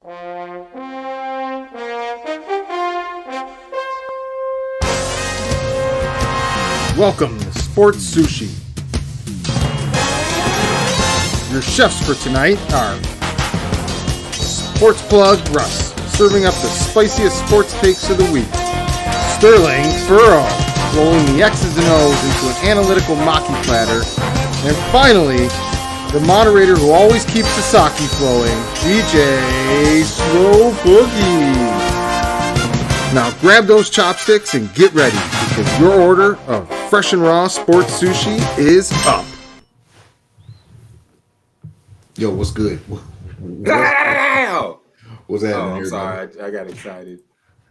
Welcome to Sports Sushi. Your chefs for tonight are Sports Plug Russ, serving up the spiciest sports takes of the week. Sterling Furrow, rolling the X's and O's into an analytical maki platter. And finally, the moderator who always keeps the sake flowing, DJ Slow Boogie. Now grab those chopsticks and get ready, because your order of fresh and raw sports sushi is up. Yo, what's good? What's happening? I'm sorry, I got excited.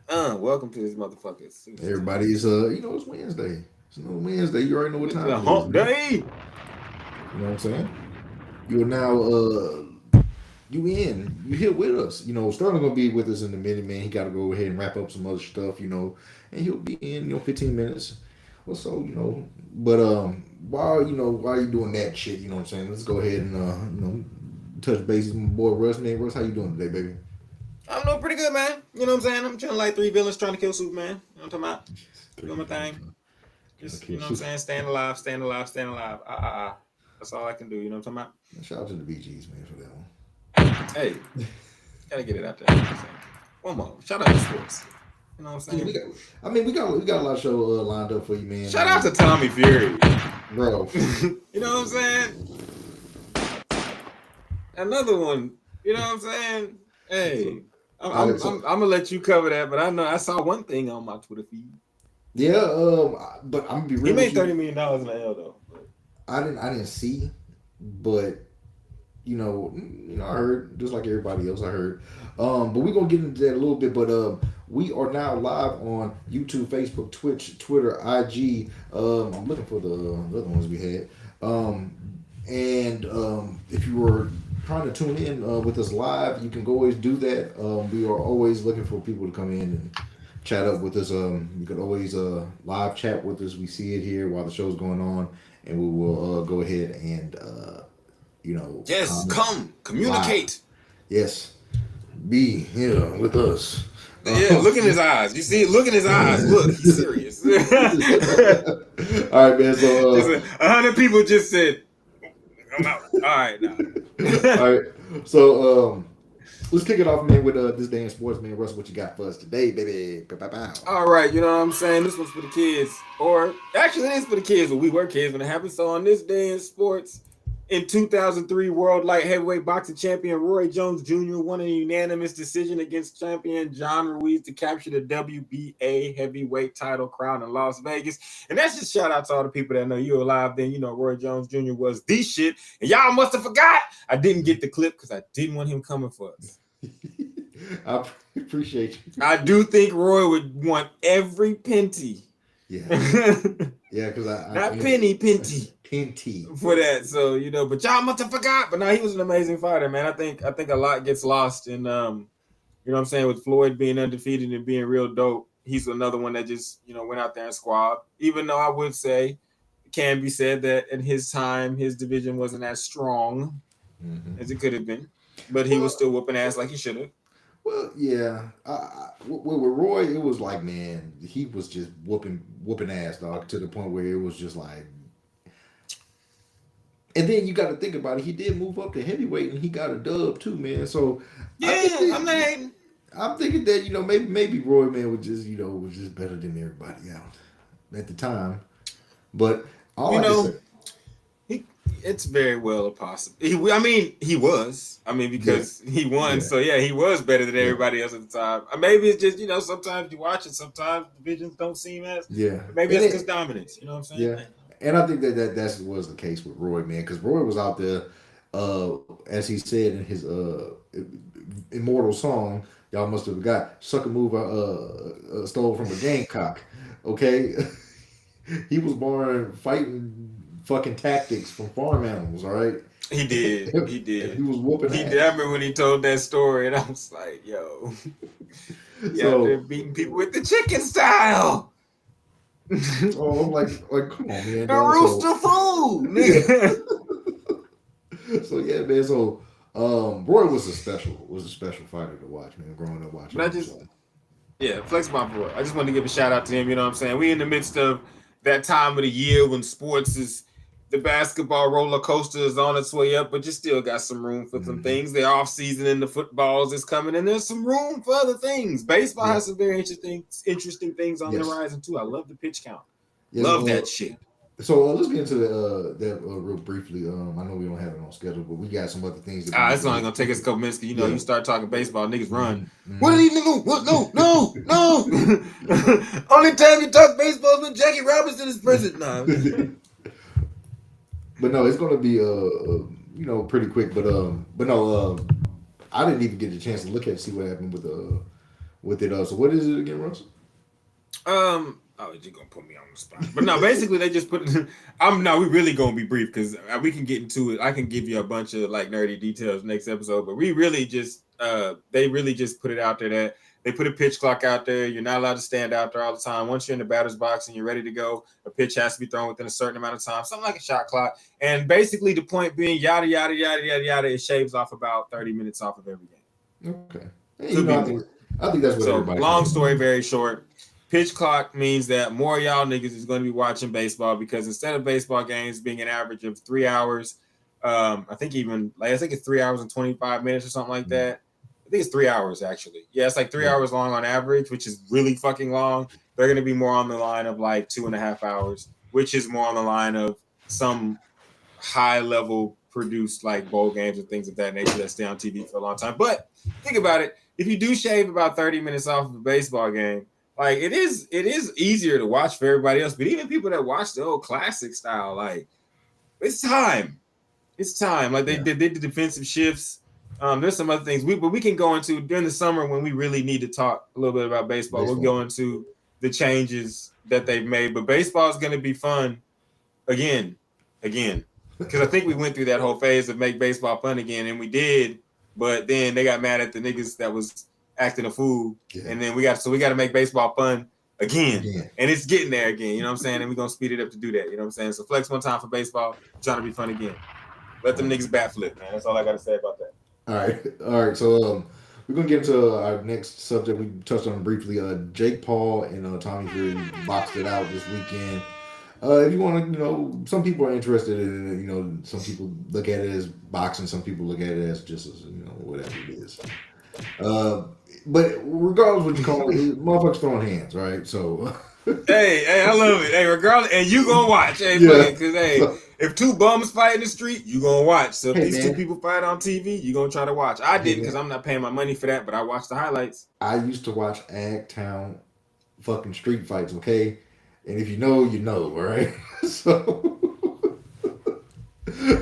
Welcome to this motherfucker. Everybody's it's Wednesday. It's another Wednesday. You already know what time it is. Hump day. You know what I'm saying? You are now you here with us. You know, Sterling gonna be with us in a minute, man. He gotta go ahead and wrap up some other stuff, and he'll be in, 15 minutes or so, But while you doing that shit, you know what I'm saying, let's go ahead and touch bases with my boy Russ, man. Russ, how you doing today, baby? I'm doing pretty good, man. You know what I'm saying? I'm trying like 3 villains trying to kill Superman. You know what I'm talking about? Doing my thing. Just, you know what I'm saying? Staying alive. That's all I can do, you know what I'm talking about? Shout out to the BGs, man, for that one. Hey, gotta get it out there. You know what I'm saying? One more. Shout out to sports. You know what I'm saying? We got a lot of shows lined up for you, man. Shout out to Tommy Fury, bro. You know what I'm saying? Another one. You know what I'm saying? Hey, I'm gonna let you cover that, but I know I saw one thing on my Twitter feed. Yeah, but I'm gonna be real. He made $30 million in the L though. I didn't see, but I heard just like everybody else. I heard, but we're gonna get into that a little bit. But we are now live on YouTube, Facebook, Twitch, Twitter, IG. I'm looking for the other ones we had. And if you were trying to tune in with us live, you can always do that. We are always looking for people to come in and chat up with us. You can always live chat with us. We see it here while the show's going on, and we will go ahead and yes, come communicate. Live. Yes, be here with us. Yeah, look in his eyes. You see it? Look in his eyes. Look, he's serious. All right, man. So 100 people just said, "I'm out." All right, now. All right. So let's kick it off, man, with this day in sports, man. Russ, what you got for us today, baby? Bow. All right, you know what I'm saying? This one's for the kids. Or actually, it is for the kids, but we were kids when it happened. So on this day in sports, in 2003, world light heavyweight boxing champion Roy Jones Jr. won a unanimous decision against champion John Ruiz to capture the WBA heavyweight title crown in Las Vegas. And that's just shout out to all the people that know you were alive then. Roy Jones Jr. was the shit. And y'all must have forgot. I didn't get the clip because I didn't want him coming for us. I appreciate you. I do think Roy would want every penty. Yeah. Yeah, because not penny, penty. Penty. For that. So, but y'all must have forgot. But no, he was an amazing fighter, man. I think a lot gets lost in you know what I'm saying, with Floyd being undefeated and being real dope. He's another one that just, went out there and squabbed. Even though I would say it can be said that in his time, his division wasn't as strong as it could have been. But he was still whooping ass like he should have. Well, yeah. With Roy, it was like, man, he was just whooping ass, dog, to the point where it was just like. And then you got to think about it. He did move up to heavyweight, and he got a dub too, man. So yeah, I'm not hating. I'm thinking that maybe Roy, man, was just better than everybody out at the time. But it's very well a possibility. He was. Because he won. Yeah. So yeah, he was better than everybody else at the time. Maybe it's just sometimes you watch it, sometimes divisions don't seem as. Yeah. Maybe it's because dominance. You know what I'm saying? Yeah. And I think that was the case with Roy, man, because Roy was out there, as he said in his immortal song, y'all must have forgot, sucker move stole from a Gamecock, okay? He was born fighting fucking tactics from farm animals, all right? He did. He did. He was whooping ass. I remember when he told that story, and I was like, yo, they're beating people with the chicken style. Oh, I'm like, come on, man. The rooster food, nigga. So yeah, man. So Roy was a special fighter to watch, man. Growing up watching. But yeah, flex my boy. I just wanted to give a shout out to him. You know what I'm saying? We in the midst of that time of the year when sports is the basketball roller coaster is on its way up, but you still got some room for some things. The off season and the footballs is coming, and there's some room for other things. Baseball has some very interesting things on the horizon too. I love the pitch count. Love that shit. So let's get into that real briefly. I know we don't have it on schedule, but we got some other things. It's only gonna take us a couple minutes. You know, you start talking baseball, niggas run. What are these niggas? What? No. Only time you talk baseball is when Jackie Robinson is present. Nah. But no, it's gonna be pretty quick. But no, I didn't even get a chance to look at see what happened with it. So what is it again, Russell? Oh, you're gonna put me on the spot. But no, basically they just put it. We really gonna be brief because we can get into it. I can give you a bunch of like nerdy details next episode, but we really just they really just put it out there that they put a pitch clock out there. You're not allowed to stand out there all the time. Once you're in the batter's box and you're ready to go, a pitch has to be thrown within a certain amount of time, something like a shot clock. And basically the point being yada yada yada yada yada, it shaves off about 30 minutes off of every game. Okay. I think that's what everybody. Long story, very short. Pitch clock means that more of y'all niggas is going to be watching baseball because instead of baseball games being an average of 3 hours, I think it's 3 hours and 25 minutes or something like that. I think it's 3 hours actually. Yeah, it's like 3 hours long on average, which is really fucking long. They're going to be more on the line of like 2.5 hours, which is more on the line of some high level produced like bowl games and things of that nature that stay on TV for a long time. But think about it. If you do shave about 30 minutes off of a baseball game, like it is easier to watch for everybody else, but even people that watch the old classic style, like it's time. Like they did the defensive shifts. There's some other things but we can go into during the summer when we really need to talk a little bit about baseball. We'll go into the changes that they've made, but baseball is going to be fun again, because I think we went through that whole phase of make baseball fun again, and we did, but then they got mad at the niggas that was acting a fool, and then we got to make baseball fun again, and it's getting there again. You know what I'm saying? And we're gonna speed it up to do that. You know what I'm saying? So flex one time for baseball, trying to be fun again. Let them niggas bat flip, man. That's all I got to say about that. All right. So we're gonna get into our next subject. We touched on it briefly. Jake Paul and Tommy Fury boxed it out this weekend. If you want to, some people are interested in it. Some people look at it as boxing. Some people look at it as just as whatever it is. But regardless of what you call it, motherfuckers throwing hands, right? So hey, I love it. Hey, regardless, and you gonna watch, because if two bums fight in the street, you gonna watch. So if these two people fight on TV, you gonna try to watch. I didn't because I'm not paying my money for that, but I watched the highlights. I used to watch Agtown fucking street fights, okay? And if you know, all right? So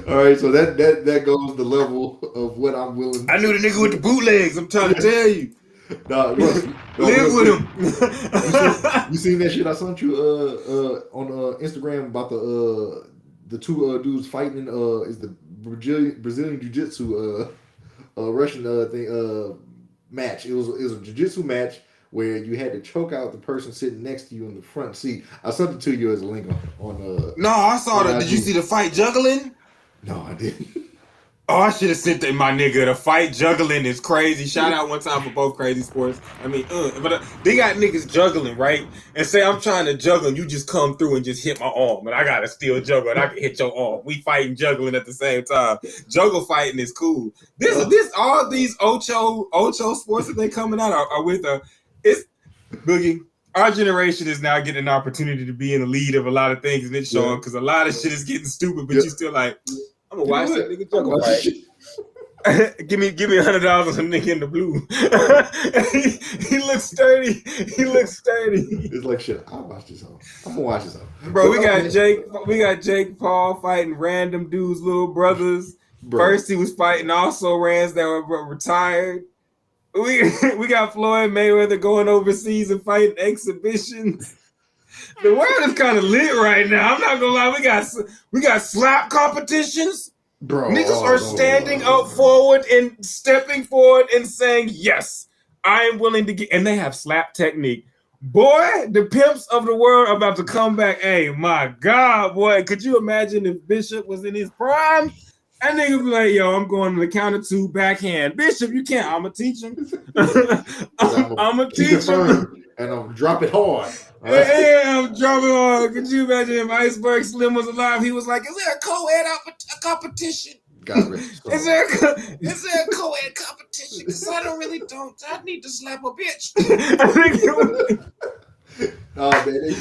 all right, so that goes the level of what I'm willing. I knew the nigga with the bootlegs. I'm trying to tell you. Live with him. You seen that shit I sent you on Instagram about the two dudes fighting is the Brazilian jiu-jitsu Russian thing match. It was a jiu-jitsu match where you had to choke out the person sitting next to you in the front seat. I sent it to you as a link on No, I saw that. Did you see the fight juggling? No, I didn't. Oh, I should have sent that, my nigga. The fight juggling is crazy. Shout out one time for both crazy sports. I mean, but they got niggas juggling, right? And say I'm trying to juggle, and you just come through and just hit my arm, and I gotta still juggle, and I can hit your arm. We fighting juggling at the same time. Juggle fighting is cool. This all these Ocho sports that they coming out are with it's Boogie. Our generation is now getting an opportunity to be in the lead of a lot of things, and it's showing because a lot of shit is getting stupid, but you still like, I'm gonna watch that nigga juggle fight. give me $100 on some nigga in the blue. he looks sturdy. It's like shit. I'll watch this on. I'm gonna watch this on. Bro, we got Jake Paul fighting random dudes, little brothers. Bro. First he was fighting also rans that were retired. We got Floyd Mayweather going overseas and fighting exhibitions. The world is kind of lit right now. I'm not gonna lie. We got slap competitions. Bro, niggas are standing up forward and stepping forward and saying, "Yes, I am willing to get." And they have slap technique. Boy, the pimps of the world are about to come back. Hey, my God, boy, could you imagine if Bishop was in his prime? That nigga be like, yo, I'm going to the counter two backhand. Bishop, you can't. I'm going to teach him. I'm going to teach him. And I'm drop it hard. Yeah, I'm dropping hard. Could you imagine if Iceberg Slim was alive? He was like, is there a co-ed competition? Is there a co-ed competition? Because I need to slap a bitch. Oh man,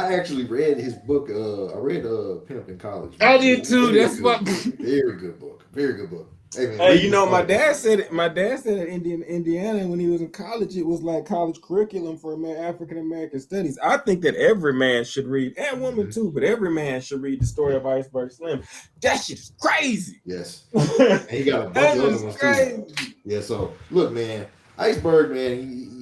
I actually read his book. I read Pimp in College. I did too. That's what. Very good book. Very good book. Hey, man, my dad said in Indiana when he was in college, it was like college curriculum for African American studies. I think that every man should read, and woman too, but every man should read the story of Iceberg Slim. That shit is crazy. Yes. And he got a bunch of other ones too. Yeah. So look, man, Iceberg, man.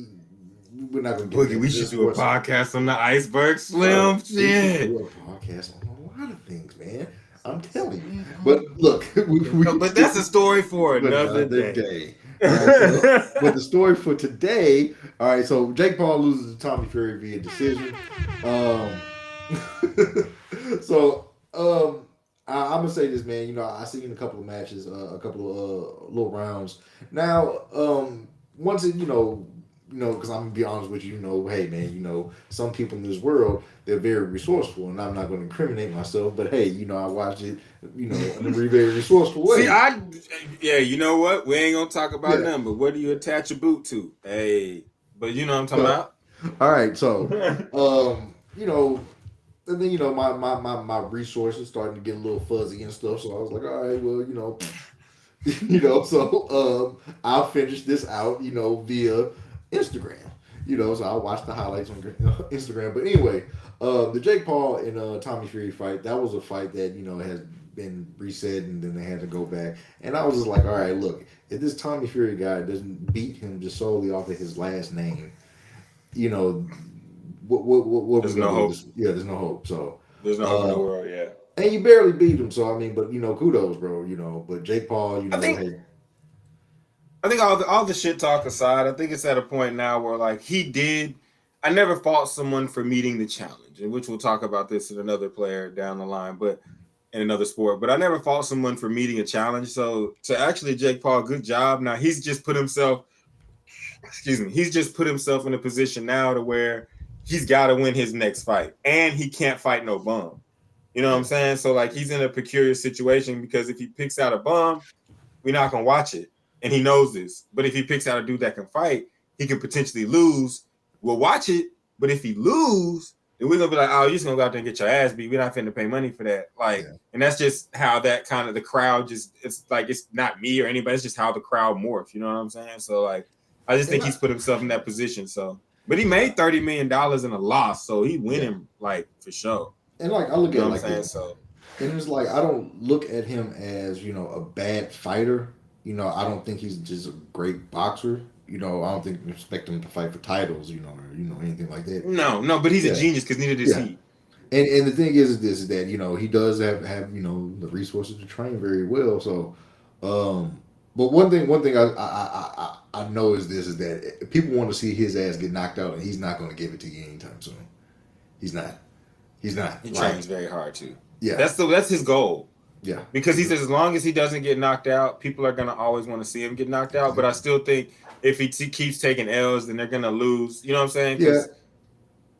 We're not gonna get Boogie, we should do a podcast on the Iceberg Slim shit. We should do a podcast on a lot of things, man. I'm telling you. But look, but that's a story for another day. Right, but the story for today, all right, so Jake Paul loses to Tommy Fury via decision. I'm gonna say this, man. You know, I seen a couple of matches, a couple of little rounds. Now, once it, because I'm gonna be honest with you, hey man, some people in this world, they're very resourceful, and I'm not going to incriminate myself, but hey, I watched it, in a very resourceful way. See, you know what? We ain't gonna talk about nothing, but what do you attach a boot to? Hey, but you know what I'm talking about. All right, so, and then my resources starting to get a little fuzzy and stuff, so I was like, all right, well, so I'll finish this out, via Instagram, so I'll watch the highlights on Instagram. But anyway, the Jake Paul and Tommy Fury fight, that was a fight that, has been reset, and then they had to go back. And I was just like, all right, look, if this Tommy Fury guy doesn't beat him just solely off of his last name, what there's no hope. There's no hope. So there's no hope in the world, yeah. And you barely beat him, so I mean, but kudos, bro, but Jake Paul, I think all the shit talk aside, I think it's at a point now where like I never fought someone for meeting the challenge, and which we'll talk about this in another player down the line, but in another sport. But I never fought someone for meeting a challenge. So to actually Jake Paul, good job. Now he's just put himself in a position now to where he's got to win his next fight, and he can't fight no bum. You know what I'm saying? So like he's in a peculiar situation because if he picks out a bum, we're not gonna watch it. And he knows this. But if he picks out a dude that can fight, he could potentially lose. We'll watch it. But if he lose, then we're going to be like, oh, you're just going to go out there and get your ass beat. We're not finna pay money for that. And that's just how that kind of the crowd it's like, it's not me or anybody. It's just how the crowd morphs. You know what I'm saying? So, like, I just think he's put himself in that position. So, but he made $30 million in a loss. So he winning, like, for sure. And, like, I look at it like this. So. And it's like, I don't look at him as, a bad fighter. I don't think he's just a great boxer. I don't think expect him to fight for titles, or anything like that. No, but he's a genius because neither does he. And the thing is that he does have the resources to train very well. So, but one thing I know is that people want to see his ass get knocked out, and he's not going to give it to you anytime soon. He's not. He trains very hard too. Yeah, that's his goal. Yeah, because he says as long as he doesn't get knocked out, people are gonna always want to see him get knocked out. But I still think if he keeps taking L's, then they're gonna lose. You know what I'm saying? Yeah,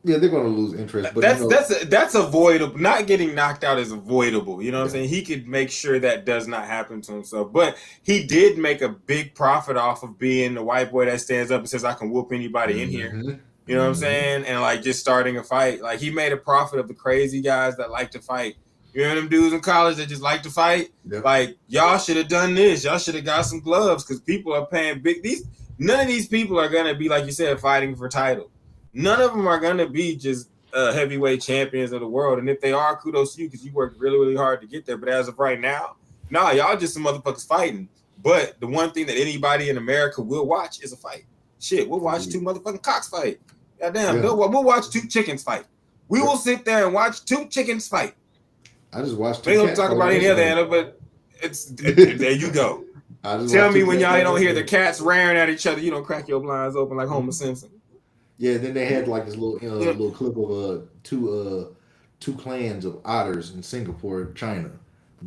they're gonna lose interest. But that's avoidable. Not getting knocked out is avoidable. You know what I'm saying? He could make sure that does not happen to himself. But he did make a big profit off of being the white boy that stands up and says, "I can whoop anybody in here." You know what I'm saying? And like just starting a fight. Like he made a profit of the crazy guys that like to fight. You know them dudes in college that just like to fight? Yep. Like, y'all should have done this. Y'all should have got some gloves because people are paying big. None of these people are going to be, like you said, fighting for title. None of them are going to be just heavyweight champions of the world. And if they are, kudos to you because you worked really, really hard to get there. But as of right now, y'all just some motherfuckers fighting. But the one thing that anybody in America will watch is a fight. Shit, we'll watch two motherfucking cocks fight. Goddamn, we'll watch two chickens fight. We will sit there and watch two chickens fight. I just watched. We don't talk about any other animal, but there you go. Tell me when y'all don't hear the cats raring at each other, you don't crack your blinds open like Homer Simpson. Yeah, then they had like this little clip of two clans of otters in Singapore, China,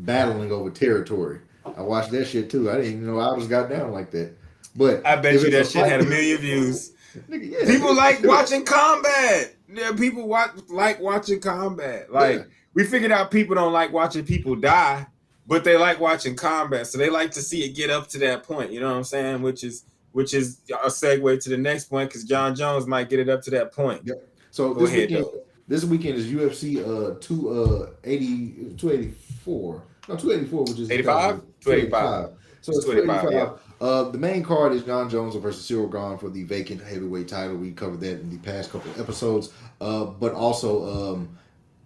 battling over territory. I watched that shit too. I didn't even know Aldis got down like that. But I bet if you it's a that shit fight, had 1,000,000 views. nigga, yeah, People like nigga, watching combat. Yeah, people like watching combat. yeah, Like we figured out people don't like watching people die, but they like watching combat. So they like to see it get up to that point. You know what I'm saying? Which is a segue to the next point because John Jones might get it up to that point. yep. So Go ahead though. this weekend is UFC 284. No, 284, which is 85? 285. So it's 285. 285. The main card is John Jones versus Cyril Gahn for the vacant heavyweight title. We covered that in the past couple of episodes. But also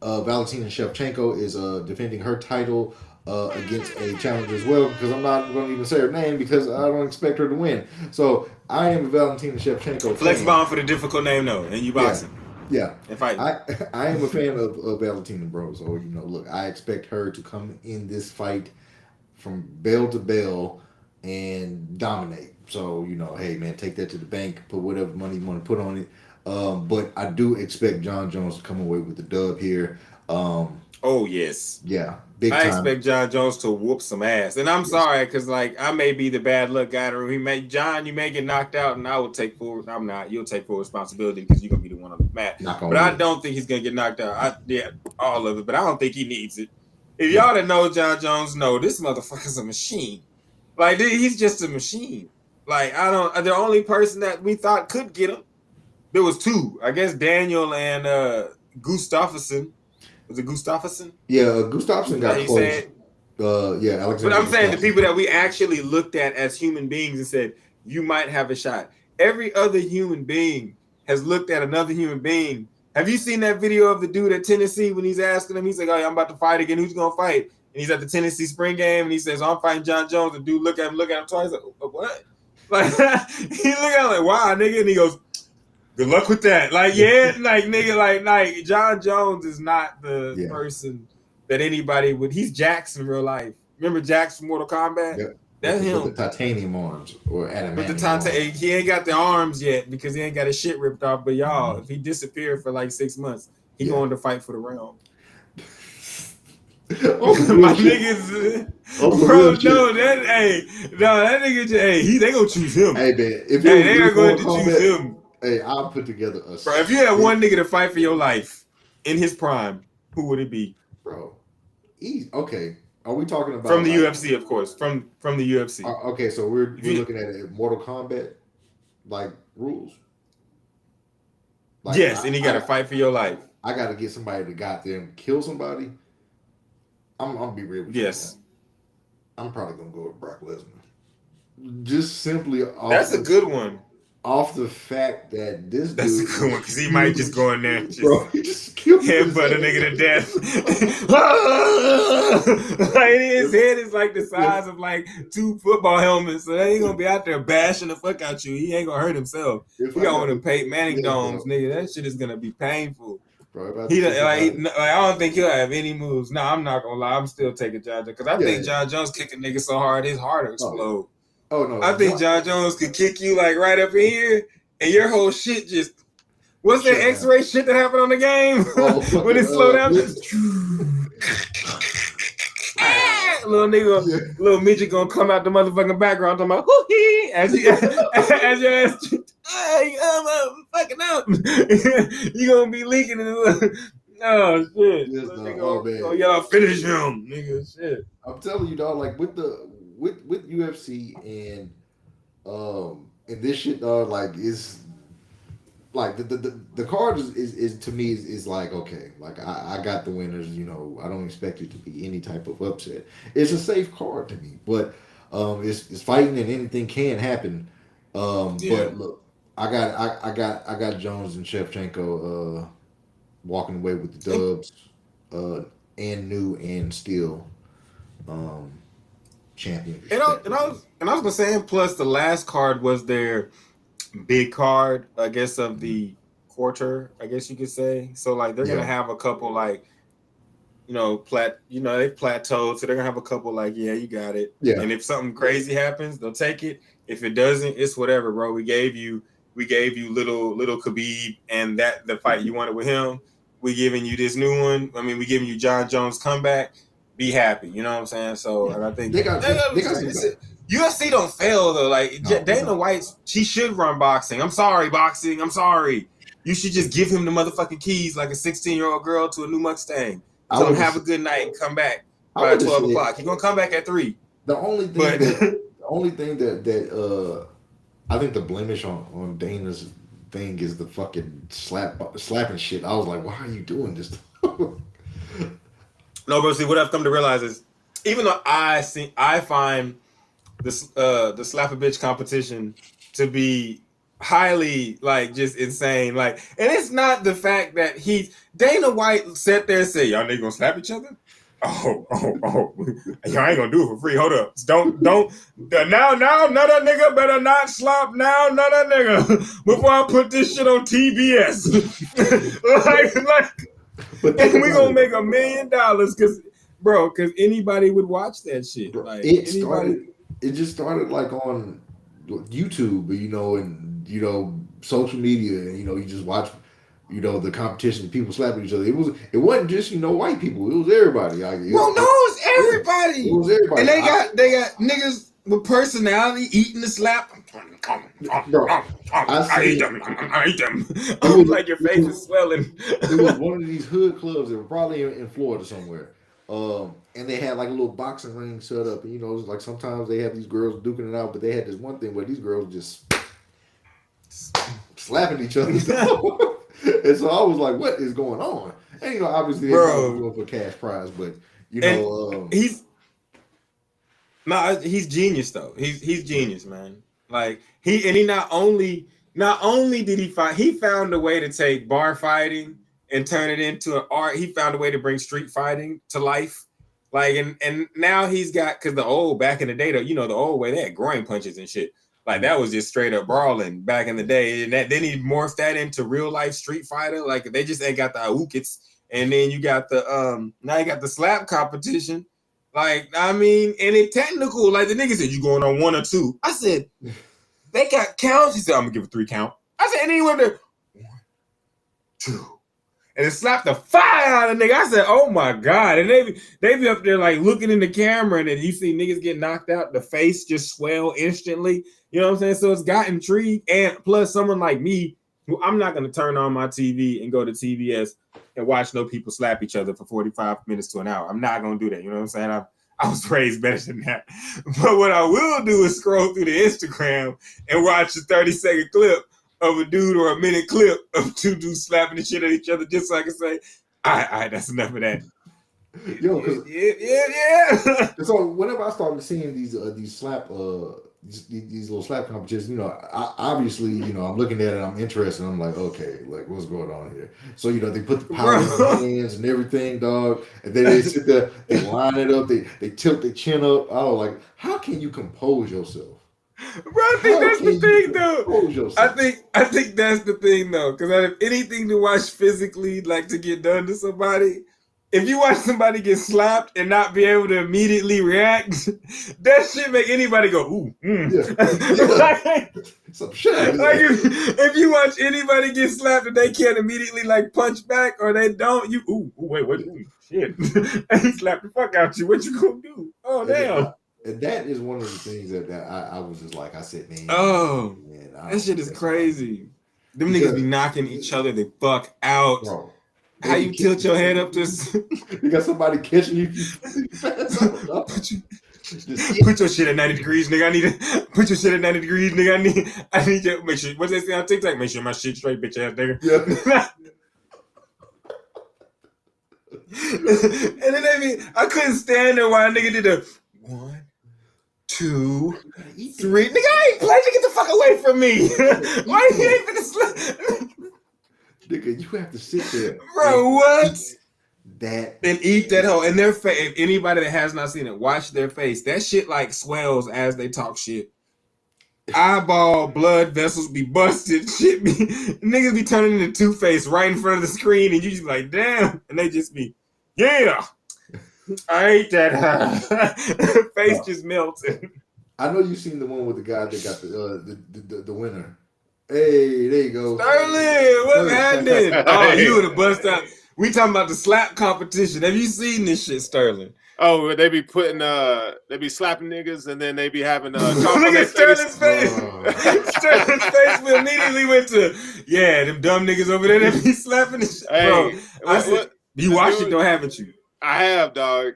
Valentina Shevchenko is defending her title against a challenger as well, because I'm not going to even say her name because I don't expect her to win. So I am a Valentina Shevchenko Flex fan. bomb for the difficult name though, and you boxing. Yeah. And fighting. I am a fan of Valentina, bro. So, look, I expect her to come in this fight from bell to bell and dominate. So, hey, man, take that to the bank, put whatever money you want to put on it. But I do expect John Jones to come away with the dub here. Oh, yes. Yeah, big I time. expect John Jones to whoop some ass. And I'm sorry, because, I may be the bad luck guy. Or you may get knocked out, and I will take full. I'm not. You'll take full responsibility because you're going to be the one on the mat. But I don't think he's going to get knocked out. All of it. But I don't think he needs it. If y'all that know John Jones know, this motherfucker's a machine. He's just a machine. The only person that we thought could get him, there was two. I guess Daniel and Gustafsson. Was it Gustafsson? Yeah, Gustafsson got close. Yeah, Alexander. But I'm saying the people that we actually looked at as human beings and said, you might have a shot. Every other human being has looked at another human being. Have you seen that video of the dude at Tennessee when he's asking him? He's like, I'm about to fight again. Who's going to fight? And he's at the Tennessee spring game, and he says, I'm fighting John Jones. The dude look at him twice. Like, what? He look at him like, wow, nigga. And he goes, good luck with that. Nigga, John Jones is not the person that anybody would. He's Jax in real life. Remember Jax from Mortal Kombat? Yep. That's him. With the titanium arms or adamantium arms. He ain't got the arms yet because he ain't got his shit ripped off. But y'all, if he disappeared for 6 months, he going to fight for the realm. My niggas, bro, that nigga, they gonna choose him. Hey, man, if they are going to choose him. Hey, I'll put together a. Bro, if you had one nigga to fight for your life in his prime, who would it be? Bro, okay. Are we talking about from the UFC, of course? From the UFC. Okay, so we're looking at it Mortal Kombat rules. Yes, and you got to fight for your life. I got to get somebody to got them kill somebody. I'm gonna be real with you. Yes. I'm probably gonna go with Brock Lesnar. Just simply That's a good one. Off the fact that this That's dude a good one because he might just go in there and just kill headbutt a nigga to death. His head is the size of 2 football helmets, so they ain't gonna be out there bashing the fuck out you. He ain't gonna hurt himself. He got one of them Peyton Manning domes, nigga. That shit is gonna be painful. Bro, I don't think he'll have any moves. No, I'm not gonna lie. I'm still taking John Jones because I think John Jones kick a nigga so hard his heart will explode. Oh no! I think John Jones could kick you right up in here, and your whole shit just. What's that X-ray shit that happened on the game when it slowed down? Little nigga, little midget gonna come out the motherfucking background talking about hoo-hee as your ass. Hey, I'm fucking up. You gonna be leaking in the. Oh shit! Yes, oh y'all finish him, nigga. Shit. I'm telling you, dog. With UFC and this shit, dog. It's the card is to me is okay. I got the winners. I don't expect it to be any type of upset. It's a safe card to me, but it's fighting and anything can happen. But look, I got Jones and Shevchenko walking away with the dubs, and new and still champion. And I was gonna say, plus the last card was their big card, I guess, of the quarter, I guess you could say. So they're gonna have a couple they plateaued, so they're gonna have a couple you got it. Yeah. And if something crazy happens, they'll take it. If it doesn't, it's whatever, bro. We gave you little Khabib and the fight you wanted with him. We giving you this new one. I mean, we giving you John Jones comeback. be happy. You know what I'm saying? So, and I think they got UFC don't fail though. Like Dana White, she should run boxing. I'm sorry, boxing. I'm sorry. You should just give him the motherfucking keys like a 16-year-old girl to a new Mustang. Tell him have a good night and come back by 12 o'clock. You're gonna come back at 3. The only thing that I think the blemish on Dana's thing is the fucking slapping shit. I was like, why are you doing this? No, but see, what I've come to realize is, even though I find this the slap a bitch competition to be highly like just insane, like, and it's not the fact that Dana White sat there and said, y'all niggas gonna slap each other? Oh, y'all ain't gonna do it for free. Hold up. Don't now another nigga better not slap now another nigga before I put this shit on TBS. and we gonna make $1 million because anybody would watch that shit. Bro, like it just started like on YouTube, and social media, and you just watch the competition, people slapping each other. It wasn't just white people. It was everybody. It was everybody. It was everybody. And they got niggas with personality eating the slap. Bro, I eat them. I was like, your face is swelling. It was one of these hood clubs that were probably in Florida somewhere. And they had like a little boxing ring set up. And, it was like sometimes they have these girls duking it out, but they had this one thing where these girls just slapping each other. And so I was like, what is going on? And, obviously they're going for cash prize, but, he's genius though. He's genius, man. Like he not only did he fight, he found a way to take bar fighting and turn it into an art. He found a way to bring street fighting to life. Like, and now he's got, because back in the day, the old way, they had groin punches and shit. Like, that was just straight up brawling back in the day. And then he morphed that into real life street fighter. Like, they just ain't got the aukits. And then you got now you got the slap competition. Like, I mean, and it technical, like the nigga said, you going on 1 or 2. I said, they got counts. He said, I'm gonna give a 3 count. I said, and then he went there, 1, 2. And it slapped the fire out of the nigga. I said, oh my God. And they be up there like looking in the camera, and then you see niggas get knocked out, the face just swell instantly. You know what I'm saying? So it's got intrigue. And plus someone like me, who I'm not gonna turn on my TV and go to TBS and watch no people slap each other for 45 minutes to an hour. I'm not gonna do that. You know what I'm saying? I was raised better than that. But what I will do is scroll through the Instagram and watch a 30-second clip of a dude or a minute clip of 2 dudes slapping the shit at each other, just so I can say, all right, that's enough of that. Yo, yeah. So whenever I started seeing these slap these little slap competitions, obviously, I'm looking at it, I'm interested. I'm like, okay, like what's going on here? So they put the power in their hands and everything, dog, and then they sit there, they line it up, they tilt their chin up. I was like, how can you compose yourself? Bro, I think that's the thing, though. I think that's the thing, though, because out of anything to watch physically, like to get done to somebody, if you watch somebody get slapped and not be able to immediately react, that shit make anybody go, ooh, Some shit. Like if you watch anybody get slapped and they can't immediately like punch back or they don't, wait, what? Shit. And he slapped the fuck out you. What you gonna do? Oh, damn. And that is one of the things that I was just like, I said, man. Oh, man, that shit is crazy. Them niggas be knocking each other the fuck out. Bro, how you tilt your head up to? You got somebody catching you. Put your shit at 90 degrees, nigga. I need to put your shit at 90 degrees, nigga. I need to make sure. What's they say on TikTok? Make sure my shit straight, bitch ass nigga. Yeah. And then I couldn't stand there while a nigga did the 1, 2, 3. Nigga, I ain't playing. Get the fuck away from me. Why you ain't finna slap? Nigga, you have to sit there. Bro, what? That and eat that hoe. And their face, if anybody that has not seen it, watch their face. That shit like swells as they talk shit. Eyeball, blood vessels be busted. Shit be niggas be turning into Two-Face right in front of the screen, and you just be like, damn. And they just be, yeah. I ate that. Face just melted. I know you seen the one with the guy that got the winner. Hey, there you go. Sterling, what's happening? Oh, you would have bust out. We talking about the slap competition. Have you seen this shit, Sterling? Oh, they be putting they be slapping niggas and then they be having Look at Sterling's face. Sterling's face immediately went to them dumb niggas over there that be slapping this shit. Hey, bro, you watched it though, haven't you? I have, dog.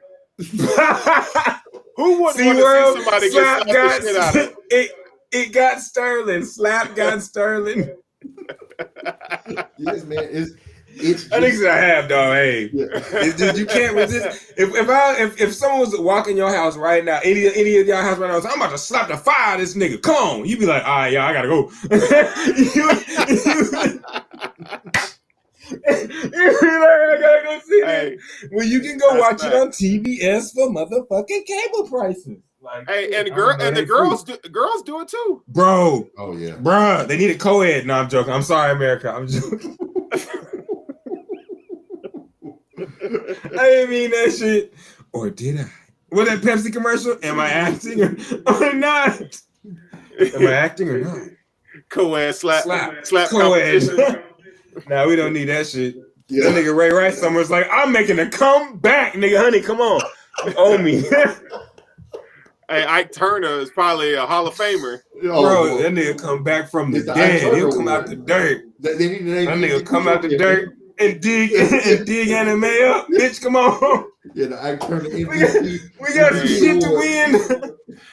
Who wouldn't See, want to see somebody get slapped the shit out of it? It got Sterling. Slap got Sterling. Yes, man. I think I have, dog. Hey, you can't resist. If someone was walking your house right now, any of y'all house right now, I'm about to slap the fire out of this nigga. Come on, you be like, all right, y'all, I gotta go. I gotta go see it. Well, you can go watch it on TBS for motherfucking cable prices. Like, and the girls do it too, bro. Oh yeah, bro. They need a co-ed. No, I'm joking. I'm sorry, America. I'm joking. I didn't mean that shit. Or did I? Was that Pepsi commercial? Am I acting or not? Am I acting or not? Co-ed slap co-ed. Nah, we don't need that shit. Yeah. That nigga Ray Rice somewhere's like, I'm making a comeback, nigga. Honey, come on. You owe me. Hey, Ike Turner is probably a Hall of Famer. Bro, that nigga come back from the dead. He'll come out the dirt. That nigga come out the dirt and dig anime up. Bitch, come on. Yeah, the Ike Turner MVP. We got some shit to win.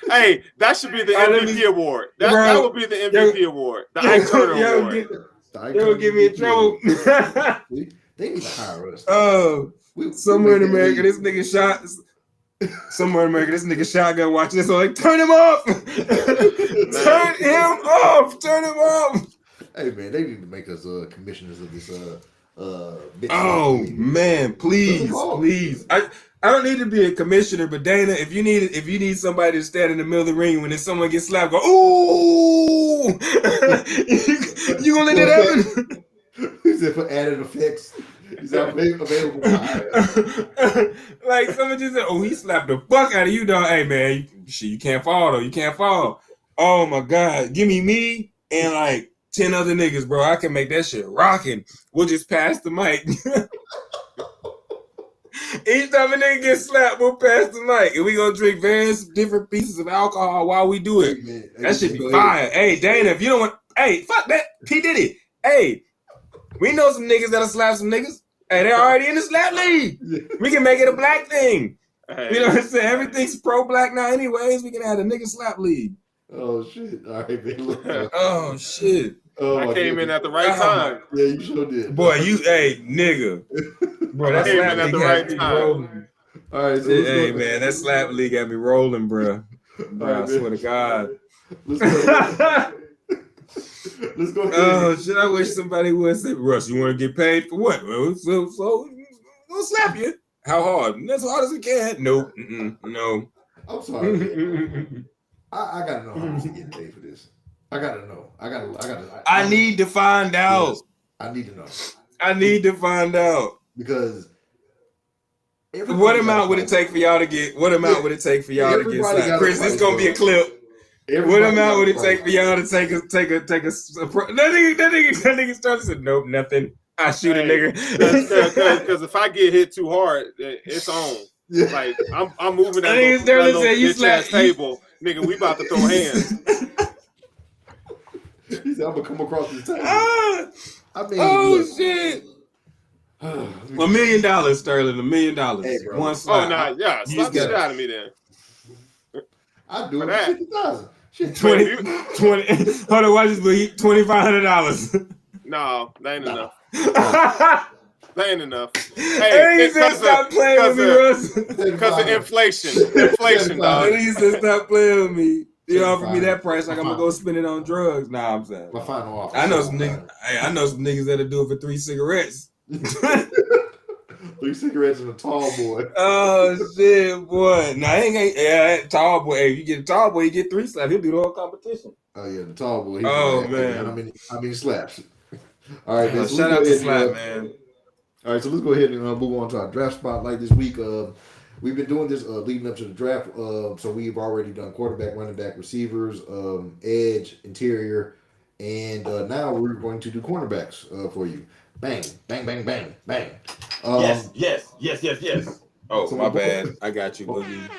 Hey, that should be the MVP award. That would be the MVP award. The Ike Turner award. They'll get me in trouble. They need to hire us. Somewhere in America, this nigga shot. Somewhere in America, this nigga shotgun watching this. So like, turn him off. Turn him off. Turn him off. Hey man, they need to make us commissioners of this. Man, please. I don't need to be a commissioner, but Dana, if you need somebody to stand in the middle of the ring when someone gets slapped, go ooh. You gonna let that happen? He said for added effects. He's available. Like someone just said, he slapped the fuck out of you, dog. Hey man, you can't fall though. You can't fall. Oh my god, give me and like 10 other niggas, bro. I can make that shit rocking. We'll just pass the mic. Each time a nigga gets slapped, we'll pass the mic. And we gonna drink various different pieces of alcohol while we do it. Hey, that should be fire. Hey, Dana, if you don't want... Hey, fuck that. P. Diddy. Hey, we know some niggas that'll slap some niggas. Hey, they're already in the slap league. We can make it a black thing. Hey. You know what I'm saying? Everything's pro-black now anyways. We can have a nigga slap league. Oh, shit. All right, man. Oh, shit. I came in at the right time. Yeah, you sure did. Boy, nigga. Bro, that slap league got me rolling. All right, so man, that slap league got me rolling, bro. Right, I swear to God. Let's go ahead. Oh, shit, I wish somebody would say, Russ, you want to get paid for what? So we'll slap you. How hard? As hard as it can. Nope. No. I'm sorry. I gotta know how much to get paid for this. I gotta know. I need to find out. Yes, I need to know. I need to find out. Because what amount would it take for y'all to get? What amount would it take for y'all to get slapped? Chris, this gonna be a clip. What amount would it take for y'all to take a? That nigga started said, nope, nothing. I shoot a nigga. Because if I get hit too hard, it's on. Yeah. Like I'm moving that little bitch ass table, nigga. We about to throw hands. He said, I'm gonna come across this table. Shit. $1 million, Sterling. $1 million. Hey, bro. One slap. Oh, nah, yeah. Slap the shit out of me then. I'll do it for 50,000. Shit, 20. Hold on, watch this, but $2,500. No, that ain't enough. That ain't enough. Hey, he said stop playing with me, Russ. Because of inflation. Inflation, dog. He said stop playing with me. He offered me that price like I'm gonna go spend it on drugs. Nah, I'm saying. My final offer. I know some niggas that'll do it for 3 cigarettes. 3 cigarettes and a tall boy. Oh shit, boy! Nah, tall boy. Hey, if you get a tall boy, you get 3 slaps. He'll do the whole competition. Oh yeah, the tall boy. Man, how many slaps? All right, so shout out to Slap, man. All right, so let's go ahead and move on to our draft spotlight this week. We've been doing this leading up to the draft, so we've already done quarterback, running back, receivers, edge, interior, and now we're going to do cornerbacks for you. Bang, bang, bang, bang, bang. Yes. Oh, So my my boy- bad. I got you, Boogie.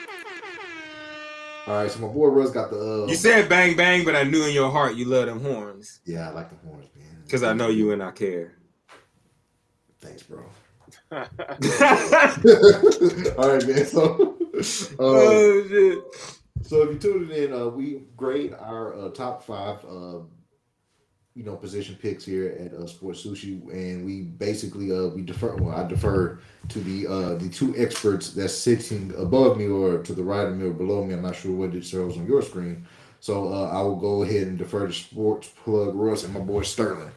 All right, so my boy Russ got the. You said bang bang, but I knew in your heart you love them horns. Yeah, I like the horns, man. Because I know you and I care. Thanks, bro. All right, man. So, oh shit. So if you tuned in, we grade our top 5, position picks here at Sports Sushi, and we basically we defer. Well, I defer to the 2 experts that's sitting above me or to the right of me or below me. I'm not sure what it shows on your screen. So I will go ahead and defer to Sports Plug Russ and my boy Sterling.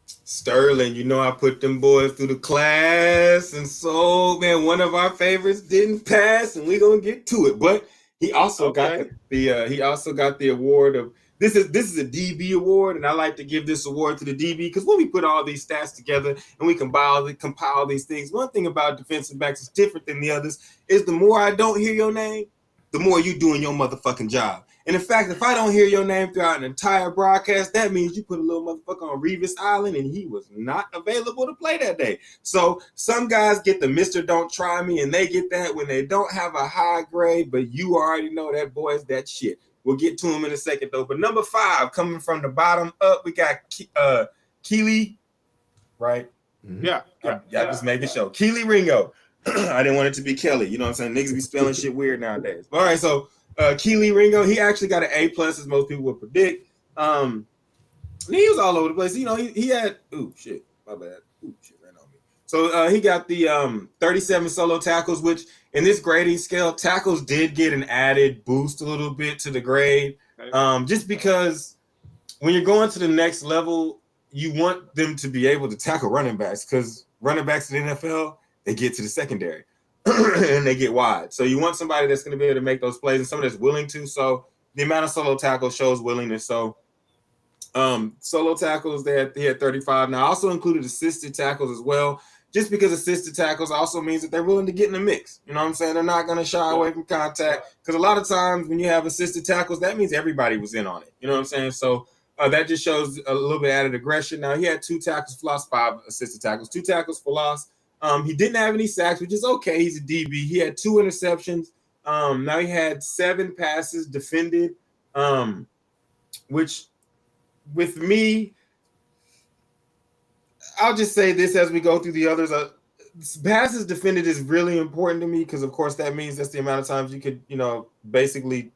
Sterling, I put them boys through the class, and so man, one of our favorites didn't pass, and we're gonna get to it. But he also got the award of this is a DB award, and I like to give this award to the DB because when we put all these stats together and we compile these things, one thing about defensive backs is different than the others is the more I don't hear your name, the more you doing your motherfucking job. And in fact, if I don't hear your name throughout an entire broadcast, that means you put a little motherfucker on Revis Island and he was not available to play that day. So some guys get the Mr. Don't Try Me, and they get that when they don't have a high grade, but you already know that boy's that shit. We'll get to him in a second, though. But number 5, coming from the bottom up, we got Keely, right? Mm-hmm. Yeah. Just making sure. Keely Ringo. I didn't want it to be Kelly. You know what I'm saying? Niggas be spelling shit weird nowadays. All right, so Keely Ringo, he actually got an A+, as most people would predict. He was all over the place. He had shit, my bad. Shit ran on me. So he got the 37 solo tackles, which in this grading scale, tackles did get an added boost a little bit to the grade. Just because when you're going to the next level, you want them to be able to tackle running backs, because running backs in the NFL, they get to the secondary and they get wide. So you want somebody that's going to be able to make those plays and somebody that's willing to. So the amount of solo tackles shows willingness. So solo tackles, he had 35. Now I also included assisted tackles as well, just because assisted tackles also means that they're willing to get in the mix. You know what I'm saying? They're not going to shy away from contact, because a lot of times when you have assisted tackles, that means everybody was in on it. You know what I'm saying? So that just shows a little bit added aggression. Now he had 2 tackles for loss, 5 assisted tackles, 2 tackles for loss. He didn't have any sacks, which is okay. He's a DB. He had 2 interceptions. Now he had 7 passes defended, which with me, I'll just say this as we go through the others. Passes defended is really important to me because, of course, that means that's the amount of times you could, basically,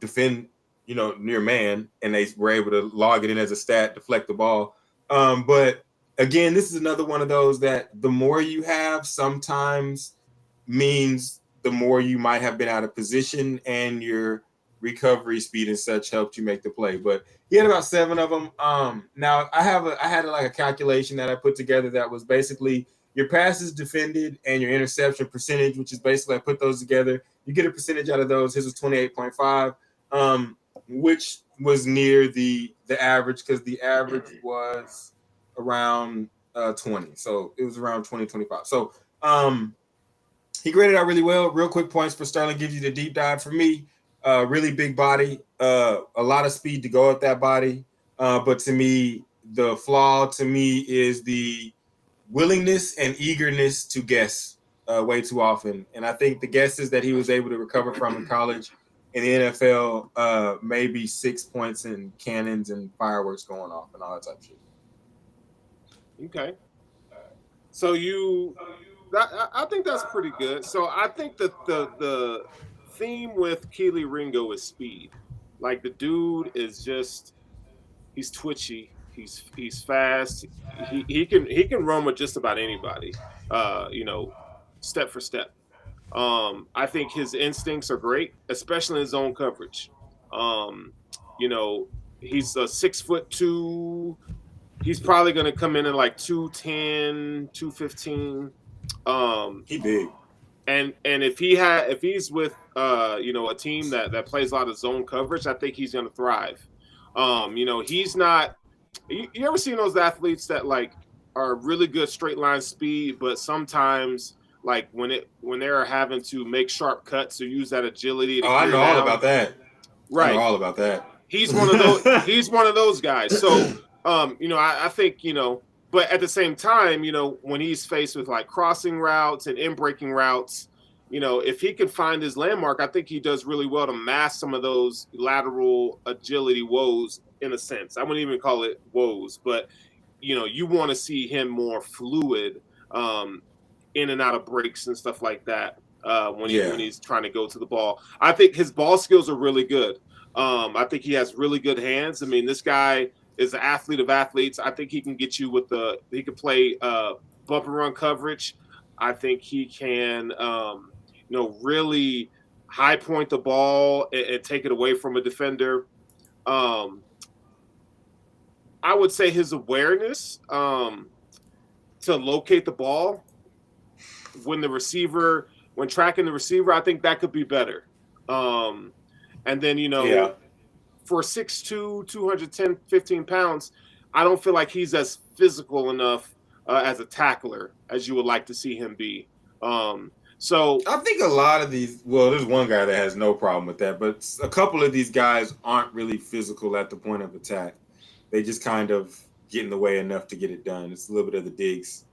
defend, near man, and they were able to log it in as a stat, deflect the ball. But again, this is another one of those that the more you have sometimes means the more you might have been out of position, and your recovery speed and such helped you make the play. But he had about 7 of them. Now I had a calculation that I put together that was basically your passes defended and your interception percentage, which is basically I put those together. You get a percentage out of those. His was 28.5, which was near the average, because the average was around 20. So it was around 20, 25. So he graded out really well. Real quick points for Sterling gives you the deep dive. For me, really big body, a lot of speed to go at that body. But to me, the flaw is the willingness and eagerness to guess way too often. And I think the guesses that he was able to recover from in college, in the NFL, maybe 6 points and cannons and fireworks going off and all that type of shit. Okay. So I think that's pretty good. So I think that the theme with Keely Ringo is speed. Like, the dude is just, he's twitchy. He's fast. He can run with just about anybody. Step for step. I think his instincts are great, especially in zone coverage. He's a 6'2". He's probably going to come in at like 210, 215. He big. And if he's with a team that plays a lot of zone coverage, I think he's going to thrive. He's not. You ever seen those athletes that like are really good straight line speed, but sometimes like when they're having to make sharp cuts or use that agility. I know all about that. Right. I know all about that. He's one of those. He's one of those guys. So I think, but at the same time, when he's faced with like crossing routes and in breaking routes, if he can find his landmark, I think he does really well to mask some of those lateral agility woes in a sense. I wouldn't even call it woes, but you want to see him more fluid in and out of breaks and stuff like that when he's trying to go to the ball. I think his ball skills are really good. I think he has really good hands. I mean, this guy is an athlete of athletes. I think he can get you he can play bump and run coverage. I think he can, really high point the ball and take it away from a defender. I would say his awareness to locate the ball when tracking the receiver, I think that could be better. And then, for 6'2", 210, 15 pounds, I don't feel like he's as physical enough as a tackler as you would like to see him be. So I think a lot of these, there's one guy that has no problem with that, but a couple of these guys aren't really physical at the point of attack. They just kind of get in the way enough to get it done. It's a little bit of the Diggs,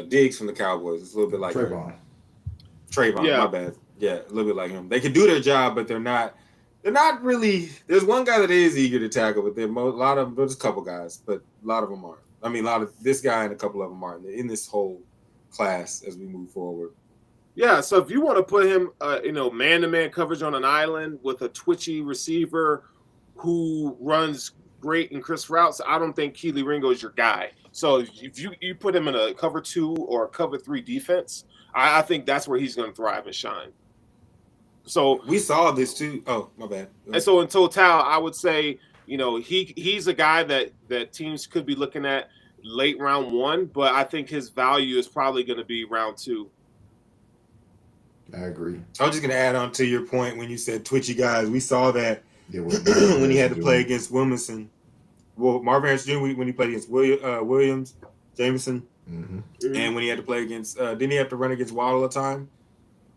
Diggs from the Cowboys. It's a little bit like Trayvon, my bad. Yeah, a little bit like him. They can do their job, but they're not really. There's one guy that is eager to tackle, but there's a couple guys, but a lot of them aren't. I mean, a lot of this guy and a couple of them aren't in this whole class as we move forward. Yeah, so if you want to put him, man-to-man coverage on an island with a twitchy receiver who runs great in crisp routes, I don't think Kelee Ringo is your guy. So if you put him in a cover 2 or a cover 3 defense, I think that's where he's going to thrive and shine. So we saw this too. Oh, my bad. And so in total, I would say, he's a guy that teams could be looking at late round 1, but I think his value is probably going to be round 2. I agree. I was just going to add on to your point when you said twitchy guys. We saw that when he had to play against Wilmington. Well, Marvin Harrison Jr. when he played against Williams, Jameson, and when he had to play against, didn't he have to run against Waddle a time,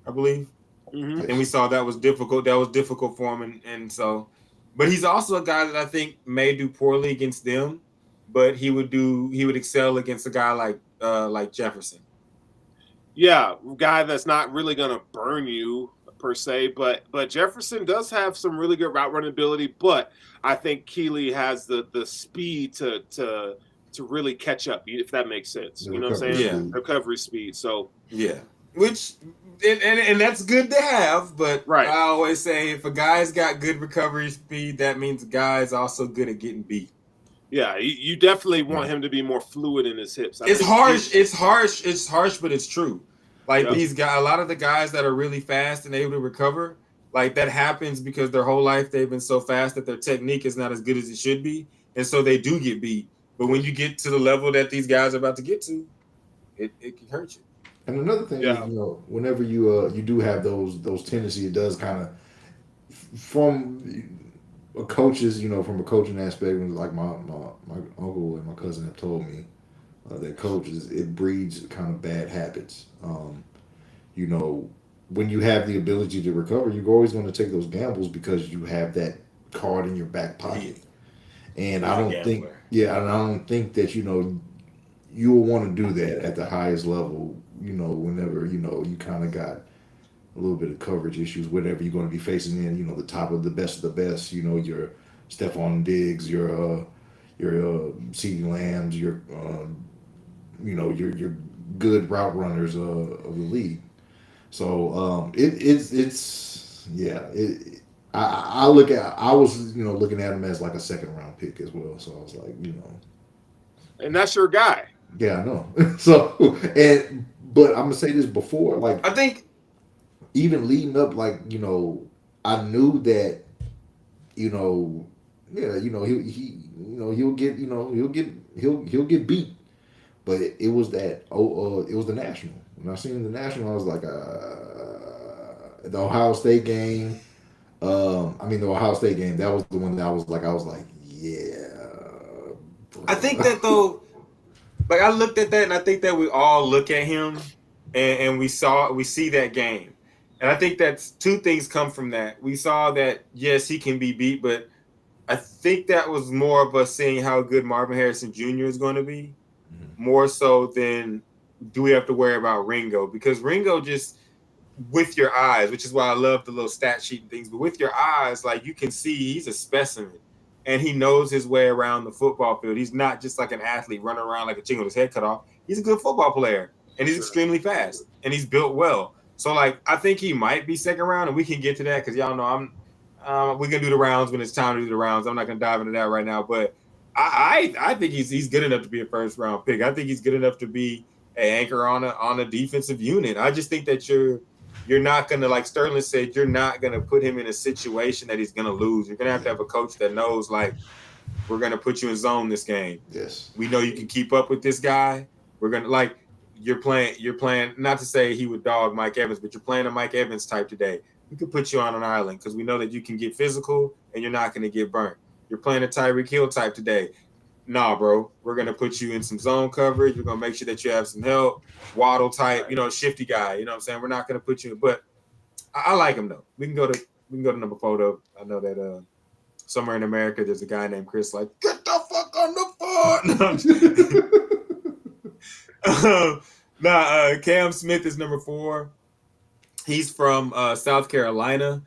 I believe? Mm-hmm. And we saw that was difficult. That was difficult for him, and so. But he's also a guy that I think may do poorly against them, but he would excel against a guy like Jefferson. Yeah, guy that's not really going to burn you per se, but Jefferson does have some really good route running ability, but I think Kelee has the speed to really catch up, if that makes sense. You know what I'm saying? Yeah. Recovery speed. So yeah, which and that's good to have, but right. I always say if a guy's got good recovery speed, that means the guy's also good at getting beat. Yeah, you definitely want him to be more fluid in his hips. It's harsh, but it's true. Like these guys, a lot of the guys that are really fast and able to recover, like that happens because their whole life they've been so fast that their technique is not as good as it should be, and so they do get beat. But when you get to the level that these guys are about to get to, it can hurt you. And another thing is, whenever you do have those tendencies, it does kind of from a coach's, from a coaching aspect, like my uncle and my cousin have told me that coaches, it breeds kind of bad habits. When you have the ability to recover, you're always going to take those gambles because you have that card in your back pocket. And I don't think that you'll want to do that at the highest level. Whenever you kind of got a little bit of coverage issues, whatever you're going to be facing in, the top of the best, your Stephon Diggs, your CeeDee Lambs, your good route runners of the league. So I was looking at him as like a second round pick as well. So I was like, and that's your guy. Yeah, I know. So but I'm gonna say this before, like I think even leading up, like I knew that he'll get beat, but it was the national. When I seen the national, I was like, the Ohio State game. The Ohio State game. That was the one that I was like, yeah. Bro. I think that though. Like I looked at that, and I think that we all look at him, and we see that game, and I think that's two things come from that. We saw that yes, he can be beat, but I think that was more of us seeing how good Marvin Harrison Jr. is going to be, more so than do we have to worry about Ringo, because Ringo just with your eyes, which is why I love the little stat sheet and things, but with your eyes, like you can see he's a specimen and he knows his way around the football field. He's not just like an athlete running around like a chicken with his head cut off. He's a good football player and he's extremely fast and he's built well. So like I think he might be second round, and we can get to that because y'all know we can do the rounds when it's time to do the rounds. I'm not gonna dive into that right now, but I think he's good enough to be a first round pick. I think he's good enough to be an anchor on a defensive unit. I just think that you're not gonna, like Sterling said, you're not gonna put him in a situation that he's gonna lose. You're gonna have to have a coach that knows, like, we're gonna put you in zone this game. Yes. We know you can keep up with this guy. We're gonna you're playing. Not to say he would dog Mike Evans, but you're playing a Mike Evans type today. We could put you on an island because we know that you can get physical and you're not gonna get burnt. You're playing a Tyreek Hill type today. Nah, bro, we're gonna put you in some zone coverage. We're gonna make sure that you have some help. Waddle type, shifty guy. You know what I'm saying? We're not gonna put you, but I like him though. We can go to number 4 though. I know that somewhere in America there's a guy named Chris. Like, get the fuck on the phone. Cam Smith is number 4. He's from South Carolina.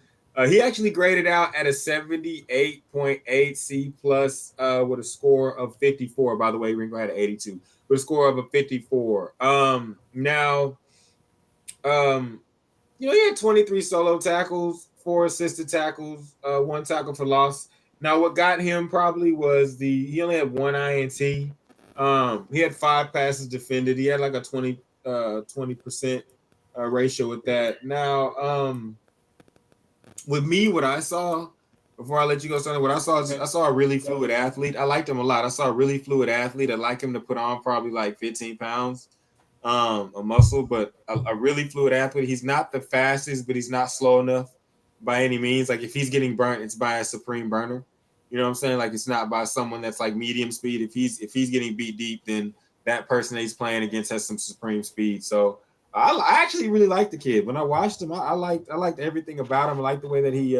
He actually graded out at a 78.8 C plus with a score of 54. By the way, Ringo had an 82 with a score of a 54. He had 23 solo tackles, 4 assisted tackles, 1 tackle for loss. Now, what got him probably was he only had 1 INT. He had 5 passes defended. He had like a 20% ratio with that. Now, with me, what I saw, before I let you go, Sonny, what I saw is I saw a really fluid athlete. I liked him a lot. I saw a really fluid athlete. I'd like him to put on probably like 15 pounds of muscle, but a really fluid athlete. He's not the fastest, but he's not slow enough by any means. Like if he's getting burnt, it's by a supreme burner. You know what I'm saying? Like it's not by someone that's like medium speed. If he's getting beat deep, then that person that he's playing against has some supreme speed. So I actually really liked the kid. When I watched him, I liked everything about him. I liked the way that he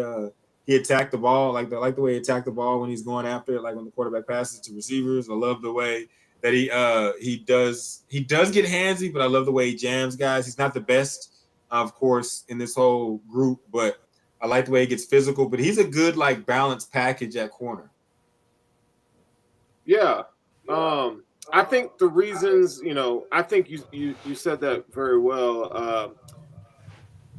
attacked the ball. Like the way he attacked the ball when he's going after it, like when the quarterback passes to receivers. I love the way that he does get handsy, but I love the way he jams guys. He's not the best, of course, in this whole group, but I like the way he gets physical. But he's a good like balanced package at corner. Yeah. I think the reasons, I think you said that very well.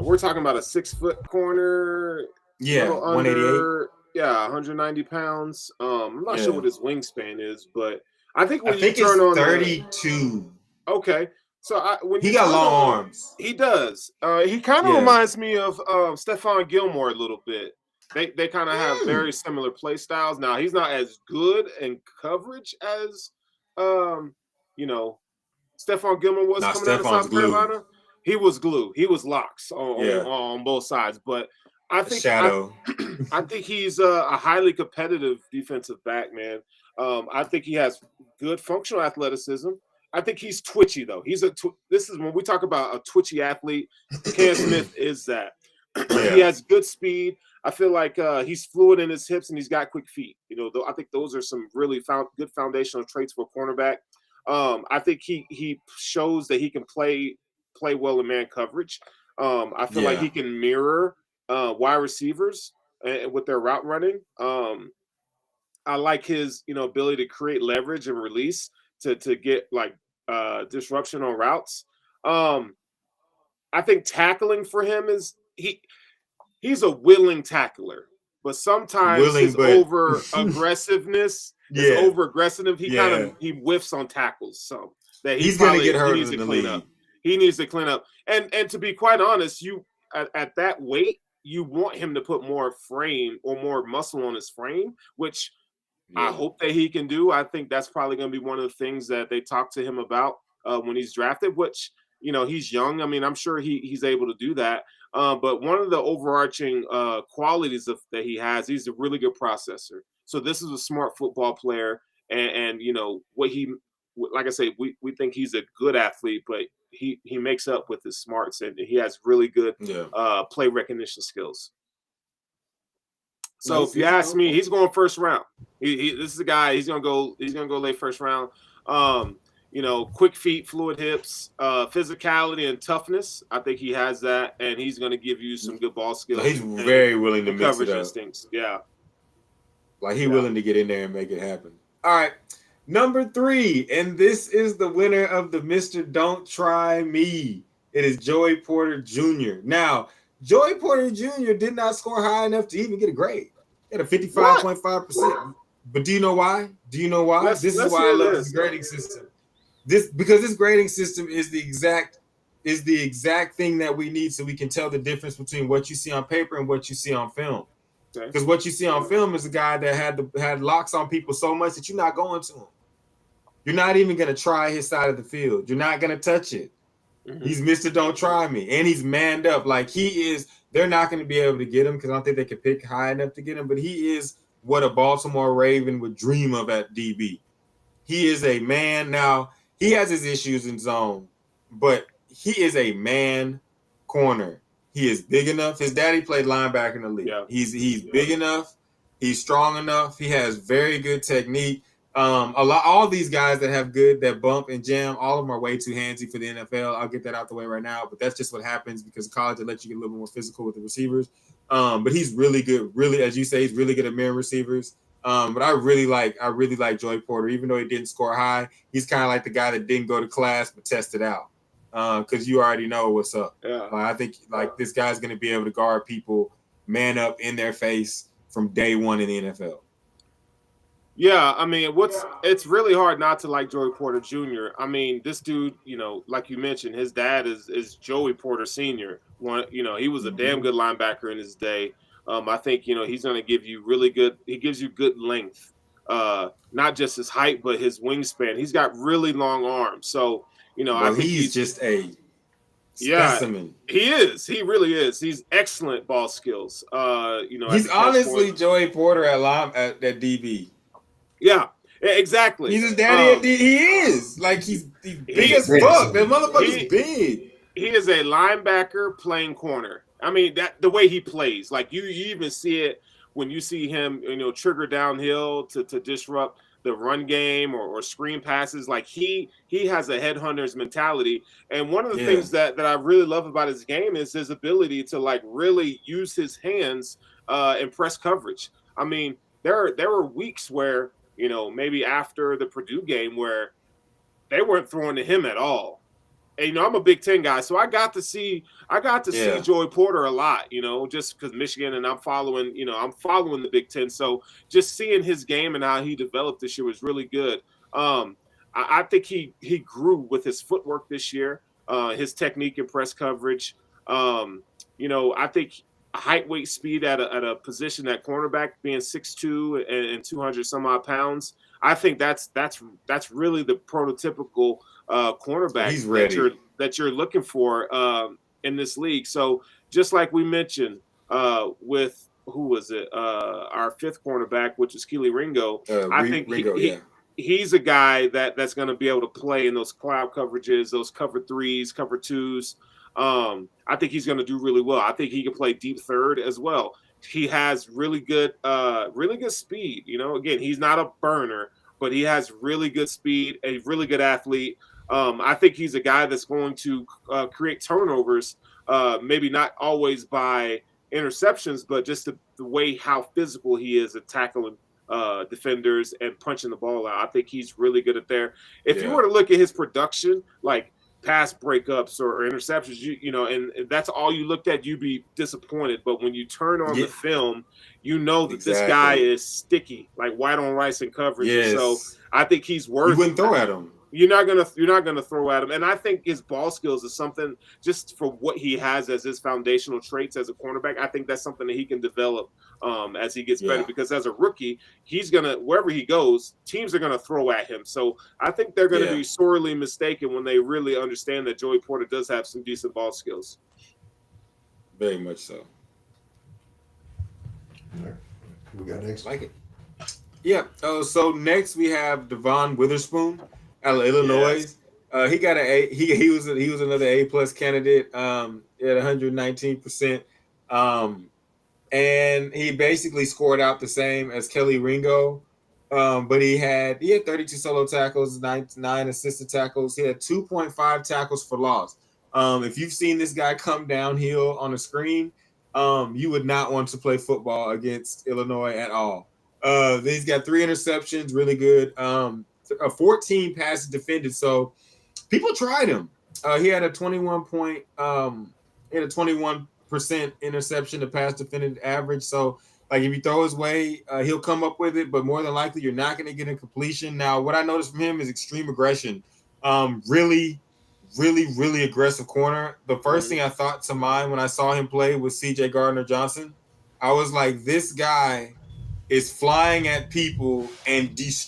We're talking about a 6-foot corner. Yeah, 188. Yeah, 190 pounds. I'm not sure what his wingspan is, but I think when it's turn on 32. Okay. So when he got long arms. He does. He kind of reminds me of Stephon Gilmore a little bit. They kind of have very similar play styles. Now he's not as good in coverage as Stephon Gilmore was coming out of South Carolina. He was glue. He was locks on both sides. But I think I think he's a highly competitive defensive back, man. I think he has good functional athleticism. I think he's twitchy though. This is when we talk about a twitchy athlete. Cam Smith is that. He has good speed. I feel like he's fluid in his hips and he's got quick feet. I think those are some really good foundational traits for a cornerback. I think he shows that he can play well in man coverage. I feel like he can mirror wide receivers with their route running. I like his ability to create leverage and release to get like disruption on routes. I think tackling for him is he's a willing tackler, but sometimes his over aggressiveness is over aggressive. He whiffs on tackles, so that he's going to get hurt. He needs to clean up. He needs to clean up. And to be quite honest, you at that weight, you want him to put more frame or more muscle on his frame, which I hope that he can do. I think that's probably going to be one of the things that they talk to him about when he's drafted, which, he's young. I mean, I'm sure he's able to do that. But one of the overarching qualities that he has, he's a really good processor. So this is a smart football player. And like I say, we think he's a good athlete, but he makes up with his smarts and he has really good play recognition skills. So if you ask me, he's going first round. This is a guy. He's gonna go late first round. Quick feet, fluid hips, physicality and toughness. I think he has that, and he's gonna give you some good ball skills. He's very willing to mix it up. Instincts. Yeah. Like he's willing to get in there and make it happen. All right. Number 3, and this is the winner of the Mr. Don't Try Me. It is Joey Porter Jr. Now, Joey Porter Jr. did not score high enough to even get a grade. He had a 55.5%. But do you know why? This is why I love this grading system. Because this grading system is the exact thing that we need so we can tell the difference between what you see on paper and what you see on film. Because what you see on film is a guy that had locks on people so much that you're not going to him. You're not even going to try his side of the field. You're not going to touch it. Mm-hmm. He's Mr. Don't Try Me. And he's manned up. Like he is, they're not going to be able to get him because I don't think they could pick high enough to get him. But he is what a Baltimore Raven would dream of at DB. He is a man. Now, he has his issues in zone, but he is a man corner. He is big enough. His daddy played linebacker in the league. Yeah. He's big enough. He's strong enough. He has very good technique. All these guys that bump and jam, all of them are way too handsy for the NFL. I'll get that out the way right now, but that's just what happens because college will let you get a little more physical with the receivers. But he's really good. Really, as you say, he's really good at mirror receivers. But I really like Joey Porter, even though he didn't score high. He's kind of like the guy that didn't go to class but tested out. Because you already know what's up. Yeah. I think this guy's going to be able to guard people, man up in their face from day one in the NFL. Yeah, I mean, it's really hard not to like Joey Porter Jr. I mean, this dude, like you mentioned, his dad is Joey Porter Sr. He was a damn good linebacker in his day. I think he's going to give you he gives you good length, not just his height but his wingspan. He's got really long arms, so. I think he's just a specimen. He is. He really is. He's excellent ball skills. He's honestly Joey Porter at DB. Yeah, exactly. He's his daddy at DB. He is. Like he's big as fuck. That motherfucker's big. He is a linebacker playing corner. I mean, the way he plays, like you even see it when you see him, trigger downhill to disrupt the run game or screen passes. Like he has a headhunter's mentality. And one of the things that I really love about his game is his ability to really use his hands in press coverage. I mean, there were weeks where, maybe after the Purdue game where they weren't throwing to him at all. And, I'm a Big Ten guy, so I got to see Joey Porter a lot, just because Michigan and I'm following the Big Ten. So just seeing his game and how he developed this year was really good. I think he grew with his footwork this year, his technique and press coverage. I think height, weight, speed at a position at cornerback, being 6'2" and 200 some odd pounds. I think that's really the prototypical cornerback that you're looking for in this league. So just like we mentioned with who was it, our fifth cornerback, which is Keely Ringo. I think Ringo, he's a guy that's going to be able to play in those cloud coverages, those cover threes, cover twos. I think he's going to do really well. I think he can play deep third as well. He has really good speed. Again, he's not a burner, but he has really good speed, a really good athlete. I think he's a guy that's going to create turnovers, maybe not always by interceptions, but just the way how physical he is at tackling defenders and punching the ball out. I think he's really good at there. If you were to look at his production, like pass breakups or interceptions, and that's all you looked at, you'd be disappointed. But when you turn on the film, that this guy is sticky, like white on rice in coverage. Yes. So I think he's worth. You wouldn't throw at him. You're not gonna throw at him. And I think his ball skills is something, just for what he has as his foundational traits as a cornerback. I think that's something that he can develop as he gets better, because as a rookie, he's gonna, wherever he goes, teams are gonna throw at him. So I think they're gonna be sorely mistaken when they really understand that Joey Porter does have some decent ball skills. Very much so. We got next. Like it. Yeah. So next we have Devon Witherspoon out of Illinois. Yes. He got an A. He was another A+ candidate at 119%. and he basically scored out the same as Kelly Ringo. But he had 32 solo tackles, nine assisted tackles. He had 2.5 tackles for loss. If you've seen this guy come downhill on the screen, you would not want to play football against Illinois at all. He's got 3 interceptions, really good. 14 passes defended. So people tried him. He had a 21% interception to pass defended average. So like if you throw his way, he'll come up with it, but more than likely you're not going to get a completion. Now, what I noticed from him is extreme aggression. Really, really, really aggressive corner. The first thing I thought to mind when I saw him play was C.J. Gardner-Johnson. I was like, this guy is flying at people and he's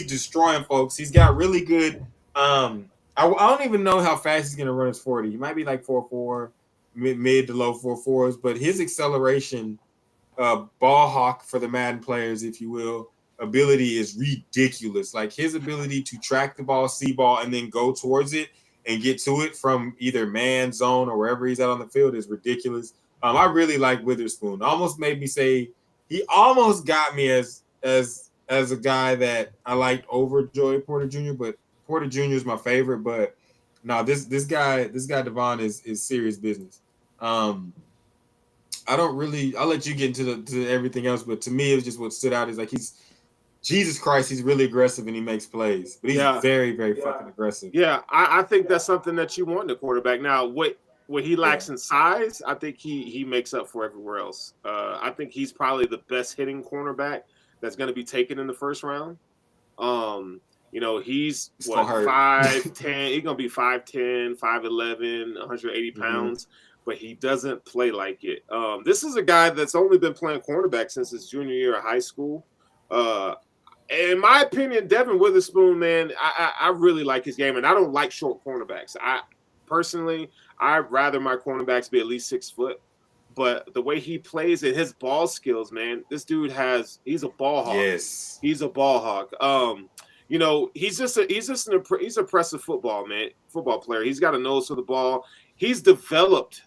destroying folks. He's got really good. I don't even know how fast he's going to run his 40. He might be like 4.4, mid to low 4.4s, but his acceleration. Ball hawk for the Madden players, if you will, ability is ridiculous. Like his ability to track the ball, see ball, and then go towards it and get to it from either man, zone, or wherever he's out on the field is ridiculous. I really like Witherspoon. Almost made me say he almost got me as a guy that I liked over Joey Porter Jr., but Porter Jr. is my favorite. But no, this guy Devon is serious business. I'll let you get into everything else, but to me, it was just what stood out is like Jesus Christ, he's really aggressive and he makes plays, but he's very, very fucking aggressive. Yeah, I think that's something that you want in a quarterback. Now, what he lacks in size, I think he makes up for everywhere else. I think he's probably the best hitting cornerback that's going to be taken in the first round. He's 5'10", he's going to be 5'10", 5'11", 180 pounds. But he doesn't play like it. This is a guy that's only been playing cornerback since his junior year of high school. In my opinion, Devon Witherspoon, man, I really like his game, and I don't like short cornerbacks. I'd rather my cornerbacks be at least 6 foot. But the way he plays and his ball skills, man, this dude he's a ball hawk. Yes, he's a ball hawk. He's impressive football player. He's got a nose for the ball. He's developed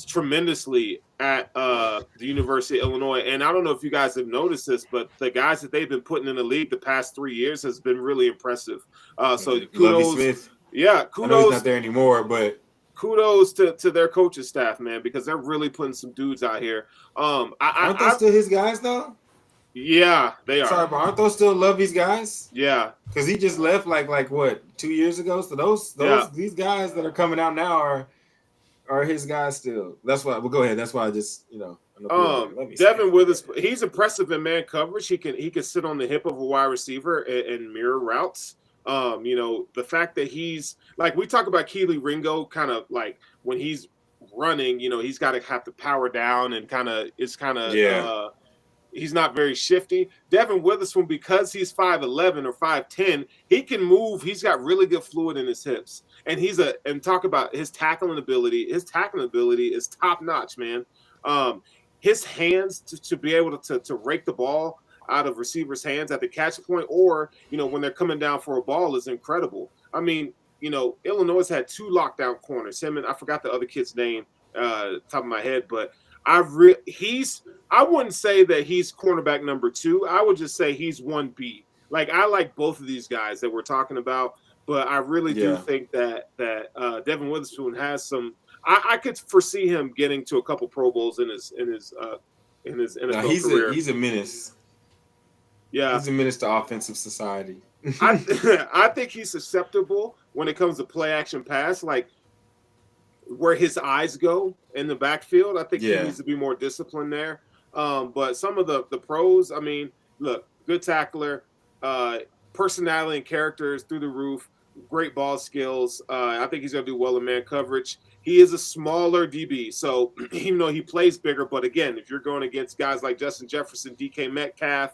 tremendously at the University of Illinois. And I don't know if you guys have noticed this, but the guys that they've been putting in the league the past 3 years has been really impressive. So kudos. Smith. Yeah, kudos. I know he's not there anymore, but kudos to their coaching staff, man, because they're really putting some dudes out here. Aren't they still his guys though? Yeah, they are. Sorry, but aren't those still Lovey's guys? Yeah, because he just left like what 2 years ago. So these guys that are coming out now are his guys still. That's why. Well, go ahead. That's why I just Devon Witherspoon, he's impressive in man coverage. He can sit on the hip of a wide receiver and mirror routes. The fact that he's like we talk about Keely Ringo, kind of like when he's running, he's got to have to power down and he's not very shifty. Devon Witherspoon, because he's 5'11" or 5'10", he can move. He's got really good fluid in his hips. And talk about his tackling ability. His tackling ability is top notch, man. His hands to be able to rake the ball out of receivers' hands at the catch point, or when they're coming down for a ball, is incredible. I mean, Illinois has had 2 lockdown corners. Him and I forgot the other kid's name, top of my head, but I wouldn't say that he's cornerback number 2. I would just say he's 1B. Like I like both of these guys that we're talking about, but I really do think that Devon Witherspoon has some. I could foresee him getting to a couple Pro Bowls in his NFL career. He's a menace. Yeah, he's a menace to offensive society. I think he's susceptible when it comes to play action pass, like where his eyes go in the backfield. I think he needs to be more disciplined there. But some of the pros, I mean, look, good tackler, personality and characters through the roof, great ball skills. I think he's going to do well in man coverage. He is a smaller DB, so even though he plays bigger, but again, if you're going against guys like Justin Jefferson, DK Metcalf,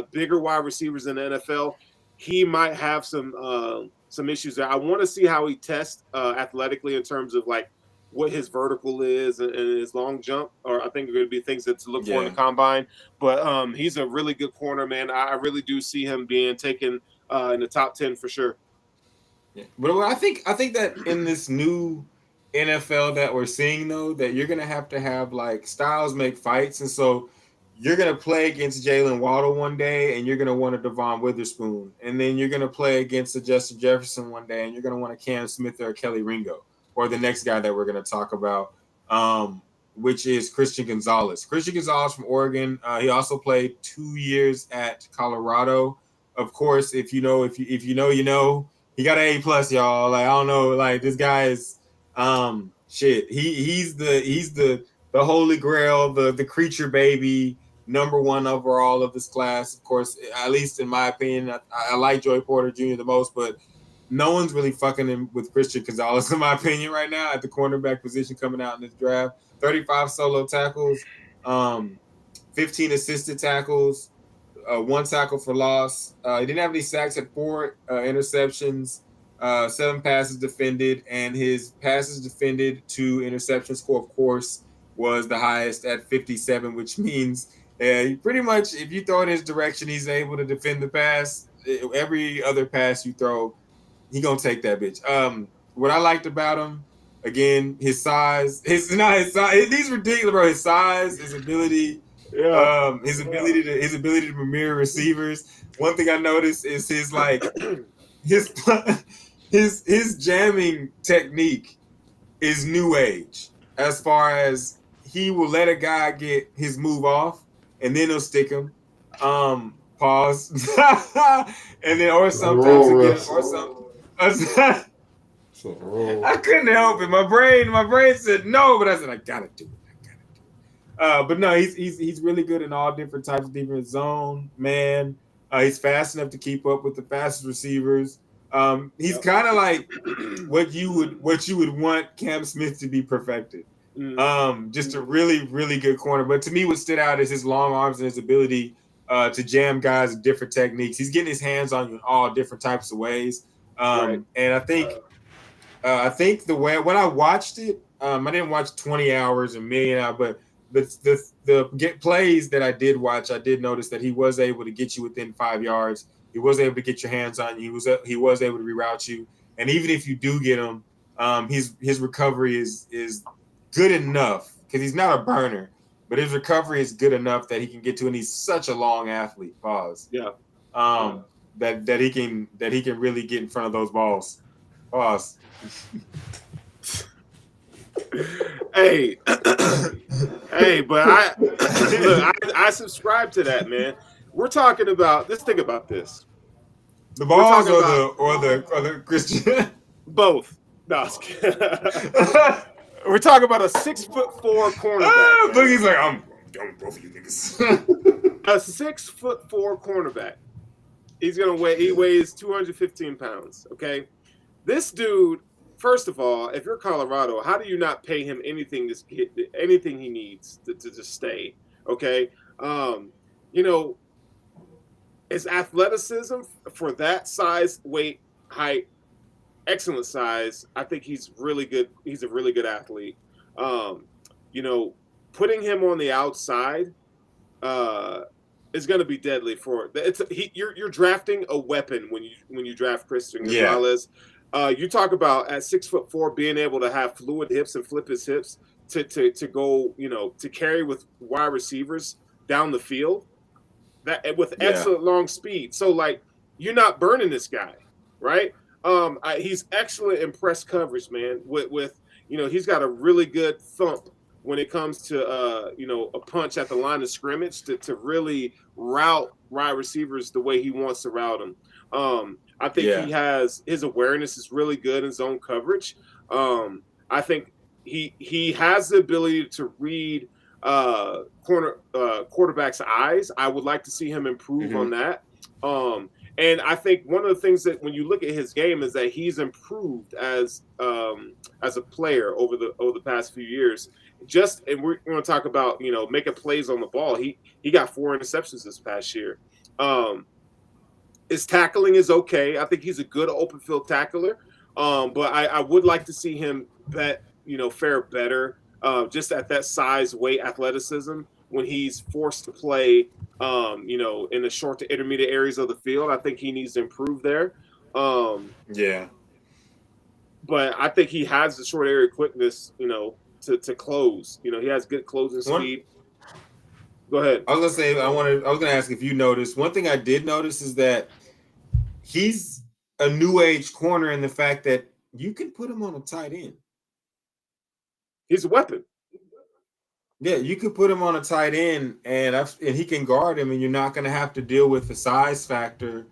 bigger wide receivers in the NFL, he might have some issues there. I want to see how he tests athletically in terms of like what his vertical is and his long jump, or I think are going to be things that to look for in the combine. But he's a really good corner, man. I really do see him being taken in the top 10 for sure. Yeah. But I think that in NFL that we're seeing though, that you're gonna have to have like styles make fights, and so you're gonna play against Jalen Waddle one day, and you're gonna want a Devon Witherspoon, and then you're gonna play against a Justin Jefferson one day, and you're gonna want a Cam Smith or a Kelly Ringo, or the next guy that we're gonna talk about, which is Christian Gonzalez. Christian Gonzalez from Oregon. He also played 2 years at Colorado. Of course, if you know, you know. He got an A+, y'all. Like I don't know, like this guy is shit. He's the holy grail, the creature baby, number one overall of this class. Of course, at least in my opinion, I like Joey Porter Jr. the most, but no one's really fucking him with Christian Gonzalez, in my opinion, right now at the cornerback position coming out in this draft. 35 solo tackles, 15 assisted tackles, 1 tackle for loss. He didn't have any sacks, had 4 interceptions, 7 passes defended, and his passes defended to interception score, of course, was the highest at 57, which means pretty much if you throw in his direction, he's able to defend the pass. Every other pass you throw, he gonna take that bitch. What I liked about him, again, his size. He's ridiculous, bro. His size, his ability. His ability to mirror receivers. One thing I noticed is his jamming technique is new age, as far as he will let a guy get his move off and then he'll stick him. Pause. And then or sometimes again, or something. I couldn't help it. My brain said no, but I said I gotta do it. But no, he's really good in all different types of defense zone, man. He's fast enough to keep up with the fastest receivers. He's kind of like what you would want Cam Smith to be perfected. Just a really, really good corner. But to me, what stood out is his long arms and his ability to jam guys with different techniques. He's getting his hands on you in all different types of ways. And I think the way when I watched it, I didn't watch 20 hours, a million hours, but the plays that I did watch, I did notice that he was able to get you within 5 yards. He was able to get your hands on you. He was able to reroute you. And even if you do get him, his recovery is good enough, because he's not a burner, but his recovery is good enough that he can get to, and he's such a long athlete. Pause. Yeah. That he can really get in front of those balls. Pause. Hey, but I subscribe to that, man. We're talking about this. Think about this. The balls or the Christian? Both. No, I was kidding. We're talking about a 6'4" cornerback. Boogie's like, I'm done with both of you niggas. A 6'4" cornerback. He weighs 215 pounds. Okay, this dude. First of all, if you're Colorado, how do you not pay him anything he needs to just stay? Okay, his athleticism for that size, weight, height, excellent size. I think he's really good. He's a really good athlete. Putting him on the outside is going to be deadly for you're drafting a weapon when you draft Christian Gonzalez. You talk about at 6'4" being able to have fluid hips and flip his hips to go, to carry with wide receivers down the field, that with excellent long speed. So like, you're not burning this guy, right? He's excellent in press coverage, man. With he's got a really good thump when it comes to a punch at the line of scrimmage to really route wide receivers the way he wants to route them. I think he has his awareness is really good in zone coverage. I think he has the ability to read quarterback's eyes. I would like to see him improve on that. And I think one of the things that when you look at his game is that he's improved as a player over the past few years. And we're going to talk about making plays on the ball. He got 4 interceptions this past year. His tackling is okay. I think he's a good open field tackler. But I would like to see him fare better just at that size, weight, athleticism when he's forced to play, in the short to intermediate areas of the field. I think he needs to improve there. but I think he has the short area quickness, to close. He has good closing speed. Go ahead. I was gonna say I was gonna ask if you noticed. One thing I did notice is that he's a new age corner in the fact that you can put him on a tight end. He's a weapon. Yeah, you could put him on a tight end, and he can guard him, and you're not going to have to deal with the size factor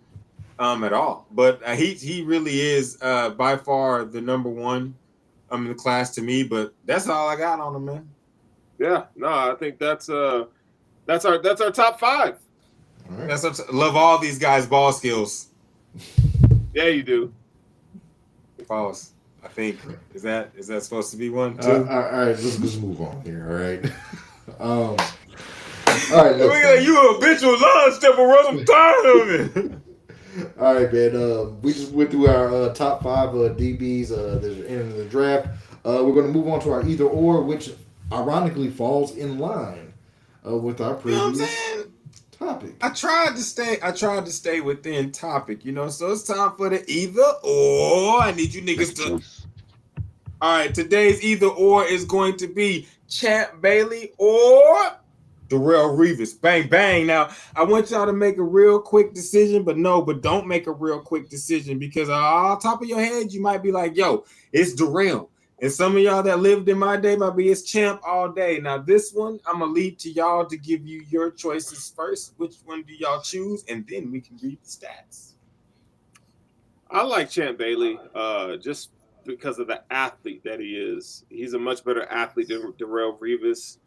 at all. But he really is by far the number one in the class to me. But that's all I got on him, man. Yeah, no, I think that's our top 5. All right. Love all these guys' ball skills. Yeah, you do. Pause. I think is that supposed to be one too? All right, let's move on here. All right. All right. You a habitual line stepper, Russ. I'm tired of it. All right, man. We just went through our top 5 DBs that are in the draft. We're going to move on to our either or, which ironically falls in line with our previous topic. I tried to stay within topic, so it's time for the either or. I need you niggas to. All right, today's either or is going to be Champ Bailey or Darrelle Revis. Bang, bang. Now, I want y'all to make a real quick decision, but don't make a real quick decision because off top of your head, you might be like, yo, it's Darrelle. And some of y'all that lived in my day might be it's Champ all day. Now, this one, I'm going to leave to y'all to give you your choices first. Which one do y'all choose? And then we can read the stats. I like Champ Bailey just because of the athlete that he is. He's a much better athlete than Darrelle Revis.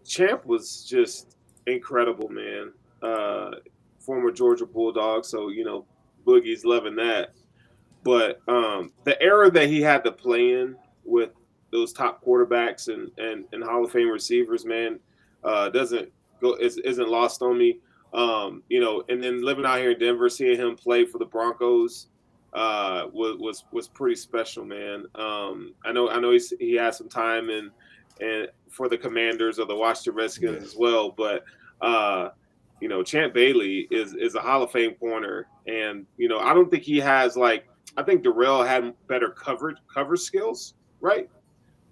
Champ was just incredible, man. Former Georgia Bulldog, so, Boogie's loving that. But the era that he had to play in with those top quarterbacks and Hall of Fame receivers, man, isn't lost on me. And then living out here in Denver, seeing him play for the Broncos was pretty special, man. I know he had some time and for the Commanders or the Washington Redskins as well, but Champ Bailey is a Hall of Fame corner, and I don't think he has I think Darrelle had better cover skills, right?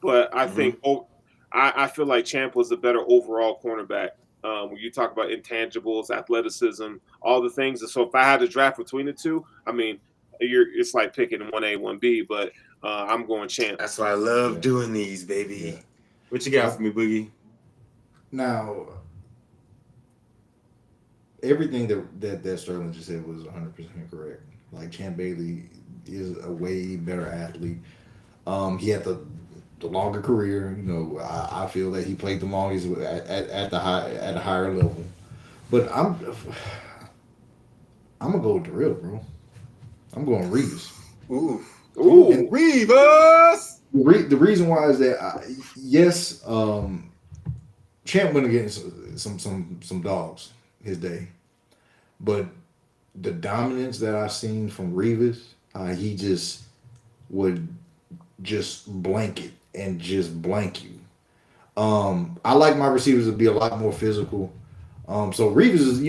But I think I feel like Champ was a better overall cornerback. When you talk about intangibles, athleticism, all the things. So if I had to draft between the two, I mean, it's like picking 1A, 1B, but I'm going Champ. That's why I love doing these, baby. Yeah. What you got for me, Boogie? Now, everything that Sterling just said was 100% correct. Like, Champ Bailey is a way better athlete. He had the longer career. I feel that he played the longest at a higher level. But I'm gonna go with Darrelle, bro. I'm going Revis. Ooh, Revis. The reason why is that Champ went against some dogs his day, but the dominance that I've seen from Revis, he just would just blanket and just blank you. I like my receivers to be a lot more physical. So Revis is,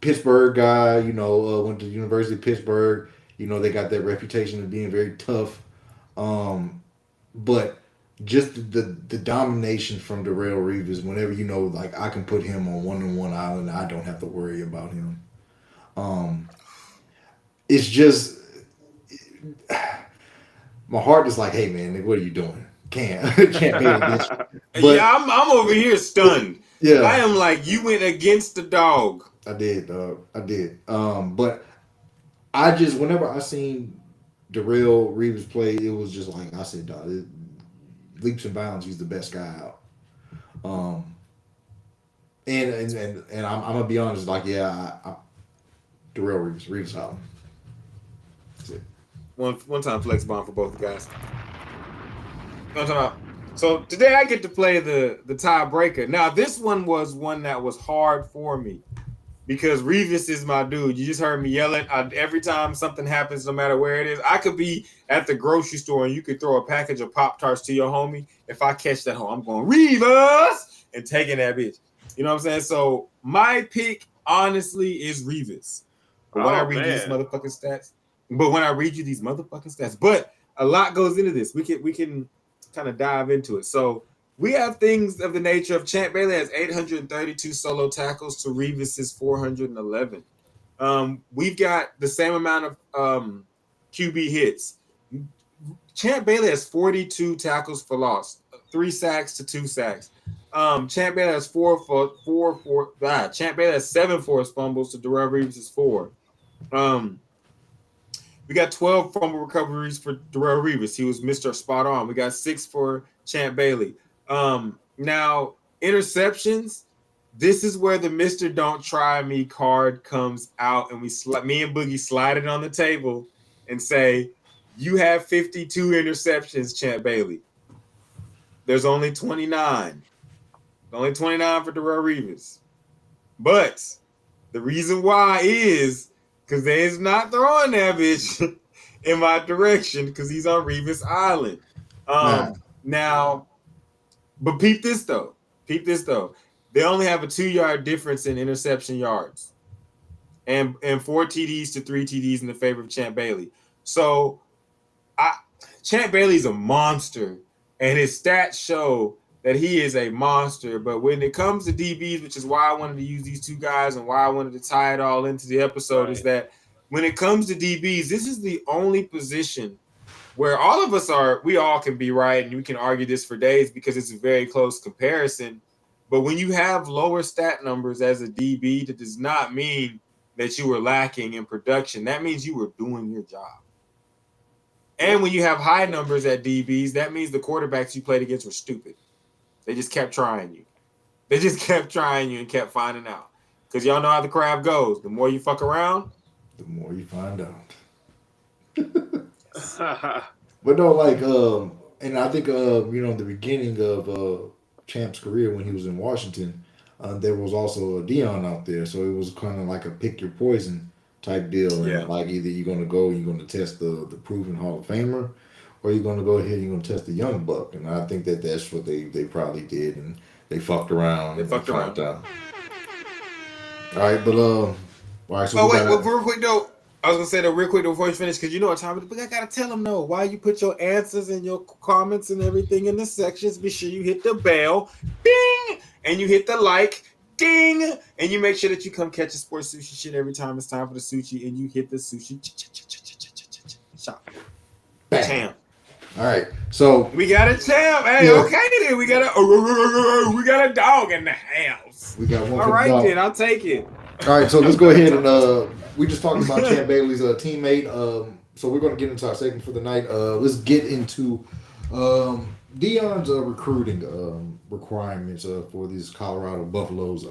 Pittsburgh guy, went to the University of Pittsburgh. They got that reputation of being very tough. But just the domination from Darrelle Revis, whenever I can put him on one-on-one island, I don't have to worry about him. It's just my heart is like, hey man, what are you doing? Can't be against you. But, yeah, I'm over here stunned. Yeah, I am like, you went against the dog. I did, dog. I did. But I just, whenever I seen Darrelle Revis play, it was just like I said, dog, leaps and bounds, he's the best guy out. And I'm gonna be honest, like, I Darrelle Revis out. That's it. One time flex bomb for both guys. No, I'm talking about. So today I get to play the tiebreaker. Now this one was one that was hard for me because Revis is my dude. You just heard me yelling every time something happens, no matter where it is. I could be at the grocery store and you could throw a package of Pop-Tarts to your homie. If I catch that home, I'm going Revis and taking that bitch. You know what I'm saying? So my pick, honestly, is Revis. But when I read these motherfucking stats, But when I read you these motherfucking stats, but a lot goes into this. We can kind of dive into it. So we have things of the nature of Champ Bailey has 832 solo tackles to Revis's 411. We've got the same amount of QB hits. Champ Bailey has 42 tackles for loss, 3 sacks to 2 sacks. Champ Bailey has Champ Bailey has 7 forced fumbles to Darrell Revis's 4. We got 12 fumble recoveries for Darrell Revis. He was Mr. Spot On. We got 6 for Champ Bailey. Now, interceptions, this is where the Mr. Don't Try Me card comes out, and me and Boogie slide it on the table and say, you have 52 interceptions, Champ Bailey. There's only 29. Only 29 for Darrell Revis. But the reason why is because they's not throwing that bitch in my direction because he's on Revis Island. Now, but peep this though. They only have a 2-yard difference in interception yards, and 4 TDs to 3 TDs in the favor of Champ Bailey. So, Champ Bailey's a monster, and his stats show that he is a monster. But when it comes to DBs, which is why I wanted to use these two guys and why I wanted to tie it all into the episode, is that when it comes to DBs, this is the only position where all of us we all can be right, and we can argue this for days because it's a very close comparison. But when you have lower stat numbers as a DB, that does not mean that you were lacking in production. That means you were doing your job. And when you have high numbers at DBs, that means the quarterbacks you played against were stupid. They just kept trying you. And kept finding out. Because y'all know how the craft goes. The more you fuck around, the more you find out. But no, like, and I think, the beginning of Champ's career when he was in Washington, there was also a Deion out there. So it was kind of like a pick your poison type deal. Yeah. And like either you're going to test the proven Hall of Famer, or you're going to go ahead and you're going to test the young buck. And I think that's what they probably did. And they fucked around. They fucked around. Out. All right, but all right. So real quick though, I was gonna say that real quick before you finish, because you know what time it is. But I gotta tell them no. Why you put your answers and your comments and everything in the sections? Be sure you hit the bell, ding, and you hit the like, ding, and you make sure that you come catch a sports sushi shit every time it's time for the sushi, and you hit the sushi shop. Champ. All right, so we got a champ. Hey, okay then. We got a dog in the house. We got one. All right then, I'll take it. All right, so let's go ahead and we just talked about Champ Bailey's teammate. So we're going to get into our segment for the night. Let's get into Deion's recruiting requirements for these Colorado Buffaloes.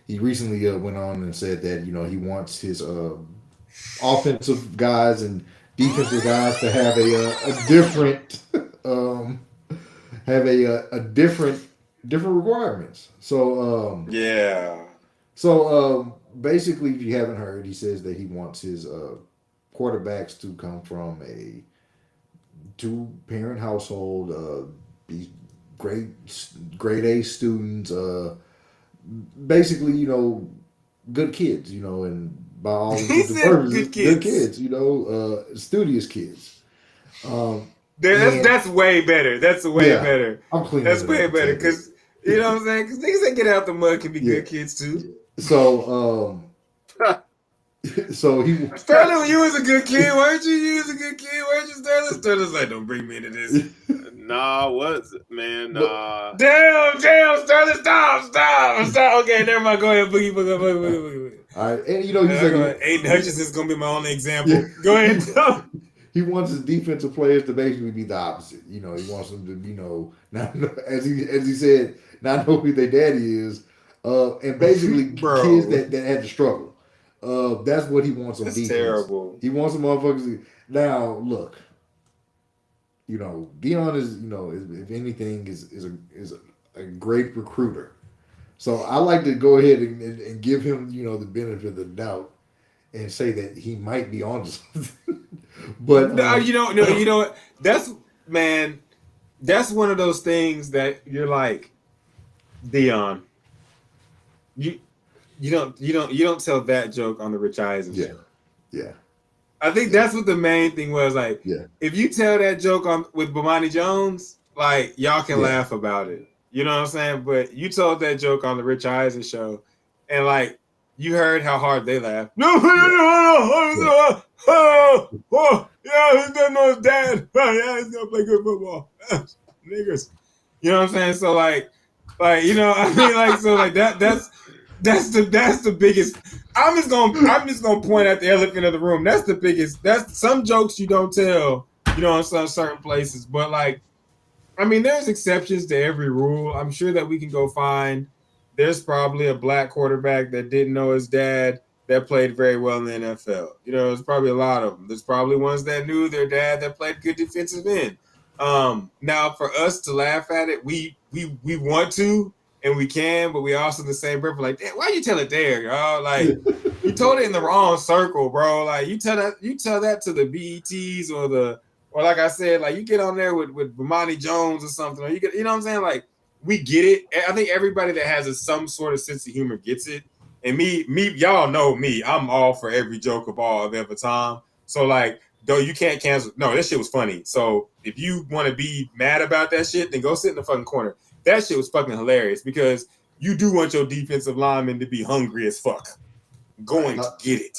He recently went on and said that he wants his offensive guys and defensive guys to have a different different requirements. So So basically, if you haven't heard, he says that he wants his quarterbacks to come from a 2-parent household, be grade A students, basically, good kids, and by all good kids, studious kids. That's way better. That's way better. I'm clean. That's way better because you know what I'm saying. Because niggas that get out the mud can be good kids too. So Sterling, when you was a good kid, weren't you? You was a good kid, weren't you, Sterling? Sterling's like, don't bring me into this. Nah, was it, man? Nah. Damn, Sterling, stop. Okay, never mind. Go ahead, boogie. All right, and he's like, Aiden Hutchinson's gonna be my only example. Go ahead. He wants his defensive players to basically be the opposite. He wants them to, not as he said, not know who their daddy is, and basically kids that had to struggle. That's what he wants on defense. Terrible. He wants some motherfuckers. Now look, Deion is, if anything, is a great recruiter. So I like to go ahead and give him, the benefit of the doubt and say that he might be on something. But no, that's one of those things that you're like, Deion, you don't tell that joke on the Rich Eisen show. Yeah. I think that's what the main thing was. Like, Yeah. if you tell that joke on with Bomani Jones, like y'all can Yeah. laugh about it. You know what I'm saying? But you told that joke on the Rich Eisen show, and like you heard how hard they laughed. No, yeah, he's gonna know his dad. Yeah, he's gonna play good football. Niggas. You know what I'm saying? So like you know, I mean, like, so like that's the biggest. I'm just gonna point at the elephant in the room. That's the biggest. That's some jokes you don't tell, you know, in some certain places. But like, I mean, there's exceptions to every rule. I'm sure that we can go find. There's probably a black quarterback that didn't know his dad that played very well in the NFL. You know, there's probably a lot of them. There's probably ones that knew their dad that played good defensive end. Now for us to laugh at it, we want to and we can, but we also in the same breath like, why you tell it there, y'all? Like, you told it in the wrong circle, bro. Like you tell that to the BETs or like I said, like you get on there with Bomani Jones or something, or you know what I'm saying? Like, we get it. I think everybody that has some sort of sense of humor gets it. And me, y'all know me. I'm all for every joke of all of ever time. So like, though you can't cancel. No, that shit was funny. So if you want to be mad about that shit, then go sit in the fucking corner. That shit was fucking hilarious because you do want your defensive lineman to be hungry as fuck, going to get it.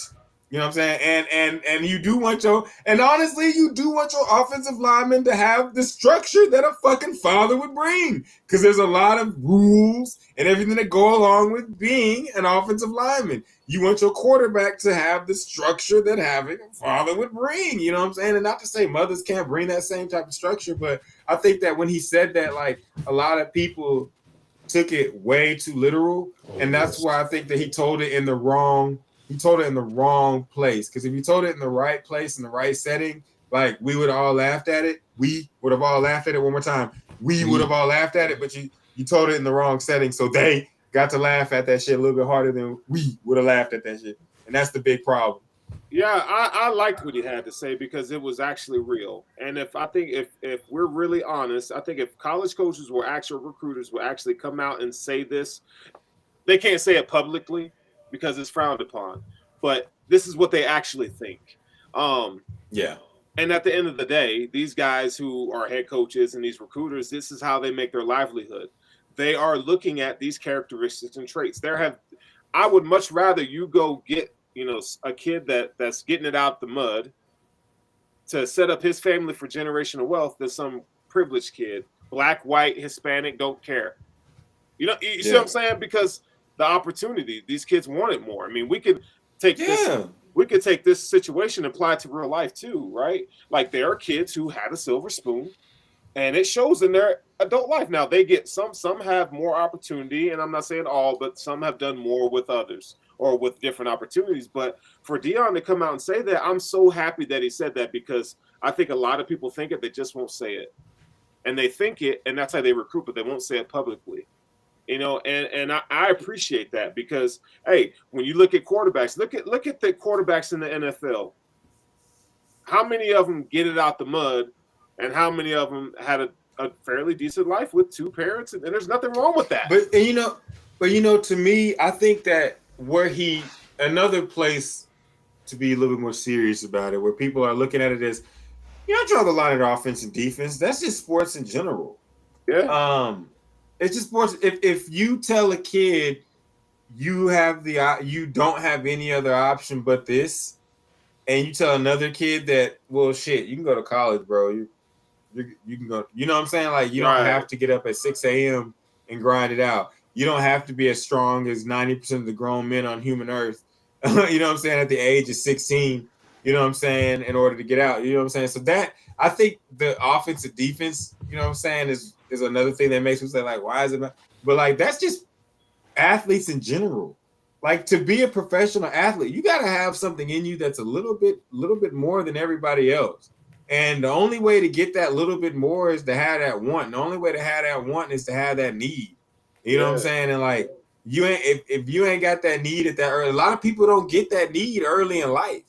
You know what I'm saying? And you do want honestly, you do want your offensive lineman to have the structure that a fucking father would bring. Because there's a lot of rules and everything that go along with being an offensive lineman. You want your quarterback to have the structure that having a father would bring. You know what I'm saying? And not to say mothers can't bring that same type of structure, but I think that when he said that, like, a lot of people took it way too literal. And that's why I think that he told it in the wrong place. Because if you told it in the right place, in the right setting, like, we would have all laughed at it. We would have all laughed at it one more time. We would have all laughed at it, but you told it in the wrong setting. So they got to laugh at that shit a little bit harder than we would have laughed at that shit. And that's the big problem. Yeah, I liked what he had to say because it was actually real. And if we're really honest, I think if college coaches or actual recruiters will actually come out and say this, they can't say it publicly because it's frowned upon. But this is what they actually think. Yeah. And at the end of the day, these guys who are head coaches and these recruiters, this is how they make their livelihood. They are looking at these characteristics and traits. I would much rather you go get, you know, a kid that's getting it out the mud to set up his family for generational wealth than some privileged kid, black, white, Hispanic, don't care. You know, you see what I'm saying? Because the opportunity, these kids want it more. I mean, we could take this situation and apply it to real life too, right? Like, there are kids who had a silver spoon and it shows in their adult life. Now they get some have more opportunity, and I'm not saying all, but some have done more with others or with different opportunities. But for Deion to come out and say that, I'm so happy that he said that, because I think a lot of people think it, they just won't say it. And they think it, and that's how they recruit, but they won't say it publicly. You know, and I appreciate that, because, hey, when you look at quarterbacks, look at the quarterbacks in the NFL. How many of them get it out the mud, and how many of them had a fairly decent life with two parents? And there's nothing wrong with that. But you know, to me, I think that another place to be a little bit more serious about it, where people are looking at it as, you know, draw the line at offense and defense. That's just sports in general. Yeah. It's just sports. If you tell a kid you don't have any other option but this, and you tell another kid that, well, shit, you can go to college, bro. You can go. You know what I'm saying? Like, you don't have to get up at 6 a.m. and grind it out. You don't have to be as strong as 90% of the grown men on human earth. You know what I'm saying? At the age of 16, you know what I'm saying, in order to get out. You know what I'm saying? So that, I think the offensive defense, you know what I'm saying, is another thing that makes me say, like, why is it? But like, that's just athletes in general. Like, to be a professional athlete, you got to have something in you that's a little bit more than everybody else. And the only way to get that little bit more is to have that want. The only way to have that want is to have that need. You know what I'm saying? And like, if you ain't got that need at that early, a lot of people don't get that need early in life.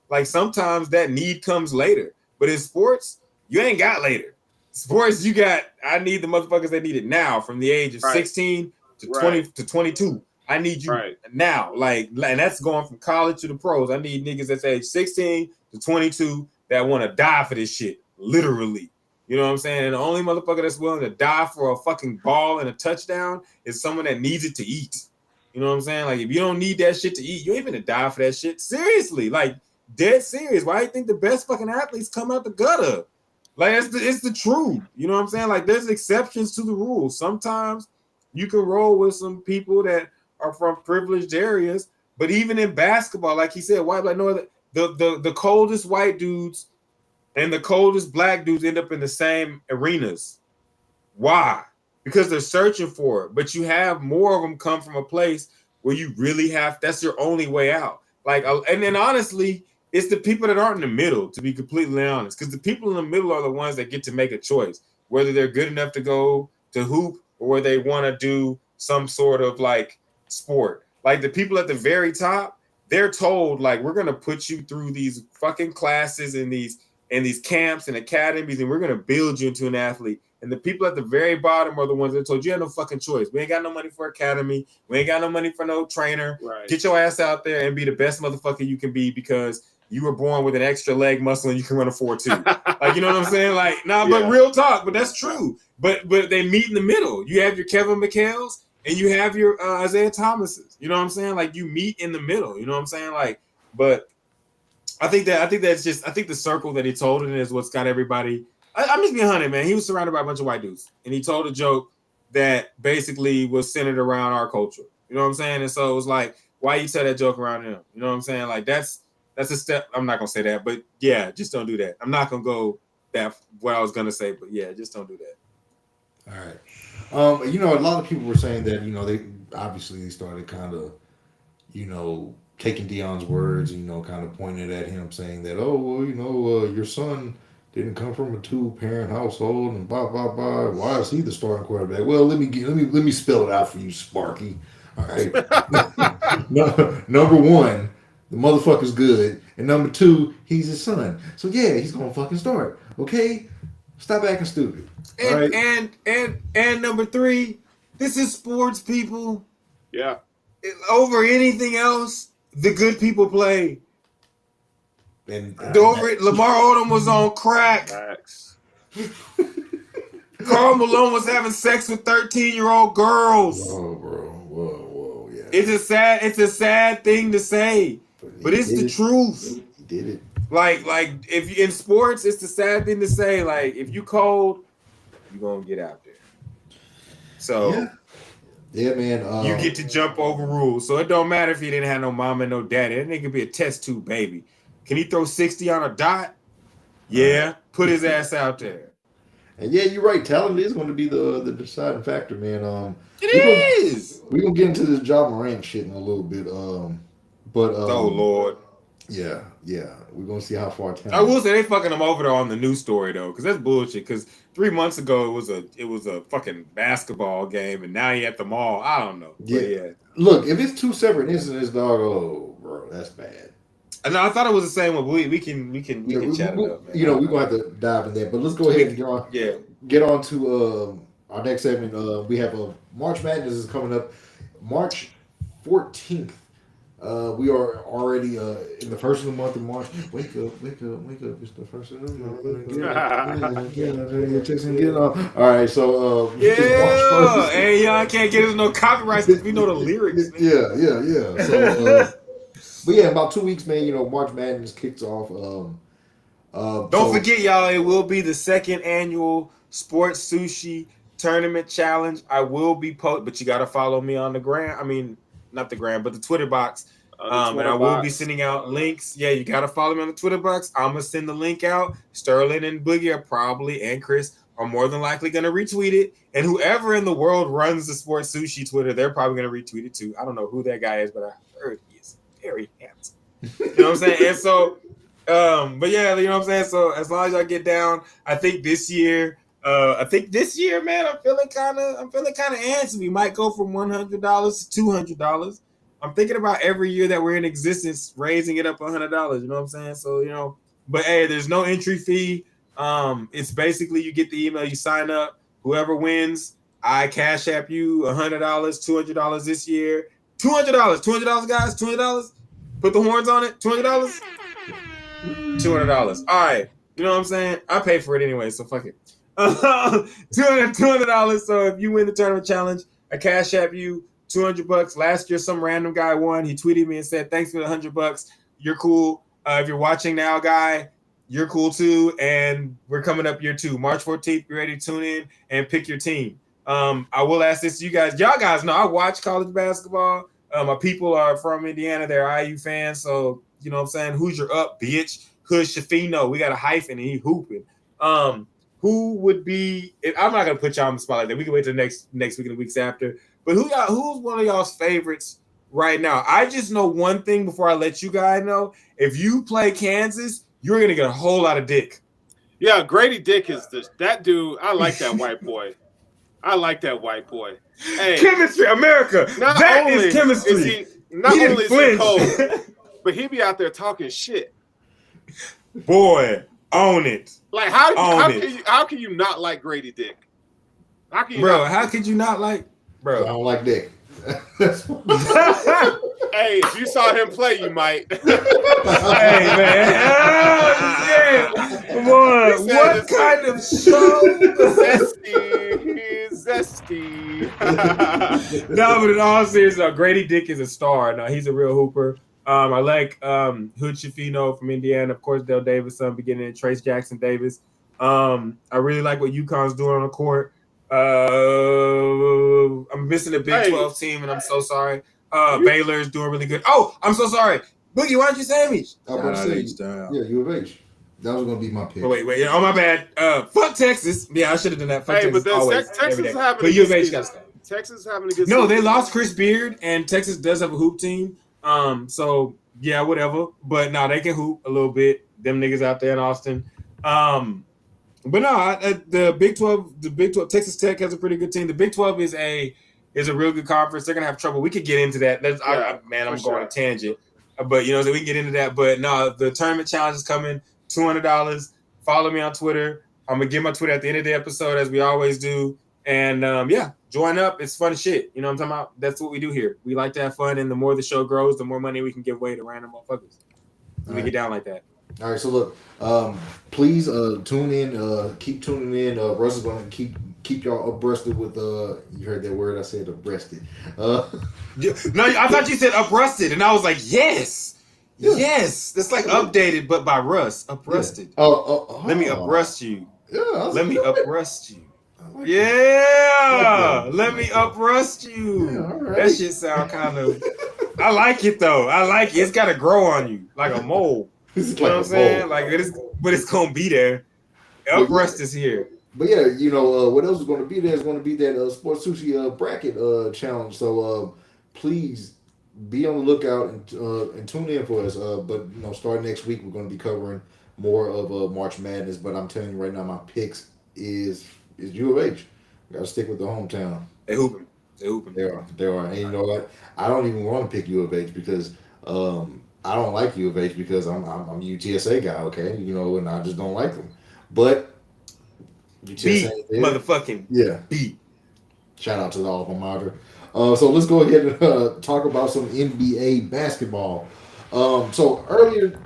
Like, sometimes that need comes later. But in sports, you ain't got later. Sports, I need the motherfuckers that need it now, from the age of 16 to 20 to 22. I need you Right. now. Like, and that's going from college to the pros. I need niggas that's age 16 to 22 that want to die for this shit. Literally. You know what I'm saying? And the only motherfucker that's willing to die for a fucking ball and a touchdown is someone that needs it to eat. You know what I'm saying? Like, if you don't need that shit to eat, you ain't gonna die for that shit. Seriously, like, dead serious. Why do you think the best fucking athletes come out the gutter? Like, it's the truth. You know what I'm saying? Like, there's exceptions to the rules. Sometimes you can roll with some people that are from privileged areas, but even in basketball, like he said, the coldest white dudes and the coldest black dudes end up in the same arenas. Why? Because they're searching for it. But you have more of them come from a place where you really have, that's your only way out. Like, and then honestly, it's the people that aren't in the middle, to be completely honest, because the people in the middle are the ones that get to make a choice, whether they're good enough to go to hoop or whether they want to do some sort of like sport. Like the people at the very top, they're told, like, we're going to put you through these fucking classes and these camps and academies, and we're going to build you into an athlete. And the people at the very bottom are the ones that told you have no fucking choice. We ain't got no money for academy. We ain't got no money for no trainer. Right. Get your ass out there and be the best motherfucker you can be because you were born with an extra leg muscle and you can run a 4.2. Like, you know what I'm saying? Like, but real talk, but that's true. But they meet in the middle. You have your Kevin McHale's and you have your Isaiah Thomas's. You know what I'm saying? Like, you meet in the middle. You know what I'm saying? Like, but I think the circle that he told it in is what's got everybody. I'm just being honest, man. He was surrounded by a bunch of white dudes, and he told a joke that basically was centered around our culture. You know what I'm saying? And so it was like, why you tell that joke around him? You know what I'm saying? Like that's a step. I'm not gonna say that, but yeah, just don't do that. I'm not gonna go that what I was gonna say, but yeah, just don't do that. All right. A lot of people were saying that they started kind of taking Deion's words and kind of pointing it at him, saying that your son didn't come from a 2-parent household and blah blah blah. Why is he the starting quarterback? Well, let me spell it out for you, Sparky. All right. Number one, the motherfucker's good, and number two, he's his son. So yeah, he's gonna fucking start. Okay, stop acting stupid. And number three, this is sports, people. Yeah. Over anything else, the good people play. Lamar Odom was on crack. Facts. Karl Malone was having sex with 13-year-old girls. Whoa, bro. Whoa, yeah. It's a sad thing to say, but it's the truth. He did it. Like if in sports, it's the sad thing to say. Like, if you cold, you're gonna get out there. So yeah, man. You get to jump over rules. So it don't matter if he didn't have no mom and no daddy. That nigga be a test tube baby. Can he throw 60 on a dot? Yeah, put his ass out there. And yeah, you're right. Talent is going to be the deciding factor, man. We're gonna get into this Ja Morant shit in a little bit. But oh Lord. Yeah. We're gonna see how far talent. I will say they fucking him over though on the news story though, because that's bullshit. Because 3 months ago it was a fucking basketball game, and now he at the mall. I don't know. Yeah. Look, if it's 2 separate incidents, dog. Oh, bro, that's bad. No, I thought it was the same one. We can chat it up, man. We're gonna have to dive in there, but let's go ahead and get on to our next segment. We have March Madness is coming up March 14th. We are already in the first of the month of March. Wake up. It's the first of the month. Get on. All right, so hey, y'all can't get us no copyrights because we know the lyrics. Man. Yeah. So, but yeah, about 2 weeks, man. March Madness kicks off. Don't forget, y'all. It will be the 2nd annual Sports Sushi Tournament Challenge. I will be but you got to follow me on the gram. I mean, not the gram, but the Twitter box. And I will be sending out links. Yeah, you got to follow me on the Twitter box. I'm going to send the link out. Sterling and Boogie are probably, and Chris are more than likely going to retweet it. And whoever in the world runs the Sports Sushi Twitter, they're probably going to retweet it too. I don't know who that guy is, but I heard he is very handsome. You know what I'm saying? And so, but yeah, you know what I'm saying? So as long as y'all get down, I think this year, man, I'm feeling kind of antsy. We might go from $100 to $200. I'm thinking about every year that we're in existence, raising it up $100. You know what I'm saying? So, but hey, there's no entry fee. It's basically you get the email, you sign up. Whoever wins, I cash app you $100, $200 this year. $200, $200, guys, $200. Put the horns on it, $200. $200. All right, you know what I'm saying? I pay for it anyway, so fuck it. $200. So if you win the tournament challenge, I cash app you $200. Last year, some random guy won. He tweeted me and said, "Thanks for the $100. You're cool. If you're watching now, guy, you're cool too." And we're coming up year 2, March 14th. Be ready to tune in and pick your team. I will ask this to you guys. Y'all guys know I watch college basketball. My people are from Indiana. They're IU fans. So, you know what I'm saying? Who's your up, bitch? Hood Shafino. We got a hyphen and he hooping. Who would be – I'm not going to put y'all on the spot like that. We can wait till next week and the weeks after. But who's one of y'all's favorites right now? I just know one thing before I let you guys know. If you play Kansas, you're going to get a whole lot of dick. Yeah, Grady Dick is that dude. I like that white boy. I like that white boy. Hey, chemistry, America. That is chemistry. Not only is he cold, but he be out there talking shit. Boy, own it. Like how can you not like Grady Dick? How can you how could you not like bro? I don't like Dick. Hey, if you saw him play, you might. Hey man. Oh, yeah. Come on. What kind of show? Zesty. No, but in all seriousness, Grady Dick is a star. No, he's a real hooper. I like Hood Shafino from Indiana, of course, Dale Davis, beginning, Trace Jackson Davis. I really like what UConn's doing on the court. I'm missing the Big 12 team, and I'm so sorry. Baylor's doing really good. Oh, I'm so sorry. Boogie, why don't you say me? Yeah, U of H. That was going to be my pick. Oh, wait. Oh, my bad. Fuck Texas. Yeah, I should have done that. Fuck Texas but always. Texas having but U of H got to stay. Texas having a good No, season. they lost Chris Beard, and Texas does have a hoop team. So yeah, whatever. But no, they can hoop a little bit. Them niggas out there in Austin. But no, the Big 12, Texas Tech has a pretty good team. The Big 12 is a real good conference. They're gonna have trouble. We could get into that. I'm going on a tangent. But so we can get into that. But no, the tournament challenge is coming. $200. Follow me on Twitter. I'm gonna give my Twitter at the end of the episode, as we always do. And join up. It's fun as shit. You know what I'm talking about? That's what we do here. We like to have fun, and the more the show grows, the more money we can give away to random motherfuckers. We get down like that. All right, so look, please tune in. Keep tuning in. Russ is going to keep y'all abreasted with you heard that word I said, abreasted. No, I thought you said uprusted, and I was like, yes. Yeah. Yes. That's like updated, but by Russ. Uprusted. Yeah. Let me uprust you. Yeah. Let me uprust you. Yeah, let me uprust you. Yeah, right. That shit sound kind of. I like it though. I like it. It's got to grow on you like a mole. You know what I'm saying? Like it is, but it's gonna be there. Uprust is here. But yeah, what else is going to be there is going to be that Sports Sushi bracket challenge. So please be on the lookout and tune in for us. But starting next week, we're going to be covering more of March Madness. But I'm telling you right now, my picks is U of H. Got to stick with the hometown. They hooping. They are. And you know what? I don't even want to pick U of H because I don't like U of H because I'm a UTSA guy, okay? And I just don't like them. But UTSA motherfucking beat. Shout out to the alma mater. So let's go ahead and talk about some NBA basketball. So earlier.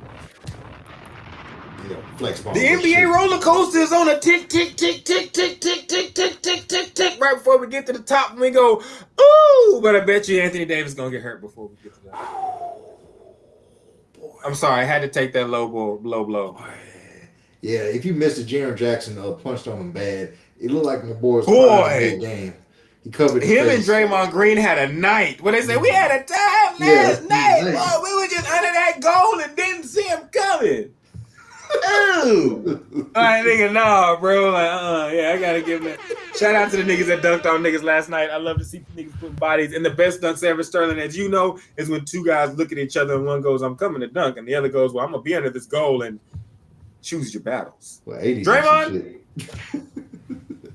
Flex ball. The NBA roller coaster is on a tick, tick, tick, tick, tick, tick, tick, tick, tick, tick, tick. Right before we get to the top, and we go, ooh! But I bet you Anthony Davis is gonna get hurt before we get to that. I'm sorry, I had to take that low blow. Yeah, if you missed it, Jaren Jackson punched on him bad. It looked like my boy's crying game. He covered his face. And Draymond Green had a night. What they say, we had a time last night. Boy, we were just under that goal and didn't see him coming. Ooh. All right, nigga, nah, bro. Like, yeah, I gotta give that. Shout out to the niggas that dunked on niggas last night. I love to see niggas put bodies. And the best dunks ever, Sterling, as you know, is when two guys look at each other and one goes, I'm coming to dunk, and the other goes, well, I'm gonna be under this goal, and choose your battles. Well, AD Draymond?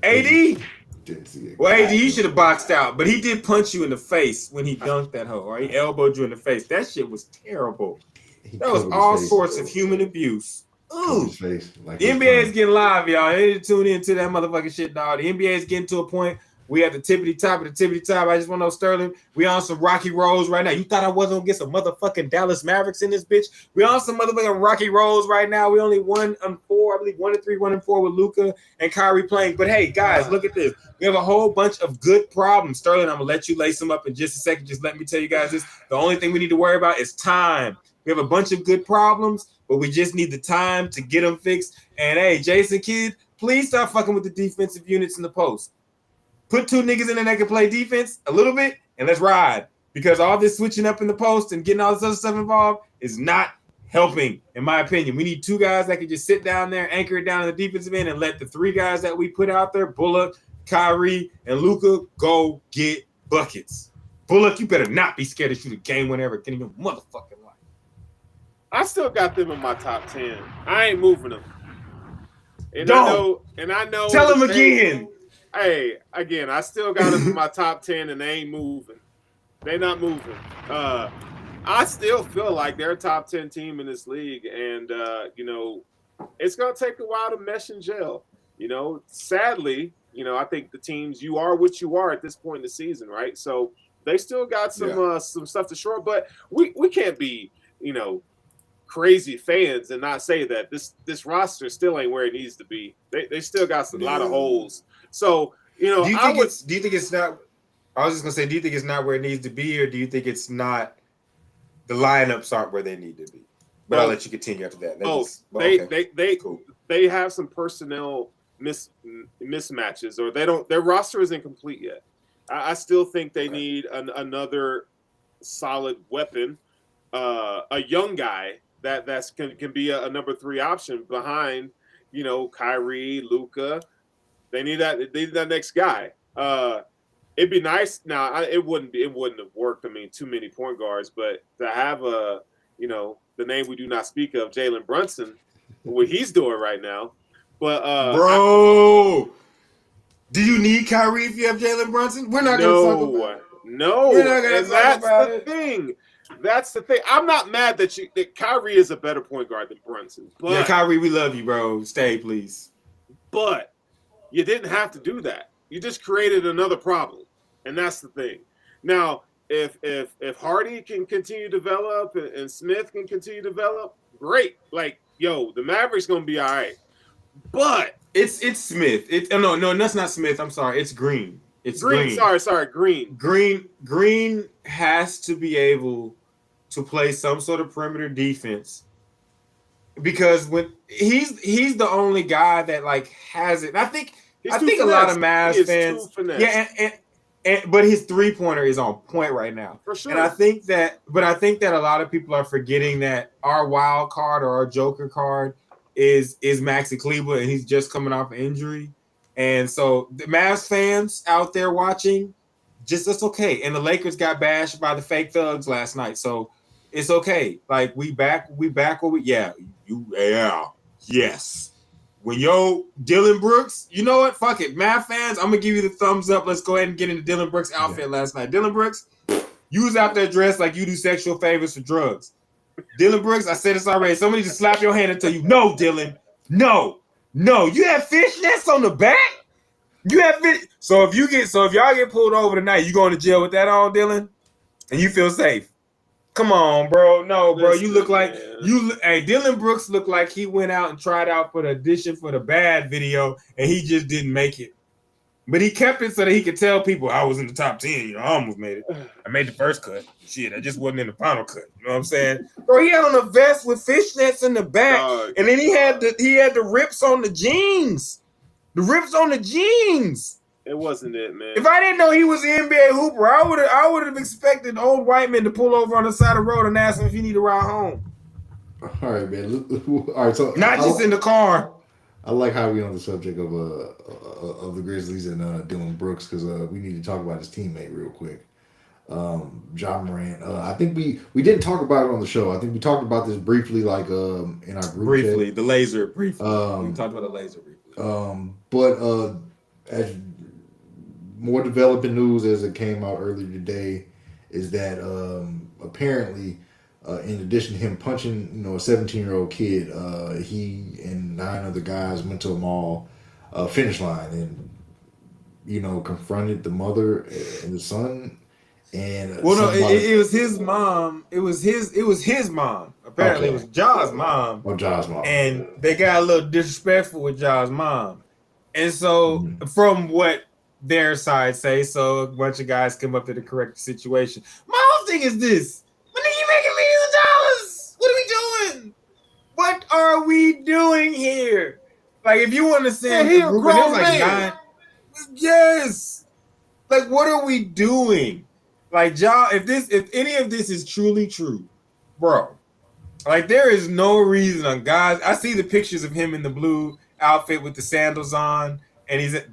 AD? Didn't see it. Well, AD, you should have boxed out, but he did punch you in the face when he dunked that hoe, or he elbowed you in the face. That shit was terrible. That was all sorts of human abuse. Ooh. Face, like the NBA is getting live, y'all. I need to tune into that motherfucking shit, dog. The NBA is getting to a point We at the tippity top of the tippity top. I just want to know, Sterling, we on some rocky roads right now. You thought I wasn't gonna get some motherfucking Dallas Mavericks in this bitch? We on some motherfucking rocky roads right now. We only 1-4, I believe 1-3, 1-4 with Luka and Kyrie playing. But hey, guys, look at this. We have a whole bunch of good problems. Sterling, I'm gonna let you lace them up in just a second. Just let me tell you guys this. The only thing we need to worry about is time. We have a bunch of good problems, but we just need the time to get them fixed. And hey, Jason Kidd, please stop fucking with the defensive units in the post. Put 2 niggas in there that can play defense a little bit, and let's ride. Because all this switching up in the post and getting all this other stuff involved is not helping, in my opinion. We need 2 guys that can just sit down there, anchor it down in the defensive end, and let the 3 guys that we put out there, Bullock, Kyrie, and Luka, go get buckets. Bullock, you better not be scared to shoot a game whenever in your motherfucking life. I still got them in my top 10. I ain't moving them. And I know. Tell them again. Hey, again, I still got them in my top 10, and they ain't moving. They not moving. I still feel like they're a top 10 team in this league, and it's gonna take a while to mesh and gel. Sadly, I think the teams, you are what you are at this point in the season, right? So they still got some stuff to shore, but we can't be crazy fans and not say that this roster still ain't where it needs to be. They still got a lot of holes. So do you think it's not? I was just gonna say, do you think it's not where it needs to be, or do you think it's not? The lineups aren't where they need to be. But I'll let you continue after that. They have some personnel mismatches, or their roster isn't complete yet. I still think they need another solid weapon, a young guy that can be a number 3 option behind, Kyrie, Luka. They need that next guy. It'd be nice. Now, it wouldn't have worked. I mean, too many point guards, but to have the name we do not speak of, Jalen Brunson, what he's doing right now. But bro, do you need Kyrie if you have Jalen Brunson? We're not going to talk about it. No, and that's the thing. That's the thing. I'm not mad that Kyrie is a better point guard than Brunson. But, yeah, Kyrie, we love you, bro. Stay, please. But you didn't have to do that. You just created another problem, and that's the thing. Now, if Hardy can continue to develop and Smith can continue to develop, great. Like, the Mavericks gonna be all right. But it's Smith. No, that's not Smith. I'm sorry. It's Green. It's Green. Sorry, Green. Green has to be able to play some sort of perimeter defense, because when he's the only guy that has it. I think a lot of Mavs fans, but his 3-pointer is on point right now. For sure. And I think that a lot of people are forgetting that our wild card or our joker card is Maxi Kleber, and he's just coming off an injury. And so the Mavs fans out there watching, that's okay. And the Lakers got bashed by the fake thugs last night, so it's okay. Like, we back where yes. When Dylan Brooks, you know what? Fuck it. Mav fans, I'm going to give you the thumbs up. Let's go ahead and get into Dylan Brooks' outfit last night. Dylan Brooks, you was out there dressed like you do sexual favors for drugs. Dylan Brooks, I said this already. Somebody just slap your hand and tell you, no, Dylan. No. You have fishnets on the back? You have fish. So if y'all get pulled over tonight, you going to jail with that on, Dylan? And you feel safe? Come on, bro. No, bro. You look like Hey, Dylan Brooks looked like he went out and tried out for the audition for the Bad video, and he just didn't make it. But he kept it so that he could tell people I was in the top 10. I almost made it. I made the first cut. Shit, I just wasn't in the final cut. You know what I'm saying? Bro, he had on a vest with fishnets in the back, and then he had the rips on the jeans. The rips on the jeans. It wasn't it, man. If I didn't know he was an NBA hooper, I would have expected old white men to pull over on the side of the road and ask him if he need a ride home. All right, man. All right, so not just in the car. I like how we on the subject of the Grizzlies and Dylan Brooks, because we need to talk about his teammate real quick, John Morant. I think we didn't talk about it on the show. I think we talked about this briefly, in our group chat. The laser briefly. We talked about the laser briefly. But as more developing news as it came out earlier today is that apparently, in addition to him punching, a 17-year-old kid, he and 9 other guys went to a mall finish line, and confronted the mother and the son. And well, no, it was his mom. It was his mom. Apparently, it was Ja's mom. Oh, Ja's mom. And they got a little disrespectful with Ja's mom. And so, from what their side say, so a bunch of guys come up to the correct situation. My whole thing is this: when are you making millions of dollars? What are we doing? What are we doing here? Like, if you want to send a group, and it was like 9. Yes. Like, what are we doing? Like, Ja, if any of this is truly true, bro, like, there is no reason on guys. I see the pictures of him in the blue outfit with the sandals on, and he's a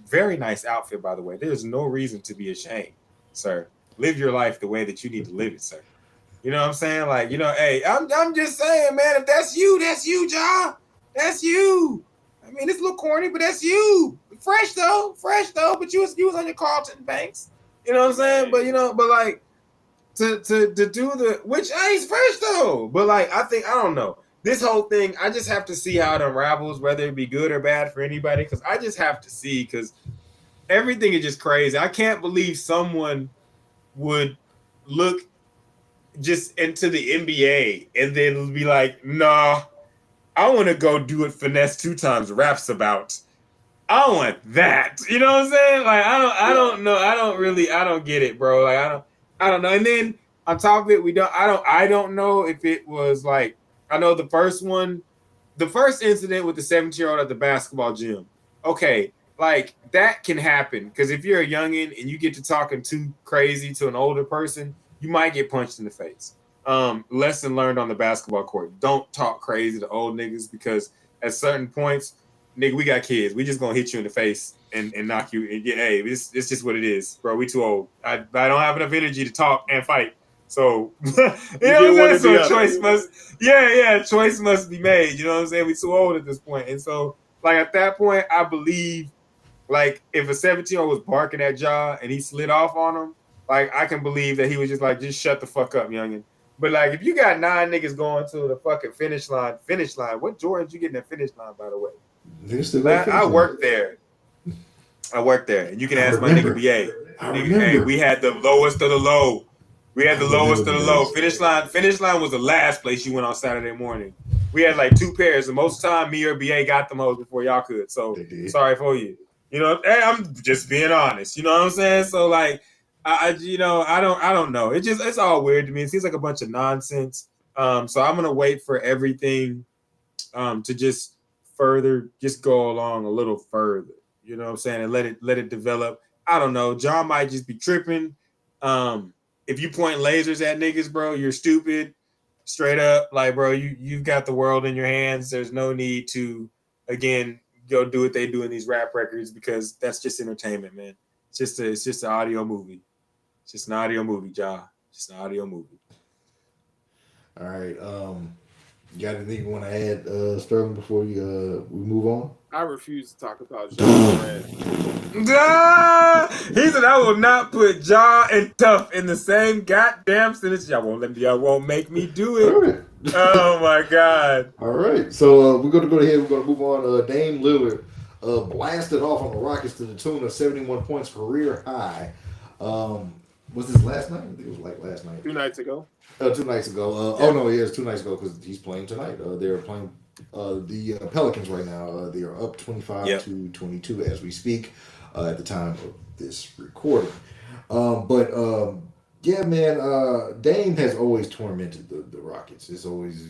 very nice outfit, by the way. There's no reason to be ashamed, sir. Live your life the way that you need to live it, sir. You know what I'm saying? Like, hey, I'm just saying, man, if that's you, Ja. That's you. I mean, it's a little corny, but that's you. Fresh though. But you was on your Carlton Banks. You know what I'm saying? But but like to do the which he's fresh though. But like I don't know. This whole thing, I just have to see how it unravels, whether it be good or bad for anybody, because I just have to see, because everything is just crazy. I can't believe someone would look just into the NBA and then be like, nah, I want to go do it finesse 2 times raps about. I want that. You know what I'm saying? Like, I don't know. I don't get it, bro. Like, I don't know. And then on top of it, I don't know if it was like, I know the first incident with the 17-year-old at the basketball gym. Okay, like that can happen, because if you're a youngin and you get to talking too crazy to an older person, you might get punched in the face. Lesson learned on the basketball court: don't talk crazy to old niggas, because at certain points, nigga, we got kids. We just gonna hit you in the face and knock you. And hey, it's just what it is, bro. We too old. I don't have enough energy to talk and fight. So you know what I'm saying? So choice must be made. You know what I'm saying? We too old at this point. And so, like, at that point, I believe, like, if a 17-year-old was barking at Ja and he slid off on him, like, I can believe that he was just like, just shut the fuck up, youngin. But like, if you got 9 niggas going to the fucking finish line, what Jordans you getting that finish line, by the way? I worked there, and you can ask my nigga BA. Hey, we had the lowest of the low. Finish line was the last place you went on Saturday morning. We had like 2 pairs, and most of the time, me or BA got them hoes before y'all could. So sorry for you. You know, hey, I'm just being honest. You know what I'm saying? So like, I don't know. It's all weird to me. It seems like a bunch of nonsense. So I'm gonna wait for everything to just go along a little further. You know what I'm saying? And let it develop. I don't know. John might just be tripping. If you point lasers at niggas, bro, you're stupid. Straight up. Like, bro, you've got the world in your hands. There's no need to, again, go do what they do in these rap records, because that's just entertainment, man. It's just an audio movie. It's just an audio movie, Ja. Just an audio movie. All right. You got anything you want to add, Sterling, before we move on? I refuse to talk about Ja, man. He said, I will not put Ja and Tough in the same goddamn sentence. Y'all won't make me do it. Right. Oh my God. All right. So we're gonna go ahead. We're gonna move on. Dame Lillard blasted off on the Rockets to the tune of 71 points, career high. Was this last night? I think it was like last night. 2 nights ago. 2 nights ago. Oh no, yeah, it's 2 nights ago, because he's playing tonight. They're playing the Pelicans right now. They are up 25 to 22 as we speak at the time of this recording. Yeah, man, Dame has always tormented the Rockets. It's always,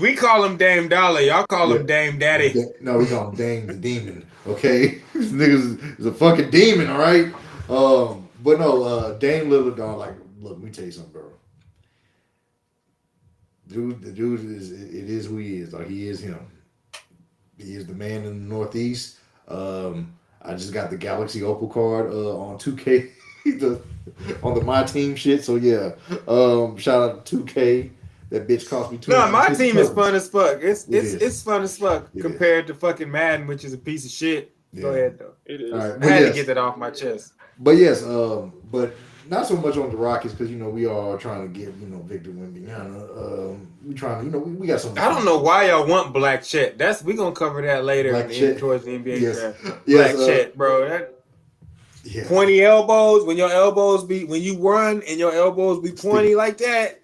we call him Dame Dollar. Y'all call him Dame Daddy. No, we call him Dame the Demon. Okay, this nigga is a fucking demon. All right. But no, Dame Lillard, dog. Like, look, let me tell you something, bro. The dude is who he is. Like, he is him. He is the man in the Northeast. I just got the Galaxy Opal card on 2K, on the My Team shit. So yeah, shout out to 2K. That bitch cost me $2. No, my team is fun as fuck. It's fun as fuck compared to fucking Madden, which is a piece of shit. Yeah. Go ahead though. It is. Right, I had to get that off my chest. But yes, but not so much on the Rockets because we are trying to give Victor Wembanyama. We trying to we got some. I don't know why y'all want Black Chet. We gonna cover that later Black Chet. towards the NBA Yes. draft. Yes, Black Chet, bro. That yeah. pointy elbows. When you run and your elbows be pointy like that,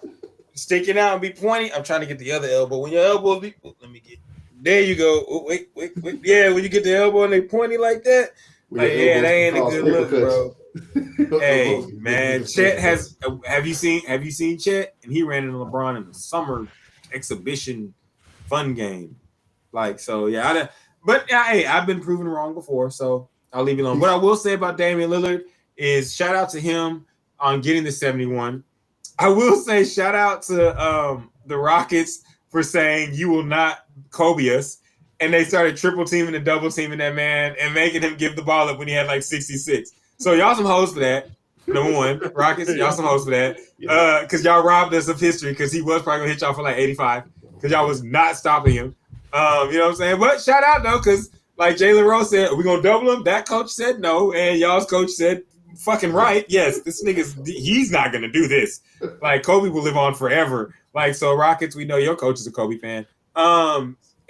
sticking out and be pointy. I'm trying to get the other elbow. When your elbows be, let me get. There you go. Oh, wait. Yeah, when you get the elbow and they pointy like that, like that ain't a good look, bro. Hey man, Chet has. Have you seen Chet? And he ran into LeBron in the summer exhibition fun game. Like so, yeah. Hey, I've been proven wrong before, so I'll leave it alone. What I will say about Damian Lillard is shout out to him on getting the 71. I will say shout out to the Rockets for saying you will not Kobe us. And they started triple teaming and double teaming that man and making him give the ball up when he had like 66. So y'all some hoes for that. Number one, Rockets, y'all some hoes for that. Because y'all robbed us of history because he was probably going to hit y'all for like 85 because y'all was not stopping him. You know what I'm saying? But shout out though because like Jalen Rose said, are we going to double him? That coach said no. And y'all's coach said fucking right. Yes, this he's not going to do this. Like Kobe will live on forever. Like so Rockets, we know your coach is a Kobe fan.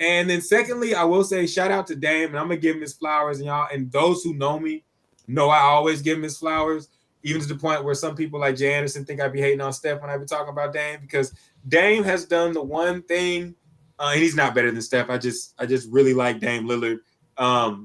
And then secondly, I will say shout out to Dame, and I'm gonna give him his flowers, and y'all, and those who know me know I always give him his flowers, even to the point where some people like Jay Anderson think I'd be hating on Steph when I be talking about Dame, because Dame has done the one thing, and he's not better than Steph. I just really like Dame Lillard,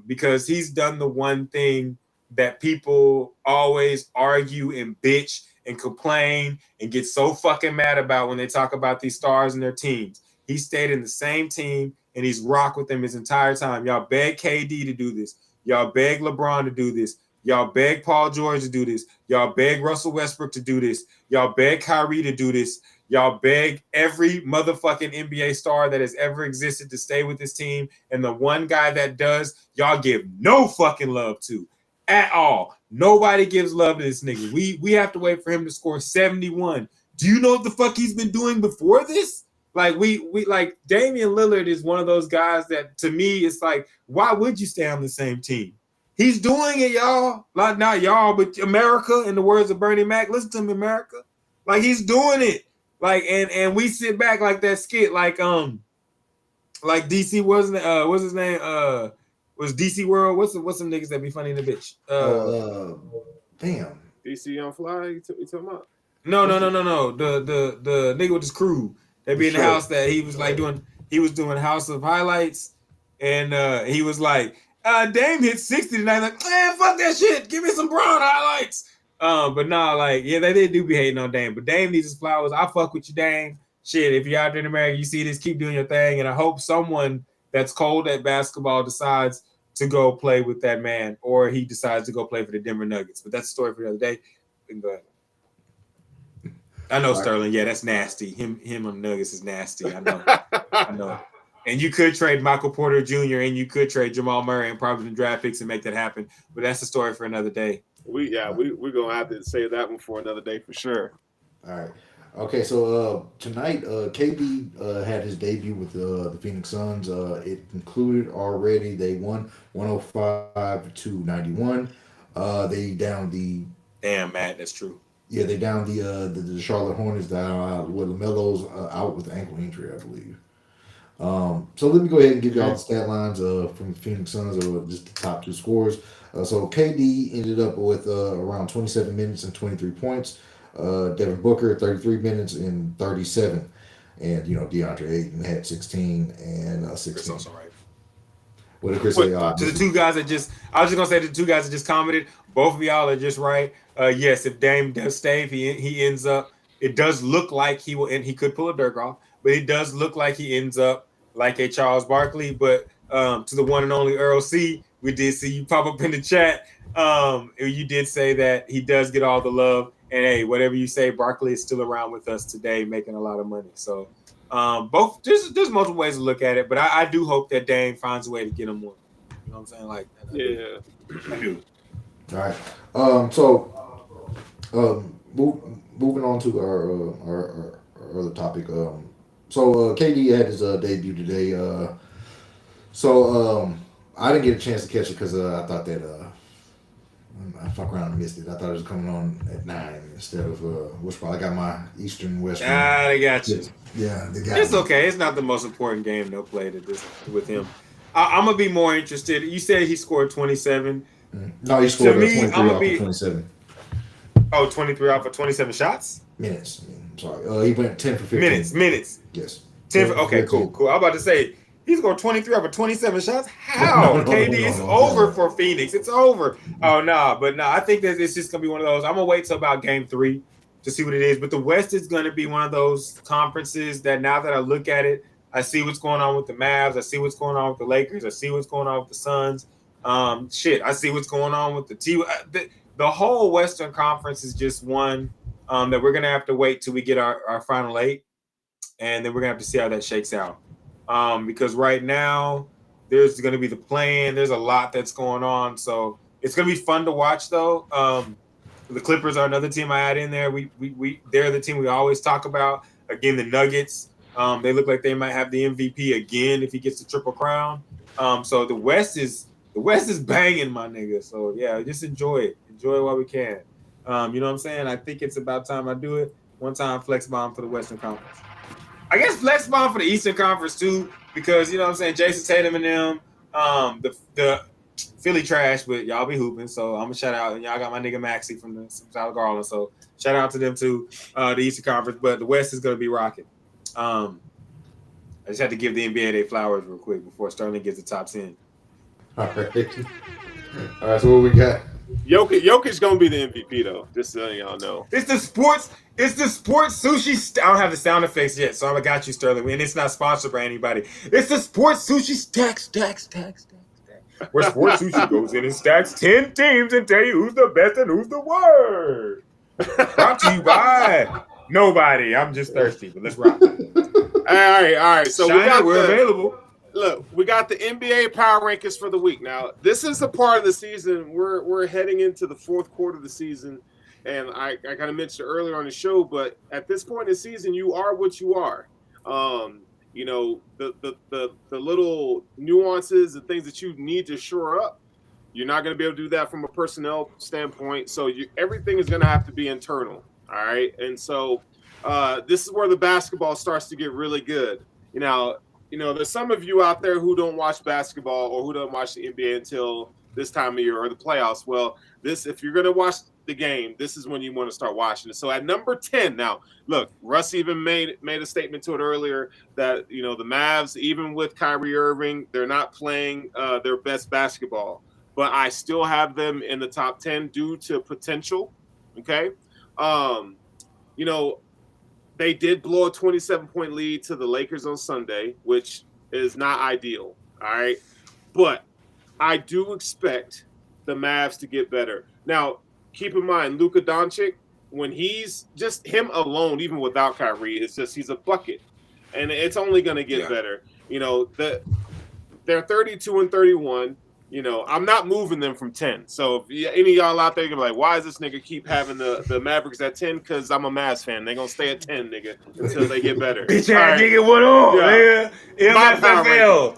because he's done the one thing that people always argue and bitch and complain and get so fucking mad about when they talk about these stars and their teams. He stayed in the same team, and he's rocked with them his entire time. Y'all beg KD to do this. Y'all beg LeBron to do this. Y'all beg Paul George to do this. Y'all beg Russell Westbrook to do this. Y'all beg Kyrie to do this. Y'all beg every motherfucking NBA star that has ever existed to stay with this team. And the one guy that does, y'all give no fucking love to at all. Nobody gives love to this nigga. We have to wait for him to score 71. Do you know what the fuck he's been doing before this? Like we like Damian Lillard is one of those guys that to me it's like, why would you stay on the same team? He's doing it, y'all. Like not y'all, but America, in the words of Bernie Mac. Listen to him, America. Like he's doing it. Like and we sit back like that skit, like DC wasn't what's his name? Was DC World? What's some niggas that be funny in the bitch? Damn. DC on Fly, you talking about? No. The nigga with his crew. They be in the house that he was like doing House of Highlights, and he was like, Dame hit 60 tonight. Like, man, fuck that shit. Give me some Braun highlights. But nah, like, yeah, they do be hating on Dame. But Dame needs his flowers. I fuck with you, Dame. Shit, if you're out there in America, you see this, keep doing your thing. And I hope someone that's cold at basketball decides to go play with that man, or he decides to go play for the Denver Nuggets. But that's a story for the other day. We can go ahead. I know, Sterling. Yeah, that's nasty. Him on the Nuggets is nasty. I know. And you could trade Michael Porter Jr. and you could trade Jamal Murray and probably the draft picks and make that happen. But that's a story for another day. We're gonna have to save that one for another day for sure. All right. Okay, so tonight, KD had his debut with the Phoenix Suns. It concluded already. They won 105-91. They downed the. Damn, Matt, that's true. Yeah, they downed the Charlotte Hornets down with LaMelo's out with ankle injury, I believe. So let me go ahead and give you all the stat lines from the Phoenix Suns, or just the top two scores. So KD ended up with around 27 minutes and 23 points. Devin Booker 33 minutes and 37, and DeAndre Ayton had 16 and 16. Chris also right. What did Chris say? To the two guys that I was just gonna say the two guys that just commented. Both of y'all are just right. Yes, if Dame does stay, if he ends up, it does look like he will, and he could pull a Dirk off, but it does look like he ends up like a Charles Barkley. But to the one and only Earl C, we did see you pop up in the chat. You did say that he does get all the love, and hey, whatever you say, Barkley is still around with us today, making a lot of money. So both there's multiple ways to look at it, but I do hope that Dame finds a way to get him one. You know what I'm saying? Like, yeah, I do. All right. Moving on to our other topic. KD had his debut today. I didn't get a chance to catch it because I thought that I fuck around and missed it. I thought it was coming on at 9 instead of which part. I got my Eastern West. They got you. Yeah, they got It's me. okay. It's not the most important game they'll play with him. I'm gonna be more interested. You said he scored 27. No, he scored To me, 23 I'ma off be- of 27 Oh, 23 off of 27 shots? minutes. I'm sorry. He went 10 for 15. Minutes. Yes. 10 for, 10 for okay, 15. cool. I'm about to say he scored 23 off of 27 shots. How? No, KD, no, it's no, over no. for Phoenix. It's over. Oh, no. But no, I think that it's just going to be one of those. I'm going to wait till about game 3 to see what it is. But the West is going to be one of those conferences that now that I look at it, I see what's going on with the Mavs. I see what's going on with the Lakers. I see what's going on with the Suns. I see what's going on with the whole Western Conference is just one that we're going to have to wait till we get our final 8. And then we're going to have to see how that shakes out. Because right now there's going to be the play-in. There's a lot that's going on. So it's going to be fun to watch, though. The Clippers are another team I add in there. They're the team we always talk about. Again, the Nuggets. They look like they might have the MVP again if he gets the Triple Crown. So the West is banging, my nigga. So yeah, just enjoy it. Enjoy it while we can. You know what I'm saying? I think it's about time I do it. One time flex bomb for the Western Conference. I guess flex bomb for the Eastern Conference too, because you know what I'm saying, Jason Tatum and them, the Philly trash, but y'all be hooping. So I'm gonna shout out, and y'all got my nigga Maxey from South Garland. So shout out to them too, the Eastern Conference. But the West is gonna be rocking. I just had to give the NBA their flowers real quick before Sterling gets the top 10. All right. All right. So what we got? Jokic gonna be the MVP though. Just so y'all know. It's the sports sushi. I don't have the sound effects yet, so I got you, Sterling. And it's not sponsored by anybody. It's the sports sushi stack. Where sports sushi goes in and stacks 10 teams and tell you who's the best and who's the worst. Brought to you by nobody. I'm just thirsty, but let's rock. All right. So we're available. Look, we got the NBA power rankings for the week. Now, this is a part of the season. We're heading into the fourth quarter of the season, and I kind of mentioned earlier on the show, but at this point in the season, you are what you are. You know, the little nuances and things that you need to shore up, you're not going to be able to do that from a personnel standpoint. So everything is going to have to be internal. All right, and so this is where the basketball starts to get really good. You know, there's some of you out there who don't watch basketball or who don't watch the NBA until this time of year or the playoffs. Well, if you're going to watch the game, this is when you want to start watching it. So at number 10, now, look, Russ even made a statement to it earlier that, you know, the Mavs, even with Kyrie Irving, they're not playing their best basketball. But I still have them in the top 10 due to potential, okay? You know, they did blow a 27-point lead to the Lakers on Sunday, which is not ideal, all right? But I do expect the Mavs to get better. Now, keep in mind, Luka Doncic, when he's just him alone, even without Kyrie, it's just he's a bucket. And it's only going to get better. You know, they're 32-31. You know, I'm not moving them from 10. So if any of y'all out there gonna be like, why does this nigga keep having the Mavericks at 10? Because I'm a Mavs fan. They're gonna stay at 10, nigga, until they get better. Bitch ass nigga, what up? Yeah. MFFL.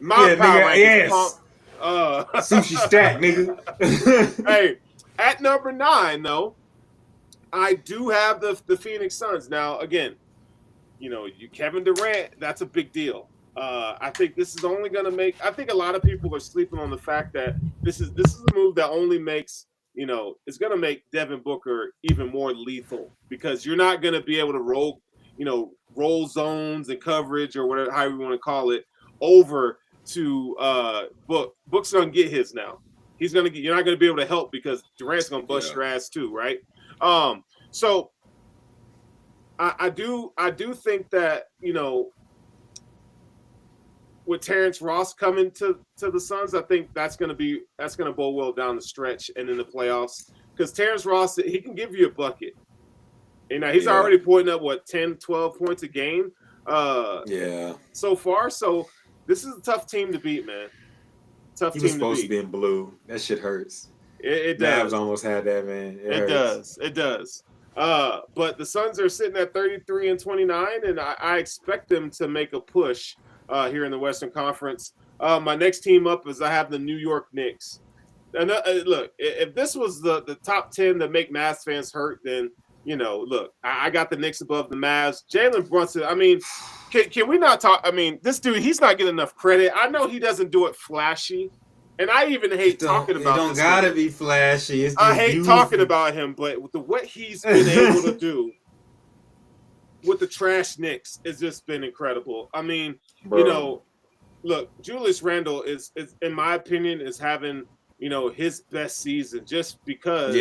My power rankings. Yes. Sushi stack, nigga. Hey, at number 9, though, I do have the Phoenix Suns. Now, again, you know, Kevin Durant, that's a big deal. I think this is only going to make. I think a lot of people are sleeping on the fact that this is a move that only makes, you know, it's going to make Devin Booker even more lethal because you're not going to be able to roll zones and coverage or whatever, however you want to call it, over to Book. Book's going to get his now. He's going to get. You're not going to be able to help because Durant's going to bust your ass too, right? So I do think that, you know, with Terrence Ross coming to the Suns, I think that's going to bode well down the stretch and in the playoffs because Terrence Ross, he can give you a bucket. You know, he's already putting up 10, 12 points a game. So far. So this is a tough team to beat, man. Tough team to beat. He was supposed to be in blue. That shit hurts. It does. Mavs almost had that, man. It does. But the Suns are sitting at 33-29, and I expect them to make a push here in the Western Conference. My next team up is I have the New York Knicks. And look, if this was the top 10 that make Mavs fans hurt, then look, I got the Knicks above the Mavs. Jalen Brunson. I mean, can we not talk? I mean, this dude, he's not getting enough credit. I know he doesn't do it flashy, and I even hate talking about. It don't gotta be flashy. I hate beautiful. Talking about him, but with what he's been able to do with the trash Knicks has just been incredible. I mean, look, Julius Randle is in my opinion is having his best season just because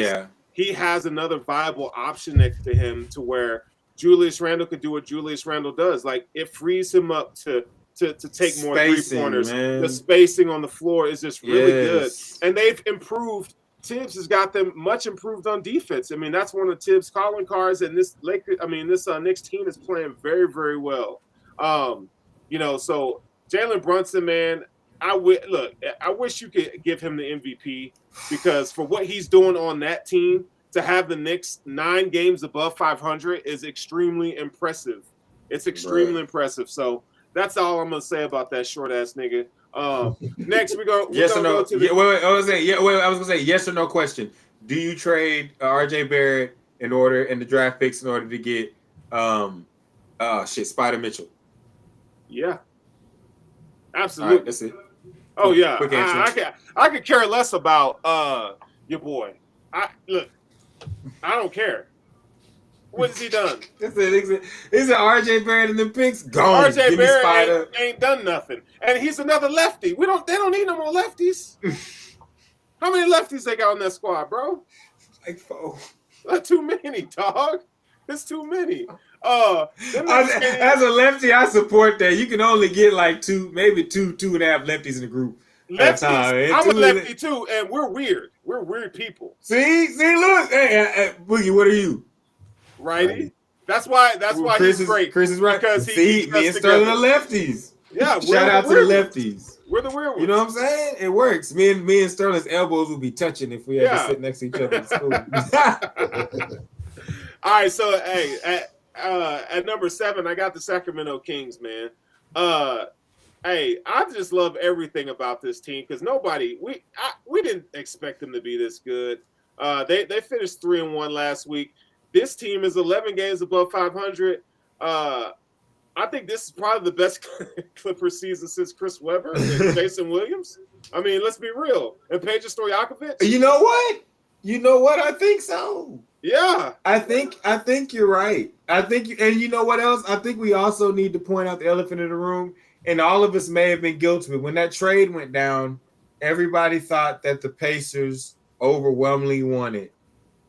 he has another viable option next to him to where Julius Randle could do what Julius Randle does. Like it frees him up to take more three-pointers. The spacing on the floor is just really good. And they've improved. Tibbs has got them much improved on defense. I mean, that's one of Tibbs' calling cards, and this Knicks team is playing very, very well. So Jalen Brunson, man, I wish you could give him the MVP because for what he's doing on that team, to have the Knicks 9 games above 500 is extremely impressive. It's extremely impressive. So that's all I'm gonna say about that short ass nigga. Next we go. Yes or no? I was gonna say yes or no question. Do you trade RJ Barrett in the draft picks in order to get Spider Mitchell? Yeah, absolutely. Right, that's it. Oh yeah, I could care less about your boy. I don't care. What has he done? Is it RJ Barrett in the picks? Gone. RJ Barrett ain't done nothing, and he's another lefty. They don't need no more lefties. How many lefties they got on that squad, bro? Like 4. Not too many, dog. It's too many. As a lefty, I support that. You can only get like 2, maybe 2.5 lefties in the group. Lefties. I'm a lefty too, and we're weird. We're weird people. See, look, hey, Boogie, what are you? Righty. That's why Chris he's great. Chris is right. Because me and Sterling are lefties. Yeah, shout out to the lefties. We're the weird ones. You know what I'm saying? It works. Me and Sterling's elbows would be touching if we had to sit next to each other in school. All right, so hey, at number 7, I got the Sacramento Kings, man. Hey, I just love everything about this team because we didn't expect them to be this good. They finished 3-1 last week. This team is 11 games above 500. I think this is probably the best Clippers season since Chris Webber and Jason Williams. I mean, let's be real. And Peja Stojakovic. You know what? I think so. Yeah. I think you're right. And you know what else? I think we also need to point out the elephant in the room. And all of us may have been guilty. When that trade went down, everybody thought that the Pacers overwhelmingly won it.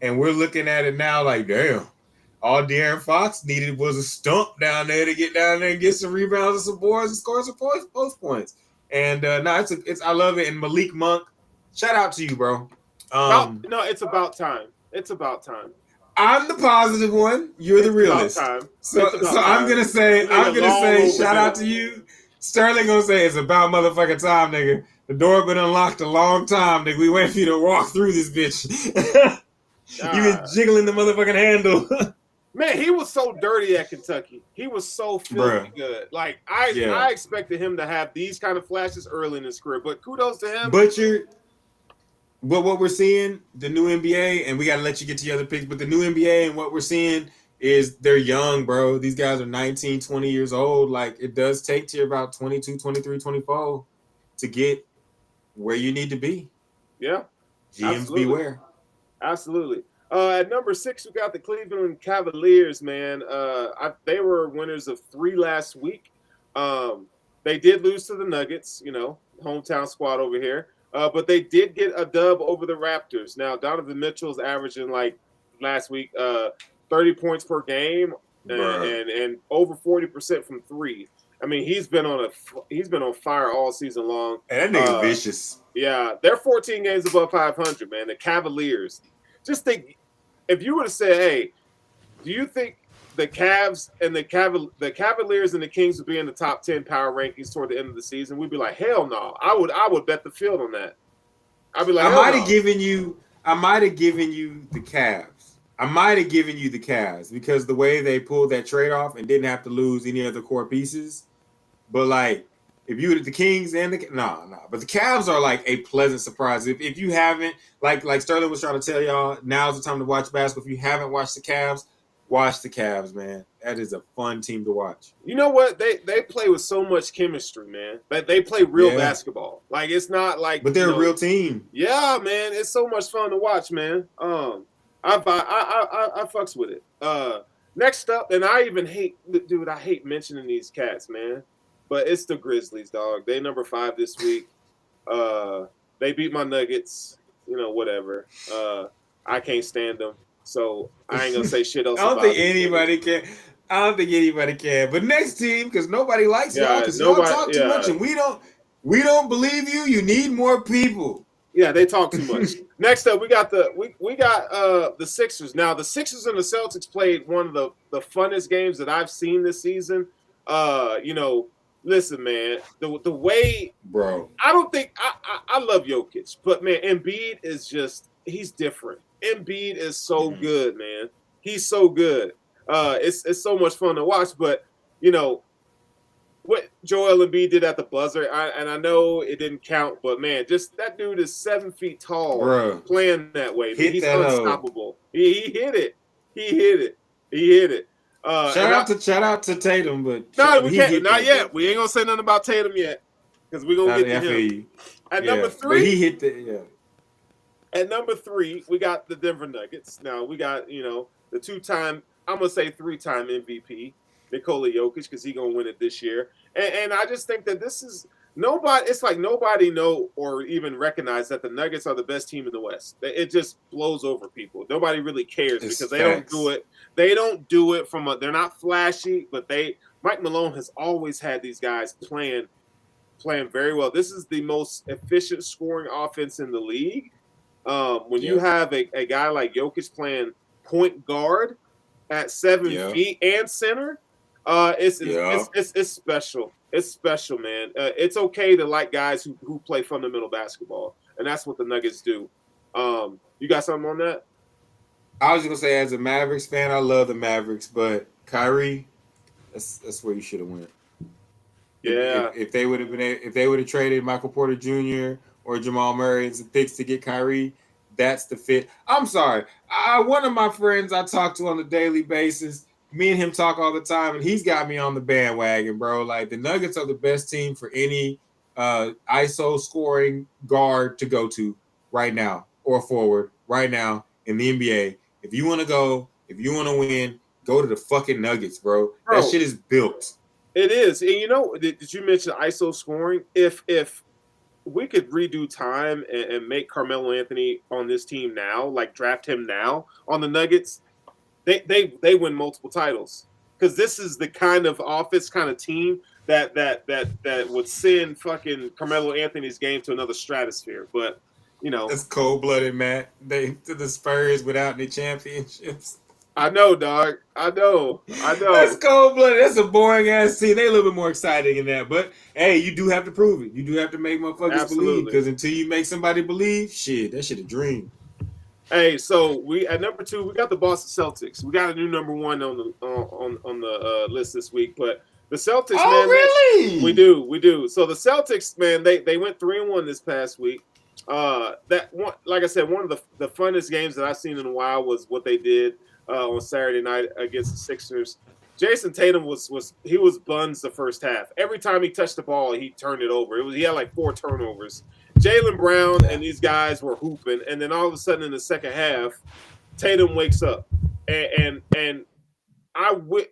And we're looking at it now like, damn, all De'Aaron Fox needed was a stump down there to get down there and get some rebounds and some boards and score some post points. And I love it. And Malik Monk, shout out to you, bro. No, it's about time. It's about time. I'm the positive one. You're the realist. So I'm gonna say, shout out to you. Sterling gonna say it's about motherfucking time, nigga. The door been unlocked a long time, nigga. We waiting for you to walk through this bitch. You been jiggling the motherfucking handle. Man, he was so dirty at Kentucky. He was so filthy good. Like I expected him to have these kind of flashes early in his career, but kudos to him. But what we're seeing, the new NBA, and we got to let you get to your other picks, but the new NBA and what we're seeing is they're young, bro. These guys are 19, 20 years old. Like, it does take to about 22, 23, 24 to get where you need to be. Yeah. GMs absolutely. Beware. Absolutely. At number 6, we got the Cleveland Cavaliers, man. They were winners of 3 last week. They did lose to the Nuggets, hometown squad over here. But they did get a dub over the Raptors. Now, Donovan Mitchell's averaging, like, last week, 30 points per game and over 40% from 3. I mean, he's been on fire all season long. And that nigga's vicious. Yeah, they're 14 games above 500, man. The Cavaliers. Just think, if you were to say, hey, do you think the Cavs and the Cavaliers and the Kings would be in the top 10 power rankings toward the end of the season? We'd be like, hell no. I would bet the field on that. I'd be like, I might have given you the Cavs. I might have given you the Cavs because the way they pulled that trade off and didn't have to lose any of the core pieces. But like If you the Kings and the but the Cavs are like a pleasant surprise. If you haven't, like Sterling was trying to tell y'all, now's the time to watch basketball. If you haven't watched the Cavs, watch the Cavs, man. That is a fun team to watch. You know what? They play with so much chemistry, man. They play real basketball. Like it's not like, but they're a real team. Yeah, man. It's so much fun to watch, man. I fucks with it. Next up, and I hate mentioning these cats, man. But it's the Grizzlies, dog. They number 5 this week. They beat my Nuggets. You know, whatever. I can't stand them, so I ain't gonna say shit else. I don't think anybody can. But next team, because nobody likes y'all, because y'all talk too much, and we don't believe you. You need more people. Yeah, they talk too much. Next up, we got the Sixers. Now, the Sixers and the Celtics played one of the funnest games that I've seen this season. Listen, man, the way, bro, I don't think I love Jokic, but man, Embiid is just, he's different. Embiid is so good, man. He's so good. It's so much fun to watch, but what Joel Embiid did at the buzzer, I know it didn't count, but man, just that dude is 7 feet tall, bro, playing that way. Man. He's unstoppable. He hit it. Shout out to Tatum, but no, we can't. Not yet. We ain't gonna say nothing about Tatum yet because we're gonna get to him. At number 3, but he hit the At number 3, we got the Denver Nuggets. Now we got the 2-time, I'm gonna say 3-time MVP. Nikola Jokic, because he's gonna win it this year, and I just think that this is nobody. It's like nobody know or even recognize that the Nuggets are the best team in the West. It just blows over people. Nobody really cares because they don't do it. They don't do it from they're not flashy, but Mike Malone has always had these guys playing very well. This is the most efficient scoring offense in the league. When you have a guy like Jokic playing point guard at 7 feet and center. It's special. It's special, man. It's okay to like guys who play fundamental basketball, and that's what the Nuggets do. You got something on that? I was just gonna say, as a Mavericks fan, I love the Mavericks, but Kyrie, that's where you should have went. Yeah. If they would have traded Michael Porter Jr. or Jamal Murray as the picks to get Kyrie, that's the fit. I'm sorry. One of my friends I talk to on a daily basis, me and him talk all the time, and he's got me on the bandwagon, bro. Like, the Nuggets are the best team for any ISO scoring guard to go to right now, or forward right now in the NBA. If you want to win, go to the fucking Nuggets, bro. That shit is built. It is. And did you mention ISO scoring? If we could redo time and make Carmelo Anthony on this team now, like draft him now on the Nuggets, they win multiple titles, because this is the kind of offense, kind of team that would send fucking Carmelo Anthony's game to another stratosphere. But that's cold-blooded, Matt. They to the Spurs without any championships. I know, dog. I know. That's cold-blooded. That's a boring ass team. They a little bit more exciting in that. But hey, you do have to prove it. You do have to make motherfuckers believe. Because until you make somebody believe, that shit a dream. Hey, so we at number 2, we got the Boston Celtics. We got a new number 1 on the list this week. But the Celtics, man, really? We do. So the Celtics, man, they went 3-1 this past week. That one, like I said, one of the funnest games that I've seen in a while was what they did on Saturday night against the Sixers. Jason Tatum was buns the first half. Every time he touched the ball, he turned it over. He had like 4 turnovers. Jaylen Brown and these guys were hooping, and then all of a sudden in the second half, Tatum wakes up. And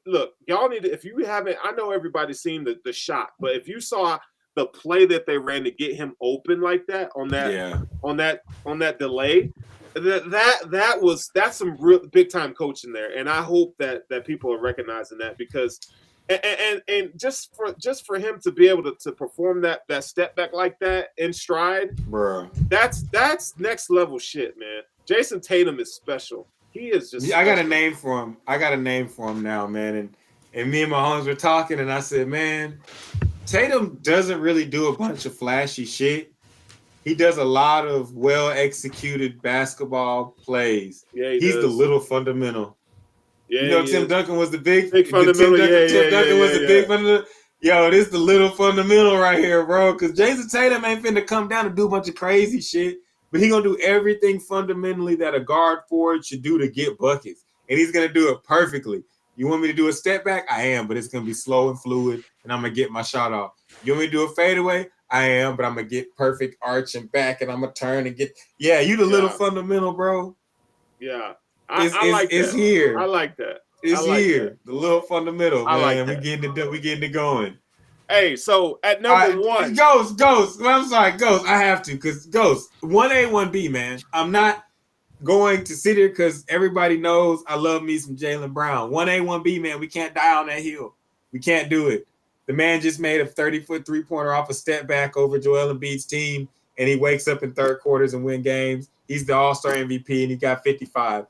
look, y'all need to, if you haven't, I know everybody's seen the shot, but if you saw the play that they ran to get him open like that on that delay, that's some real big time coaching there, and I hope that people are recognizing that, because and just for him to be able to perform that step back like that in stride, bro, that's next level shit, man. Jason Tatum is special. He is just. I got a name for him now, man. And me and my homies were talking, and I said, man, Tatum doesn't really do a bunch of flashy shit. He does a lot of well-executed basketball plays. Yeah, he's the little fundamental. Yeah, Tim Duncan was the big fundamental. Tim Duncan was the big fundamental. Yo, this the little fundamental right here, bro. Because Jason Tatum ain't finna come down and do a bunch of crazy shit, but he gonna do everything fundamentally that a guard forward should do to get buckets, and he's gonna do it perfectly. You want me to do a step back? I am, but it's gonna be slow and fluid, and I'm gonna get my shot off. You want me to do a fadeaway? I am, but I'm gonna get perfect arch and back, and I'm gonna turn and get. Yeah, you the little fundamental, bro. Yeah, I like that. It's here. I like that. It's here. That. The little fundamental, man. Like we getting it going. Hey, so at number one, Ghost. I'm sorry, Ghost. I have to, because Ghost 1A, 1B, man. I'm not going to sit here because everybody knows I love me some Jaylen Brown. 1A, 1B, man. We can't die on that hill. We can't do it. The man just made a 30-foot three-pointer off a step back over Joel Embiid's team, and he wakes up in third quarters and win games. He's the All-Star MVP, and he got 55.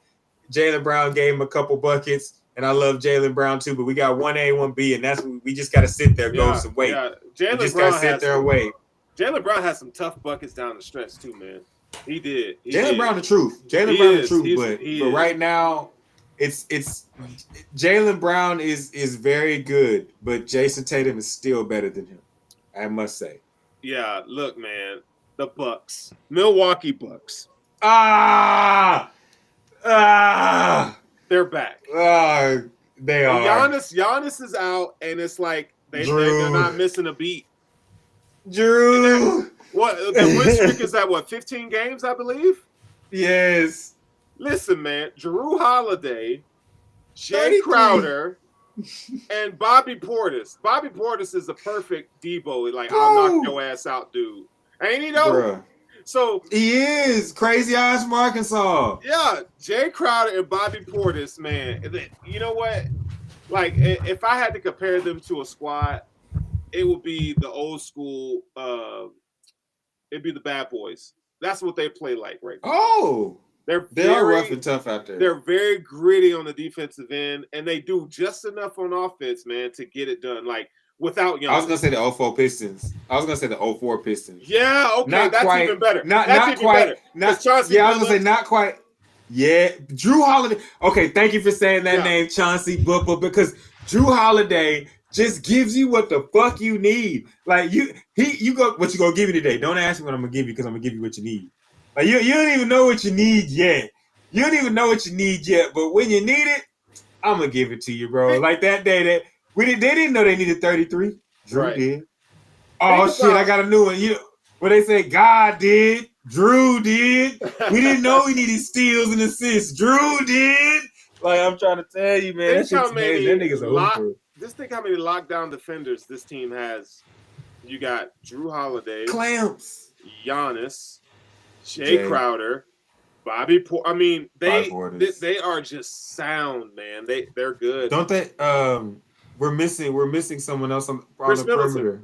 Jaylen Brown gave him a couple buckets. And I love Jaylen Brown too, but we got 1A, 1B, and that's we just got to sit there, Ghost, and wait. Yeah. Jaylen Brown sit there and wait. Jaylen Brown has some tough buckets down the stretch too, man. He did. Jaylen Brown the truth. Jaylen Brown the truth, but right now, it's Jaylen Brown is very good, but Jason Tatum is still better than him. I must say. Yeah, look, man, the Bucks, Milwaukee Bucks. They're back. They are. Giannis is out, and it's like they're not missing a beat. Drew. What the win streak is at? What, 15 games, I believe? Yes. Listen, man, Jrue Holiday, Jay Crowder, and Bobby Portis. Bobby Portis is the perfect Debo. Like, I'll knock your ass out, dude. Ain't he though? Bruh. So he is crazy eyes from Arkansas. Yeah, Jay Crowder and Bobby Portis, man. You know what? Like, if I had to compare them to a squad, it would be the old school. It'd be the Bad Boys. That's what they play like right now. Oh, they are rough and tough out there. They're very gritty on the defensive end, and they do just enough on offense, man, to get it done. Like, without Giannis. I was gonna say the 04 Pistons. I was gonna say the 04 Pistons. Yeah, okay, not that's quite, even better. Not that's quite. Better. Yeah, I was gonna say not quite. Yeah, Jrue Holiday. Okay, thank you for saying that name, Chauncey Buppa, because Jrue Holiday just gives you what the fuck you need. Like you go. What you gonna give me today? Don't ask me what I'm gonna give you, because I'm gonna give you what you need. Like you don't even know what you need yet. You don't even know what you need yet. But when you need it, I'm gonna give it to you, bro. Like that day that. They didn't know they needed 33. Drew did. Oh shit! I got a new one. What they say? God did. Drew did. We didn't know he needed steals and assists. Drew did. Like, I'm trying to tell you, man. That shit's amazing. That nigga's over. Just think how many lockdown defenders this team has. You got Jrue Holiday, Clamps, Giannis, Jay Crowder, Bobby Portis. I mean, they are just sound, man. They're good. Don't they? We're missing someone else on the perimeter.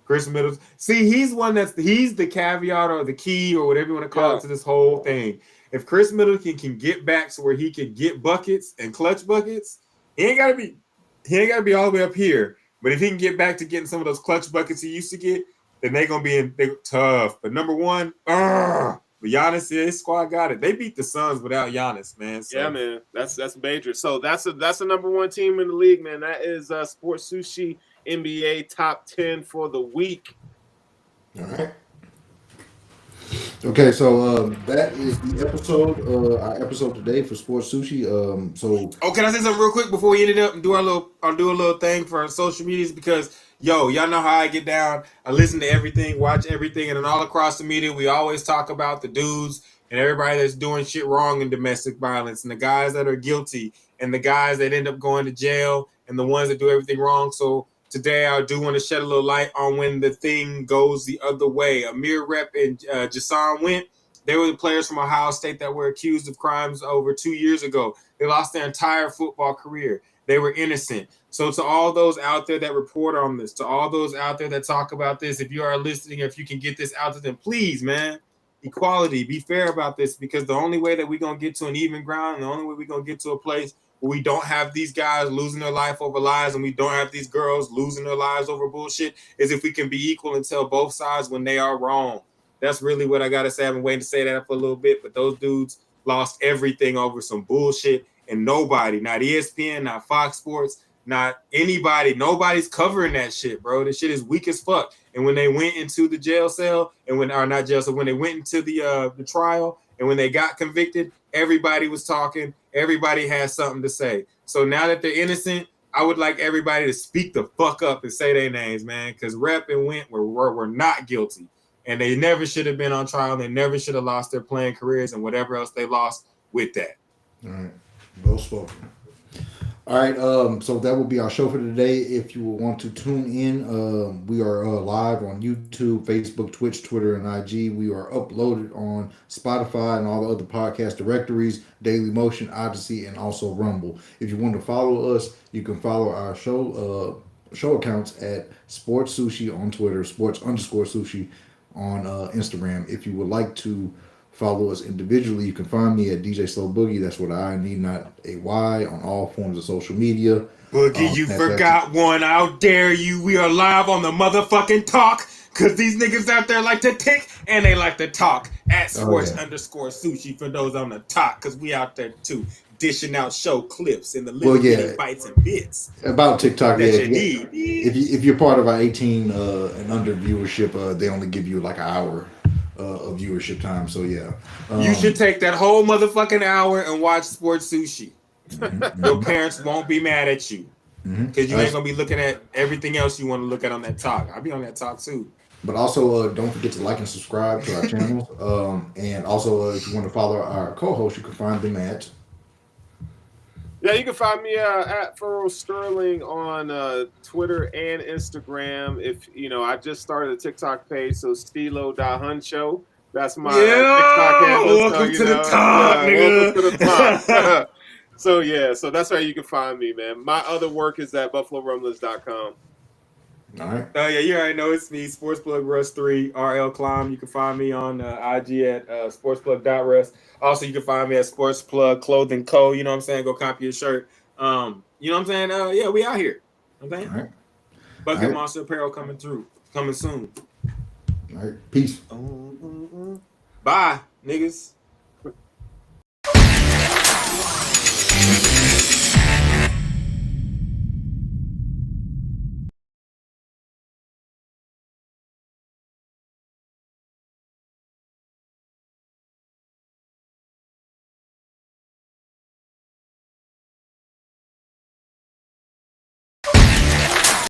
Chris Middleton. See, he's the caveat or the key or whatever you want to call it to this whole thing. If Chris Middleton can get back to where he can get buckets and clutch buckets, he ain't gotta be all the way up here. But if he can get back to getting some of those clutch buckets he used to get, then they're gonna be tough. But number one, but Giannis, his squad got it. They beat the Suns without Giannis, man. So. Yeah, man, that's major. So that's the number one team in the league, man. That is Sports Sushi NBA Top 10 for the week. All right. Okay, so that is the episode. Our episode today for Sports Sushi. Can I say something real quick before we end it up and do a little thing for our social medias? Because y'all know how I get down. I listen to everything, watch everything, and then all across the media, we always talk about the dudes and everybody that's doing shit wrong in domestic violence, and the guys that are guilty, and the guys that end up going to jail, and the ones that do everything wrong. So today, I do want to shed a little light on when the thing goes the other way. Amir Rep and Jason Went, they were the players from Ohio State that were accused of crimes over 2 years ago. They lost their entire football career. They were innocent. So to all those out there that report on this, to all those out there that talk about this, if you are listening, if you can get this out to them, please, man, equality, be fair about this, because the only way that we're going to get to an even ground, and the only way we're going to get to a place we don't have these guys losing their life over lies, and we don't have these girls losing their lives over bullshit, is if we can be equal and tell both sides when they are wrong. That's really what I got to say. I've been waiting to say that for a little bit, but those dudes lost everything over some bullshit, and nobody, not ESPN, not Fox Sports, Not anybody, nobody's covering that shit, bro. This shit is weak as fuck. And when they went into the jail cell, and when they went into the trial, and when they got convicted, everybody was talking. Everybody has something to say. So now that they're innocent, I would like everybody to speak the fuck up and say their names, man. Because Rep and Went were not guilty, and they never should have been on trial. They never should have lost their playing careers and whatever else they lost with that. All right, well spoken. All right, so that will be our show for today. If you want to tune in, we are live on YouTube, Facebook, Twitch, Twitter, and IG. We are uploaded on Spotify and all the other podcast directories, Daily Motion, Odyssey, and also Rumble. If you want to follow us, you can follow our show accounts at Sports Sushi on Twitter, Sports_Sushi on Instagram. If you would like to follow us individually, you can find me at DJ Slow Boogie. That's what I need, not a Y, on all forms of social media. Boogie, you forgot one. How dare you? We are live on the motherfucking talk, because these niggas out there like to tick and they like to talk at sports_sushi for those on the talk, because we out there too, dishing out show clips in the little bitty bites and bits. About TikTok, that you need. If you're part of our 18 and under viewership, they only give you like an hour of viewership time. So yeah, you should take that whole motherfucking hour and watch Sports Sushi. Your parents won't be mad at you, because you ain't gonna be looking at everything else you want to look at on that talk. I'll be on that talk too. But also, don't forget to like and subscribe to our channels. And also, if you want to follow our co-host, you can find them at. Yeah, you can find me at Furrow Sterling on Twitter and Instagram. If I just started a TikTok page, so stilo.huncho. That's my TikTok handle. Welcome to the top, nigga. Welcome to the top. So that's where you can find me, man. My other work is at buffalorumblers.com. All right. You already know it's me, Sportsplug Russ 3, RL Climb. You can find me on IG at sportsplug.russ. Also, you can find me at Sportsplug Clothing Co. You know what I'm saying? Go copy your shirt. You know what I'm saying? We out here. You know what I'm saying? All right. Bucket Monster Apparel coming soon. All right. Peace. Bye, niggas.